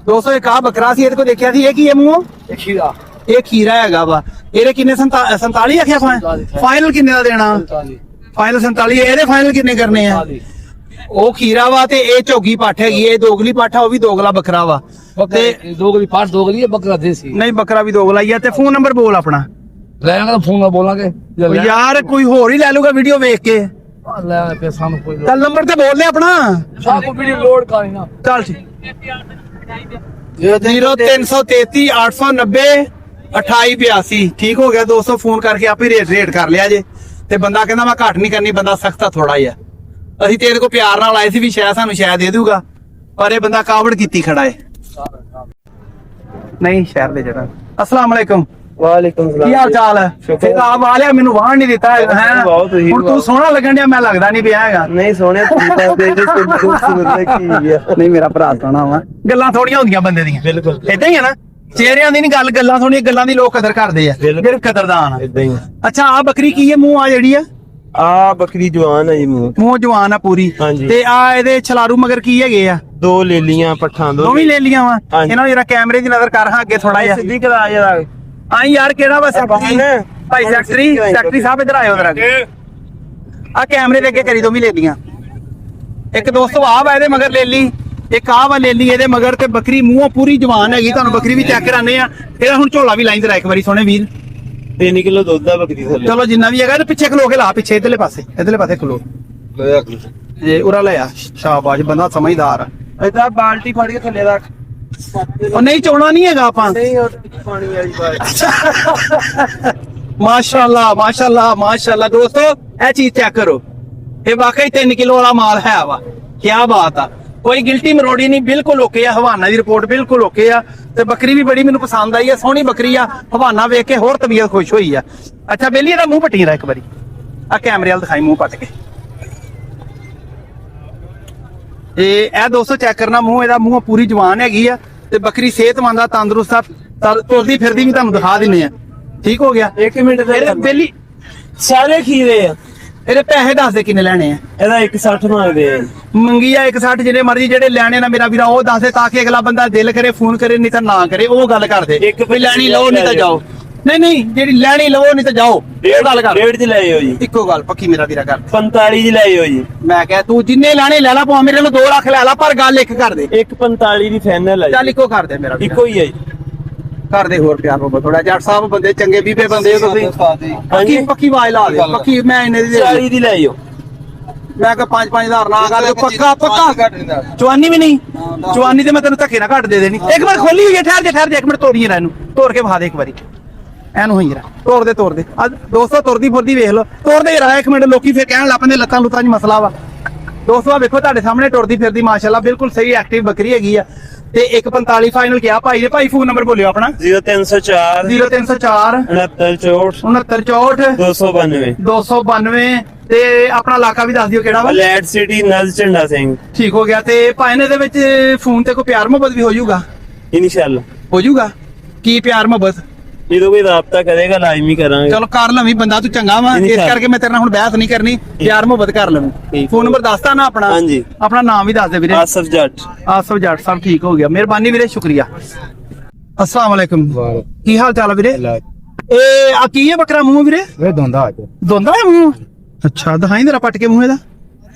200 ਇੱਕ ਆ ਬੱਕਰਾ ਸੀ ਇਹਦੇ ਕੋ ਦੇਖਿਆ ਸੀ ਇਹ ਕੀ ਹੈ ਮੂੰਹ खीरा ਇਹ ਖੀਰਾ ਹੈਗਾ ਵਾ ਇਹਦੇ ਕਿੰਨੇ 47 ਆਖਿਆ ਫਾਈਨਲ ਕਿੰਨੇ ਦਾ ਦੇਣਾ 45 ਫਾਈਨਲ 47 ਇਹਦੇ ਫਾਈਨਲ ਕਿੰਨੇ ਕਰਨੇ ਆ ਉਹ ਖੀਰਾ ਵਾ ਤੇ ਇਹ ਝੋਗੀ ਪੱਠ ਹੈਗੀ ਇਹ ਦੋਗਲੀ ਪੱਠ ਆ ਉਹ ਵੀ ਦੋਗਲਾ ਬੱਕਰਾ ਵਾ बकरे दोगली पाठ दोगली है बकरा देसी ਨਹੀਂ ਬੱਕਰਾ ਵੀ ਦੋਗਲਾ ਹੀ ਆ ਤੇ ਫੋਨ ਨੰਬਰ ਬੋਲ ਆਪਣਾ रहेगा तो फोन में बोलांगे ਉਹ ਯਾਰ ਕੋਈ ਹੋਰ ਹੀ ਲੈ ਲੂਗਾ ਵੀਡੀਓ ਵੇਖ ਕੇ ले पैसा में कोई ਚੱਲ ਨੰਬਰ ਤੇ ਬੋਲ ਲੈ ਆਪਣਾ शाह को वीडियो लोड का ही ना ਚੱਲ ਠੀਕ 0333 890 2882 ਠੀਕ ਹੋ ਗਿਆ 200 ਫੋਨ ਕਰਕੇ ਆਪੇ ਰੇਟ ਕਰ ਲਿਆ ਜੇ ਤੇ ਬੰਦਾ ਕਹਿੰਦਾ ਮੈਂ ਘੱਟ ਨਹੀਂ ਕਰਨੀ ਬੰਦਾ ਸਖਤ ਆ ਥੋੜਾ ਜਿਹਾ ਅਸੀਂ ਤੇਰੇ ਕੋ ਪਿਆਰ ਨਾਲ ਆਏ ਸੀ ਵੀ ਸ਼ਾਇਦ ਸਾਨੂੰ ਸ਼ਾਇਦ ਦੇ ਦੂਗਾ ਪਰ ਇਹ ਬੰਦਾ ਕਾਵੜ ਕੀਤੀ ਖੜਾ ਏ ਨਹੀਂ ਸ਼ਹਿਰ ਦੇ ਜਿਹੜਾ ਅਸਲਾਮ ਅਲੈਕੁਮ ਵਾਲੇਕੁਮ ਕੀ ਹਾਲ ਚਾਲ ਹੈ ਤੇ ਆਪ ਆ ਲਿਆ ਮੈਨੂੰ ਵਾਹਣ ਨਹੀਂ ਦਿੱਤਾ ਹੈ ਹੁਣ ਤੂੰ ਸੋਹਣਾ ਲੱਗਣ ਡਿਆ ਮੈਂ ਲੱਗਦਾ ਨਹੀਂ ਪਿਆ ਹੈਗਾ ਨਹੀਂ ਸੋਹਣੇ ਨਹੀਂ ਮੇਰਾ ਭਰਾ ਸੋਹਣਾ ਵਾ ਗੱਲਾਂ ਥੋੜੀਆਂ ਹੁੰਦੀਆਂ ਬੰਦੇ ਦੀਆਂ ਬਿਲਕੁਲ ਏਦਾਂ ਹੀ ਆ ਨਾ ਚਿਹਰਿਆਂ ਦੀ ਨਹੀਂ ਗੱਲ ਗੱਲਾਂ ਥੋੜੀਆਂ ਗੱਲਾਂ ਦੀ ਲੋਕ ਕਦਰ ਕਰਦੇ ਆ ਜਿਹੜੇ ਕਦਰਦਾਨ ਆ ਇਦਾਂ ਹੀ ਅੱਛਾ ਆ ਬੱਕਰੀ ਕੀ ਹੈ ਮੂੰਹ ਆ ਜਿਹੜੀ ਆ ਆ ਬੱਕਰੀ ਜਵਾਨ ਹੈ ਜੀ ਮੂੰਹ ਜਵਾਨ ਆ ਪੂਰੀ ਹਾਂਜੀ। ਤੇ ਆ ਇਹਦੇ ਛਲਾਰੂ ਮਗਰ ਕੀ ਹੈਗੇ ਆ ਦੋ ਲੈ ਲੀਆਂ ਪੱਠਾਂ ਦੋਵੇਂ ਲੈ ਲੀਆਂ ਵਾ ਹਾਂਜੀ। ਇਹਨਾਂ ਨੂੰ ਜਰਾ ਕੈਮਰੇ ਦੀ ਨਜ਼ਰ ਕਰ ਹਾਂ ਅੱਗੇ ਥੋੜਾ ਜਿਹਾ ਸਿੱਧੀ ਕਰਾ ਜਰਾ ਆਈ ਯਾਰ ਕਿਹੜਾ ਵਾ ਸੈਕਟਰੀ ਭਾਈ ਸੈਕਟਰੀ ਸਾਹਿਬ ਇਧਰ ਆਇਓ ਜਰਾ ਆ ਕੈਮਰੇ ਦੇ ਅੱਗੇ ਕਰੀ ਦੋਵੇਂ ਲੈ ਲੀਆਂ ਇੱਕ ਦੋਸਤੋ ਆ ਵਾ ਇਹਦੇ ਮਗਰ ਲੈ ਲਈ ਇੱਕ ਆ ਵਾ ਲੈ ਲਈ ਇਹਦੇ ਮਗਰ ਤੇ ਬੱਕਰੀ ਮੂੰਹੋਂ ਪੂਰੀ ਜਵਾਨ ਹੈਗੀ ਤੁਹਾਨੂੰ ਬੱਕਰੀ ਵੀ ਚੈੱਕ ਕਰਾਣੇ ਆ ਇਹਦਾ ਹੁਣ ਝੋਲਾ ਵੀ ਲਾਈਂ ਜਰਾ ਇੱਕ ਵਾਰੀ ਸੋਹਣੇ ਵੀਰ 3 ਕਿਲੋ ਦੁੱਧ ਦਾ ਬੱਕਰੀ ਥੱਲੇ ਚਲੋ ਜਿੰਨਾ ਵੀ ਹੈਗਾ ਤੇ ਪਿੱਛੇ ਖਲੋ ਕੇ ਲਾ ਪਿੱਛੇ ਇਧਰਲੇ ਪਾਸੇ ਖਲੋ ਜੇ ਉਰਾ ਲਿਆ ਸ਼ਾਬਾਸ਼ ਬੰਦਾ ਸਮਝਦਾਰ ਆ ਇਦਾਂ ਬਾਲਟੀ ਫੜ ਕੇ ਥੱਲੇ ਰੱਖ ਉਹ ਨਹੀਂ ਚੋਣਾ ਨਹੀਂ ਹੈਗਾ ਆਪਾਂ ਨਹੀਂ ਪਾਣੀ ਵਾਲੀ ਬਾਲਟੀ ਮਾਸ਼ਾਅੱਲਾ ਦੋਸਤੋ ਇਹ ਚੀਜ਼ ਚੈੱਕ ਕਰੋ ਇਹ ਵਾਕਈ 3 ਕਿਲੋ ਵਾਲਾ ਮਾਲ ਹੈ ਵਾ ਕੀ ਬਾਤ ਆ ਕੋਈ ਗਿਲਟੀ ਮਰੋੜੀ ਨਹੀਂ ਬਿਲਕੁਲ ਓਕੇ ਆ ਹਵਾਨਾ ਦੀ ਰਿਪੋਰਟ ਬਿਲਕੁਲ ਓਕੇ ਆ ਤੇ ਬੱਕਰੀ ਵੀ ਬੜੀ ਮੈਨੂੰ ਪਸੰਦ ਆਈ ਆ ਸੋਹਣੀ ਬੱਕਰੀ ਆ ਹਵਾਨਾ ਵੇਖ ਕੇ ਹੋਰ ਤਬੀਅਤ ਖੁਸ਼ ਹੋਈ ਆ ਅੱਛਾ ਬੇਲੀ ਇਹਦਾ ਮੂੰਹ ਪੱਟੀ ਰਾ ਇੱਕ ਵਾਰੀ ਆ ਕੈਮਰੇ ਵਾਲ ਦਿਖਾਈ ਮੂੰਹ ਪੱਟ ਕੇ ਇਹ ਦੋਸਤੋ ਚੈੱਕ ਕਰਨਾ ਮੂੰਹ ਇਹਦਾ ਮੂੰਹ ਪੂਰੀ ਜਵਾਨ ਹੈਗੀ ਆ ਤੇ ਬੱਕਰੀ ਸਿਹਤਮੰਦ ਆ ਤੰਦਰੁਸਤ ਆ ਤੁਰਦੀ ਫਿਰਦੀ ਵੀ ਤੁਹਾਨੂੰ ਦਿਖਾ ਦਿੰਨੇ ਆ ਠੀਕ ਹੋ ਗਿਆ 1 ਮਿੰਟ ਇਹਦੇ ਬੇਲੀ ਸਾਰੇ ਖੀਰੇ ਆ ਇਹਦੇ ਪੈਸੇ ਦੱਸ ਦੇ ਕਿੰਨੇ ਲੈਣੇ ਆ ਇਹਦਾ 160 ਮੰਗਦੇ ਆ ਮੰਗੀ ਆ 160 ਜਿਹੜੇ ਮਰਜ਼ੀ ਜਿਹੜੇ ਲੈਣੇ ਨਾ ਮੇਰਾ ਵੀਰਾ ਉਹ ਦੱਸ ਦੇ ਤਾਂ ਕਿ ਅਗਲਾ ਬੰਦਾ ਦਿਲ ਕਰੇ ਫੋਨ ਕਰੇ ਨਹੀਂ ਤਾਂ ਨਾ ਕਰੇ ਉਹ ਗੱਲ ਕਰ ਦੇ ਵੀ ਲੈਣੀ ਲਓ ਨਹੀਂ ਤਾਂ ਜਾਓ ਨਹੀਂ ਜਿਹੜੀ ਲੈਣੀ ਲਵੋ ਨਹੀਂ ਤਾਂ ਜਾਓ ਇਹ ਗੱਲ ਕਰ ਡੇਢ ਦੀ ਲੈ ਆਇਓ ਜੀ ਇੱਕੋ ਗੱਲ ਪੱਕੀ ਮੇਰਾ ਵੀਰਾ ਕਰ 45 ਦੀ ਲੈ ਆਇਓ ਜੀ ਮੈਂ ਕਿਹਾ ਤੂੰ ਜਿੰਨੇ ਲੈਣੇ ਲੈ ਲਾ ਭਾਵੇਂ ਮੇਰੇ ਨੂੰ 2 ਲੱਖ ਲੈ ਲਾ ਪਰ ਗੱਲ ਇੱਕ ਕਰ ਦੇ 145 ਦੀ ਫਾਈਨਲ ਹੈ ਚੱਲ ਇੱਕੋ ਕਰ ਦੇ ਮੇਰਾ ਵੀਰਾ ਇੱਕੋ ਹੀ ਹੈ ਜੀ ਕਰ ਦੇ ਹੋਰ ਪਿਆਰ ਬਾਬਾ ਥੋੜਾ ਜੱਟ ਸਾਹਿਬ ਬੰਦੇ ਚੰਗੇ ਬੀਬੇ ਬੰਦੇ ਹੋ ਤੁਸੀਂ ਪੱਕੀ ਆਵਾਜ਼ ਲਾ ਦੇ ਪੱਕੀ ਮੈਂ ਇਹਨੇ ਦੀ 40 ਦੀ ਲੈ ਆਇਓ ਮੈਂ ਕਿਹਾ 5-5000 ਨਾ ਕਰ ਪੱਕਾ ਚਵਾਨੀ ਵੀ ਨਹੀਂ ਚਵਾਨੀ ਤੇ ਮੈਂ ਤੈਨੂੰ ਧੱਕੇ ਨਾ ਘੱਟ ਦੇ ਦੇਣੀ ਇੱਕ ਵਾਰ ਖੋਲੀ ਹੋਈ ਹੈ ਠਹਿਰ ਜਾ ਇੱਕ ਮਿੰਟ ਤੋੜੀਏ ਨਾ ਇਹਨੂੰ ਤੋੜ ਕੇ ਵਿਖਾ ਦੇ ਇੱਕ ਵਾਰੀ ਐਨੂੰ ਹੋਈ ਜਰਾ ਤੋੜ ਦੇ ਅੱਜ ਦੋਸਤੋ ਤੁਰਦੀ ਫੁਰਦੀ ਵੇਖ ਲਓ ਤੋੜਦੇ ਜਰਾ ਇੱਕ ਮਿੰਟ ਲੋਕੀ ਫਿਰ ਕਹਿਣ ਲੱਗ ਪੈਂਦੇ ਲੱਤਾਂ ਲੁੱਤਾਂ 'ਚ ਮਸਲਾ ਵਾ ਦੋਸਤੋ ਆ ਵੇਖੋ ਤੁਹਾਡੇ ਸਾਹਮਣੇ ਟੁਰਦੀ ਫਿਰਦੀ ਮਾਸ਼ਾਅੱਲਾ ਬਿਲਕੁਲ ਸਹੀ ਐਕਟਿਵ ਬੱਕਰੀ ਹੈਗੀ ਆ ਤੇ 145 ਫਾਈਨਲ ਕਿਹਾ ਭਾਈ ਨੇ ਭਾਈ ਫੋਨ ਨੰਬਰ ਬੋਲਿਓ ਆਪਣਾ 0304 0304 6964 292 292 ਤੇ ਆਪਣਾ ਇਲਾਕਾ ਵੀ ਦੱਸ ਦਿਓ ਕਿਹੜਾ ਵਾ ਲੈਟ ਸਿਟੀ ਨਲ ਝੰਡਾ ਸਿੰਘ ਠੀਕ ਹੋ ਗਿਆ ਤੇ ਭਾਈ ਨੇ ਦੇ ਵਿੱਚ ਫੋਨ ਤੇ ਕੋਈ ਪਿਆਰ ਮੁਹੱਬਤ ਵੀ ਹੋ ਜਾਊਗਾ ਇਨਸ਼ਾਅੱਲਾ ਹੋ ਜਾਊਗਾ ਕੀ ਪਿਆਰ ਮੁਹੱਬਤ ਜਦੋਂ ਕੋਈ ਰਾਬਤਾ ਕਰੇਗਾ ਲਾਜ਼ਮੀ ਕਰਾਂਗੇ ਚਲੋ ਕਰ ਲਵੀਂ ਬੰਦਾ ਤੂੰ ਚੰਗਾ ਵਾ ਇਸ ਕਰਕੇ ਮੈਂ ਤੇਰੇ ਨਾਲ ਹੁਣ ਬਹਿਸ ਨਹੀਂ ਕਰਨੀ ਪਿਆਰ ਮੁਹੱਬਤ ਕਰ ਲਵਾਂ ਫੋਨ ਨੰਬਰ ਦੱਸਤਾ ਨਾ ਆਪਣਾ ਹਾਂਜੀ ਆਪਣਾ ਨਾਮ ਵੀ ਦੱਸ ਦੇ ਵੀਰੇ ਆਸਫ ਜੱਟ ਆਸਫ ਜੱਟ ਸਾਹਿਬ ਠੀਕ ਹੋ ਗਿਆ ਮਿਹਰਬਾਨੀ ਵੀਰੇ ਸ਼ੁਕਰੀਆ अस्सलाम वालेकुम की हाल चाल है वीरे ਇਹ ਆ ਕੀ ਹੈ ਬੱਕਰਾ ਮੂੰਹ ਵੀਰੇ? ਇਹ ਦੋਂਦਾ ਆ ਦੋਂਦਾ ਹੈ ਮੂੰਹ? ਅੱਛਾ ਦਿਖਾਈ ਜਰਾ ਪੱਟ ਕੇ ਮੂੰਹ ਇਹਦਾ।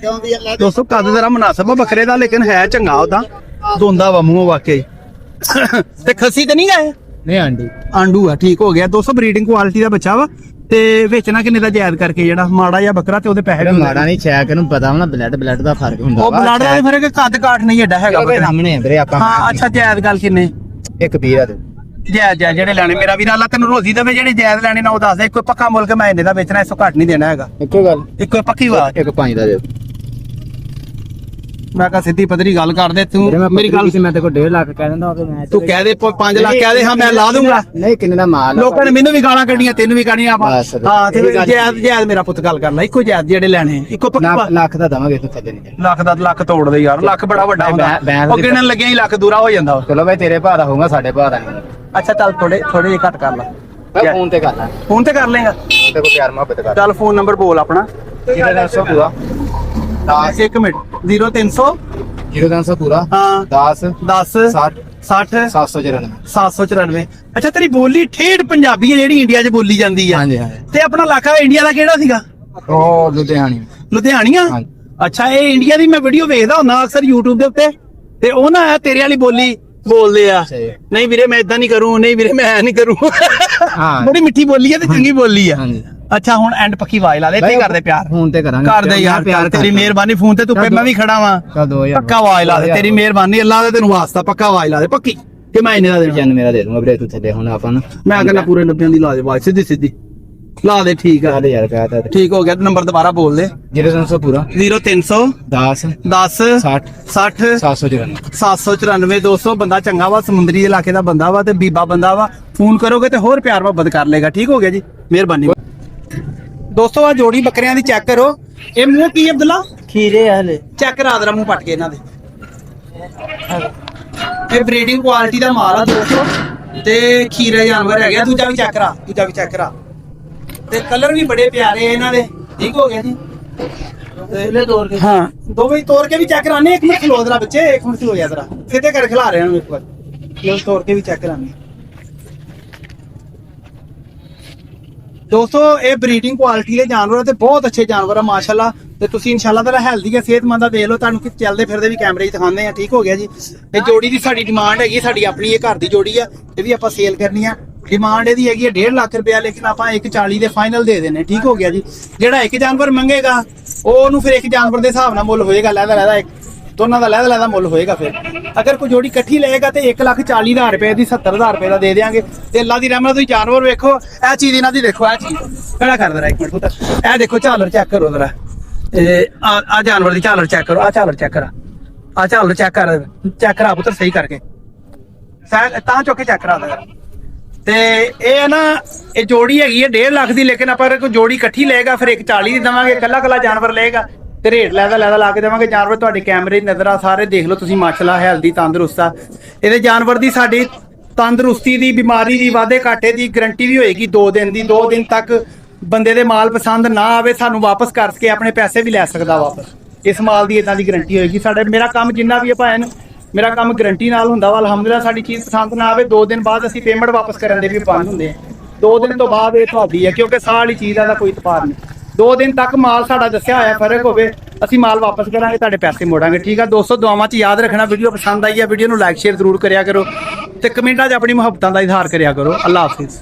ਦੋਸਤੋ ਕੱਦ ਜ਼ਰਾ ਮੁਨਾਸਬ ਆ ਬੱਕਰੇ ਦਾ, ਲੇਕਿਨ ਹੈ ਚੰਗਾ ਉਹਦਾ, ਦੋਂਦਾ ਵਾ ਮੂੰਹ ਵਾਕਈ। ਤੇ ਖੱਸੀ ਤੇ ਨਹੀਂ ਗਏ? ਨਹੀਂ ਆਂਡੀ ਆਂਡੂ ਆ, ਠੀਕ ਹੋ ਗਿਆ। 200 ਬਰੀਡਿੰਗ ਕੁਆਲਿਟੀ ਦਾ ਬੱਚਾ ਵਾ ਤੇ ਵੇਚਣਾ ਕਿੰਨੇ ਦਾ ਜਾਇਜ਼ ਕਰਕੇ, ਜਿਹੜਾ ਮਾੜਾ ਜਿਹਾ ਬੱਕਰਾ ਤੇ ਉਹਦੇ ਪੈਸੇ ਵੀ ਹੁੰਦੇ ਮਾੜਾ ਨਹੀਂ ਚੈੱਕ ਇਹਨੂੰ ਪਤਾ ਹੋਣਾ ਬਲੱਡ ਦਾ ਫਰਕ ਹੁੰਦਾ ਉਹ ਬਲੱਡ ਦਾ ਫਿਰ ਕੱਦ ਕਾਠ ਨਹੀਂ ਏਡਾ ਹੈਗਾ ਉਹਦੇ ਸਾਹਮਣੇ ਵੀਰੇ ਆਪਾਂ ਹਾਂ ਅੱਛਾ ਜਾਇਜ਼ ਗੱਲ ਕਿੰਨੇ? ਇੱਕ ਵੀਰ ਆ ਤੇ ਜਾਇਜ਼ ਜਿਹੜੇ ਲੈਣੇ, ਮੇਰਾ ਵੀਰ ਅੱਲਾ ਤੈਨੂੰ ਰੋਜ਼ੀ ਦੇਵੇ, ਜਿਹੜੇ ਜਾਇਜ਼ ਲੈਣੇ ਨਾ ਉਹ ਦੱਸ ਦੇ। ਕੋਈ ਪੱਕਾ ਮੁੱਲ ਮੈਂ ਇੰਨੇ ਦਾ ਵੇਚਣਾ, ਇਸ ਤੋਂ ਘੱਟ ਨਹੀਂ ਦੇਣਾ ਹੈਗਾ। ਇੱਕੋ ਗੱਲ, ਇੱਕੋ ਪੱਕੀ ਬਾਤ। ਇੱਕ 5 ਦਾ ਦੇ ਮੈਂ ਕਹਾ ਸਿੱਧੀ ਪੱਧਰੀ ਗੱਲ ਕਰ ਦੇ ਤੂੰ, ਮੇਰੀ ਗੱਲ ਮੈਂ ਤੇ ਕੋ 1.5 ਲੱਖ ਕਹਿ ਦਿੰਦਾ ਉਹ ਮੈਂ ਤੂੰ ਕਹਿ ਦੇ 5 ਲੱਖ ਕਹਿ ਦੇ, ਹਾਂ ਮੈਂ ਲਾ ਦੂੰਗਾ। ਨਹੀਂ ਕਿੰਨੇ ਦਾ ਮਾਲ ਲੋਕਾਂ ਨੇ ਮੈਨੂੰ ਵੀ ਗਾਲਾਂ ਕੱਢੀਆਂ, ਤੈਨੂੰ ਵੀ ਕੱਢੀਆਂ ਆਪਾਂ। ਬਸ, ਹਾਂ ਤੇ ਜਾਇਜ਼ ਮੇਰਾ ਪੁੱਤ ਗੱਲ ਕਰ ਲੈ, ਇੱਕੋ ਜਾਇਜ਼ ਜਿਹੜੇ ਲੈਣੇ ਇੱਕੋ ਪੱਕੀ ਲੱਖ ਦਾ ਦਵਾਂਗੇ ਤੂੰ ਥੱਲੇ ਨਹੀਂ ਲੱਖ ਦਾ ਲੱਖ ਤੋੜ ਦੇ ਯਾਰ, ਲੱਖ ਬੜਾ ਵੱਡਾ ਹੁੰਦਾ, ਉਹ ਗਿਣਨ ਲੱਗਿਆ ਹੀ ਲੱਖ ਦੂਰਾ ਹੋ ਜਾਂਦਾ। ਚਲੋ ਭਾਈ ਤੇਰੇ ਭਾਅ ਦਾ ਹੋਊਗਾ, ਸਾਡੇ ਭਾਅ ਦਾ ਨਹੀਂ। ਅੱਛਾ ਚੱਲ ਥੋੜੇ ਜਿਹੇ ਘੱਟ ਕਰ ਲੈ, ਮੈਂ ਫੋਨ ਤੇ ਕਰ ਲਾਂ, ਫੋਨ ਤੇ ਕਰ ਲੇਗਾ। ਤੇ ਕੋ ਪਿਆਰ ਮੁਹੱਬਤ ਕਰ ਚੱਲ ਫੋਨ ਨੰਬਰ ਬੋਲ ਆਪਣਾ। 0300 ਪੂਰਾ 1 ਮਿੰਟ 0300 0300 ਪੂਰਾ ਹਾਂ 10 10 60 60 794 794। ਅੱਛਾ ਤੇਰੀ ਬੋਲੀ ਠੇਠ ਪੰਜਾਬੀ ਹੈ ਜਿਹੜੀ ਇੰਡੀਆ 'ਚ ਬੋਲੀ ਜਾਂਦੀ ਆ। ਹਾਂਜੀ ਹਾਂਜੀ ਤੇ ਆਪਣਾ ਇਲਾਕਾ ਇੰਡੀਆ ਦਾ ਕਿਹੜਾ ਸੀਗਾ? ਉਹ ਲੁਧਿਆਣੀ ਲੁਧਿਆਣੀਆਂ। ਹਾਂਜੀ। ਅੱਛਾ ਇਹ ਇੰਡੀਆ ਦੀ ਮੈਂ ਵੀਡੀਓ ਵੇਖਦਾ ਹੁੰਦਾ ਅਕਸਰ YouTube ਦੇ ਉੱਤੇ, ਤੇ ਉਹ ਨਾ ਤੇਰੇ ਵਾਲੀ ਬੋਲੀ ਬੋਲਦੇ ਆ। ਸਹੀ। ਨਹੀਂ ਵੀਰੇ ਮੈਂ ਇਦਾਂ ਨਹੀਂ ਕਰੂੰ, ਨਹੀਂ ਵੀਰੇ ਮੈਂ ਐ ਨਹੀਂ ਕਰੂੰ। ਹਾਂ। ਬੜੀ ਮਿੱਠੀ ਬੋਲੀ ਹੈ ਤੇ ਚੰਗੀ ਬੋਲੀ ਆ। ਹਾਂਜੀ। ਅੱਛਾ ਹੁਣ ਐਂਡ ਪੱਕੀ ਆਵਾਜ਼ ਲਾ ਦੇ, ਇੱਥੇ ਕਰਦੇ ਪਿਆਰ ਫੋਨ ਤੇ ਕਰਾਂਗੇ, ਕਰਦੇ ਯਾਰ ਪਿਆਰ, ਤੇਰੀ ਮਿਹਰਬਾਨੀ। ਫੋਨ ਤੇ ਤੂੰ ਮੈਂ ਵੀ ਖੜਾ ਵਾਂ, ਚੱਲ 2000 ਪੱਕਾ ਆਵਾਜ਼ ਲਾ ਦੇ, ਤੇਰੀ ਮਿਹਰਬਾਨੀ, ਅੱਲਾ ਦਾ ਤੈਨੂੰ ਵਾਸਤਾ, ਪੱਕਾ ਆਵਾਜ਼ ਲਾ ਦੇ ਪੱਕੀ, ਕਿ ਮੈਂ ਇਹਨੇ ਦਾ ਦੇਣਾ। ਜਨ ਮੇਰਾ ਦੇ ਦੂੰਗਾ ਵੀਰੇ ਤੂੰ ਥੱਲੇ ਹੁਣ ਆਪਾਂ ਨੂੰ। ਮੈਂ ਕਹਿੰਦਾ ਪੂਰੇ 90 ਦੀ ਲਾ ਦੇ ਆਵਾਜ਼, ਸਿੱਧੀ ਸਿੱਧੀ ਲਾ ਦੇ। ਠੀਕ ਆ, 1000 ਕਹਤਾ ਠੀਕ ਹੋ ਗਿਆ। ਨੰਬਰ ਦੁਬਾਰਾ ਬੋਲ ਦੇ। 0300 ਪੂਰਾ 0300 10 10 60 60 794 794। 200 ਬੰਦਾ ਚੰਗਾ ਵਾ, ਸਮੁੰਦਰੀ ਇਲਾਕੇ ਦਾ ਬੰਦਾ ਵਾ ਤੇ ਬੀਬਾ ਬੰਦਾ ਵਾ, ਫੋਨ ਕਰੋਗੇ ਤੇ ਹੋਰ ਪਿਆਰ ਮੁਹੱਬਤ ਕਰ ਲੇਗਾ। ਠੀਕ ਹੋ ਗਿਆ ਜੀ, ਮਿਹਰਬਾਨੀ। ਦੋਸਤੋ ਆ ਜੋੜੀ ਬੱਕਰਿਆਂ ਦੀ ਚੈੱਕ ਕਰੋ। ਇਹ ਮੂੰਹ ਕੀ ਅਬਦੁੱਲਾ? ਖੀਰੇ ਹਲੇ ਚੈੱਕ ਕਰਾ ਦੇ ਮੂੰਹ ਪੱਟ ਕੇ ਇਹਨਾਂ ਦੇ। ਇਹ ਬਰੀਡਿੰਗ ਕੁਆਲਿਟੀ ਦਾ ਮਾਲ ਆ ਦੋਸਤੋ, ਤੇ ਖੀਰੇ ਜਾਨਵਰ ਹੈਗੇ। ਦੂਜਾ ਵੀ ਚੈੱਕ ਕਰਾ, ਦੂਜਾ ਵੀ ਚੈੱਕ ਕਰਾ, ਤੇ ਕਲਰ ਵੀ ਬੜੇ ਪਿਆਰੇ ਇਹਨਾਂ ਦੇ। ਠੀਕ ਹੋ ਗਿਆ ਜੀ। ਇਹਲੇ ਤੋੜ ਕੇ ਹਾਂ ਦੋਵੇਂ ਤੋੜ ਕੇ ਵੀ ਚੈੱਕ ਕਰਾਣੇ। ਇੱਕ ਮਿੰਟ ਖਲੋ ਜਰਾ ਬੱਚੇ, ਇੱਕ ਮਿੰਟ ਖਲੋ ਜਾ ਜਰਾ, ਸਿੱਧੇ ਕਰ ਖਿਲਾ ਰਹੇ ਨੂੰ ਇੱਕ ਵਾਰ, ਲੋ ਤੋੜ ਕੇ ਵੀ ਚੈੱਕ ਕਰਾਣੇ। ਦੋਸਤੋ ਇਹ ਬਰੀਡਿੰਗ ਕੁਆਲਿਟੀ ਦੇ ਜਾਨਵਰ ਆ ਤੇ ਬਹੁਤ ਅੱਛੇ ਜਾਨਵਰ ਆ ਮਾਸ਼ਾਅੱਲਾ। ਤੇ ਤੁਸੀਂ ਇਨਸ਼ਾਅੱਲਾ ਤਾਲਾ ਹੈਲਦੀ ਆ, ਸਿਹਤਮੰਦ ਆ, ਦੇਖ ਲਓ। ਤੁਹਾਨੂੰ ਕਿ ਚੱਲਦੇ ਫਿਰਦੇ ਵੀ ਕੈਮਰੇ 'ਚ ਦਿਖਾਉਂਦੇ ਆ। ਠੀਕ ਹੋ ਗਿਆ ਜੀ। ਇਹ ਜੋੜੀ ਦੀ ਸਾਡੀ ਡਿਮਾਂਡ ਹੈਗੀ, ਸਾਡੀ ਆਪਣੀ ਇਹ ਘਰ ਦੀ ਜੋੜੀ ਆ, ਇਹ ਵੀ ਆਪਾਂ ਸੇਲ ਕਰਨੀ ਆ। ਡਿਮਾਂਡ ਇਹਦੀ ਹੈਗੀ ਹੈ 1.5 ਲੱਖ ਰੁਪਇਆ, ਲੇਕਿਨ ਆਪਾਂ 140 ਦੇ ਫਾਈਨਲ ਦੇ ਦੇਣੇ। ਠੀਕ ਹੋ ਗਿਆ ਜੀ। ਜਿਹੜਾ ਇੱਕ ਜਾਨਵਰ ਮੰਗੇਗਾ ਉਹਨੂੰ ਫਿਰ ਇੱਕ ਜਾਨਵਰ ਦੇ ਹਿਸਾਬ ਨਾਲ ਮੁੱਲ ਹੋਏਗਾ, ਲੈਦਾ ਇੱਕ ਦੋਨਾਂ ਦਾ ਲੈਦਾ ਮੁੱਲ ਹੋਏਗਾ। ਫਿਰ ਅਗਰ ਕੋਈ ਜੋੜੀ ਇਕੱਠੀ ਲਏਗਾ ਤੇ 1,40,000 ਰੁਪਏ ਦੀ 70,000 ਰੁਪਏ ਦਾ ਦੇ ਦੇਾਂਗੇ। ਤੇ ਅੱਲਾ ਦੀ ਰਹਿਮਤ ਤੁਸੀਂ ਜਾਨਵਰ ਵੇਖੋ, ਇਹ ਚੀਜ਼ ਇਹਨਾਂ ਦੀ ਦੇਖੋ, ਇਹ ਚੀਜ਼ ਕਿਹੜਾ ਕਰ ਦਰਾ ਇੱਕ ਮਿੰਟ ਪੁੱਤ, ਇਹ ਦੇਖੋ ਝਾਲਰ ਚੈੱਕ ਕਰੋ ਜਰਾ, ਇਹ ਆ ਜਾਨਵਰ ਦੀ ਝਾਲਰ ਚੈੱਕ ਕਰੋ, ਆ ਝਾਲਰ ਚੈੱਕ ਕਰਾ, ਆ ਝਾਲਰ ਚੈੱਕ ਕਰਾ ਪੁੱਤਰ ਸਹੀ ਕਰਕੇ, ਤਾਂ ਚੁੱਕ ਕੇ ਚੈੱਕ ਕਰਾ ਦੇ। ਤੇ ਇਹ ਨਾ ਇਹ ਜੋੜੀ ਹੈਗੀ ਹੈ 1.5 ਲੱਖ ਦੀ, ਲੇਕਿਨ ਆਪਾਂ ਕੋਈ ਜੋੜੀ ਇਕੱਠੀ ਲਏਗਾ ਫਿਰ 140 ਦੀ ਦੇਵਾਂਗੇ। ਇਕੱਲਾ ਜਾਨਵਰ ਲਏਗਾ ਤੇ ਰੇਟ ਲੈਦਾ ਲਾ ਕੇ ਦੇਵਾਂਗੇ। ਜਾਨਵਰ ਤੁਹਾਡੇ ਕੈਮਰੇ 'ਚ ਨਜ਼ਰ ਆ, ਸਾਰੇ ਦੇਖ ਲਓ ਤੁਸੀਂ ਮਾਸ਼ਾਅੱਲਾ, ਹੈਲਦੀ ਤੰਦਰੁਸਤ ਆ। ਇਹਦੇ ਜਾਨਵਰ ਦੀ ਸਾਡੀ ਤੰਦਰੁਸਤੀ ਦੀ, ਬਿਮਾਰੀ ਦੀ, ਵਾਧੇ ਘਾਟੇ ਦੀ ਗਰੰਟੀ ਵੀ ਹੋਏਗੀ 2 ਦਿਨ ਦੀ। 2 ਦਿਨ ਤੱਕ ਬੰਦੇ ਦੇ ਮਾਲ ਪਸੰਦ ਨਾ ਆਵੇ, ਸਾਨੂੰ ਵਾਪਸ ਕਰਕੇ ਆਪਣੇ ਪੈਸੇ ਵੀ ਲੈ ਸਕਦਾ ਵਾਪਸ। ਇਸ ਮਾਲ ਦੀ ਇਦਾਂ ਦੀ ਗਰੰਟੀ ਹੋਏਗੀ। ਮੇਰਾ ਕੰਮ ਜਿੰਨਾ ਵੀ ਹੈ ਭਾਵੇਂ ਮੇਰਾ ਕੰਮ ਗਰੰਟੀ ਨਾਲ ਹੁੰਦਾ ਵਾ। ਅਲਹਮਦੁਲਿਲਾ ਸਾਡੀ ਚੀਜ਼ ਪਸੰਦ ਨਾ ਆਵੇ 2 ਦਿਨ ਬਾਅਦ ਅਸੀਂ ਪੇਮੈਂਟ ਵਾਪਸ ਕਰਨ ਦੇ ਵੀ ਬੰਦ ਹੁੰਦੇ ਆ। 2 ਦਿਨ ਤੋਂ ਬਾਅਦ ਇਹ ਤੁਹਾਡੀ ਹੈ, ਕਿਉਂਕਿ ਸਾਲ ਵਾਲੀ ਚੀਜ਼ ਦਾ ਕੋਈ ਇਤਫਾਕ ਨਹੀਂ। 2 ਦਿਨ ਤੱਕ ਮਾਲ ਸਾਡਾ ਦੱਸਿਆ ਹੋਇਆ ਫਰਕ ਹੋਵੇ, ਅਸੀਂ ਮਾਲ ਵਾਪਸ ਕਰਾਂਗੇ, ਤੁਹਾਡੇ ਪੈਸੇ ਮੋੜਾਂਗੇ। ਠੀਕ ਆ ਦੋਸਤੋ, ਦੁਆਵਾਂ 'ਚ ਯਾਦ ਰੱਖਣਾ। ਵੀਡੀਓ ਪਸੰਦ ਆਈ ਹੈ, ਵੀਡੀਓ ਨੂੰ ਲਾਈਕ ਸ਼ੇਅਰ ਜ਼ਰੂਰ ਕਰਿਆ ਕਰੋ ਤੇ ਕਮੈਂਟਾਂ 'ਚ ਆਪਣੀ ਮੁਹੱਬਤਾਂ ਦਾ ਇਜ਼ਹਾਰ ਕਰਿਆ ਕਰੋ। ਅੱਲਾ ਹਾਫਿਜ਼।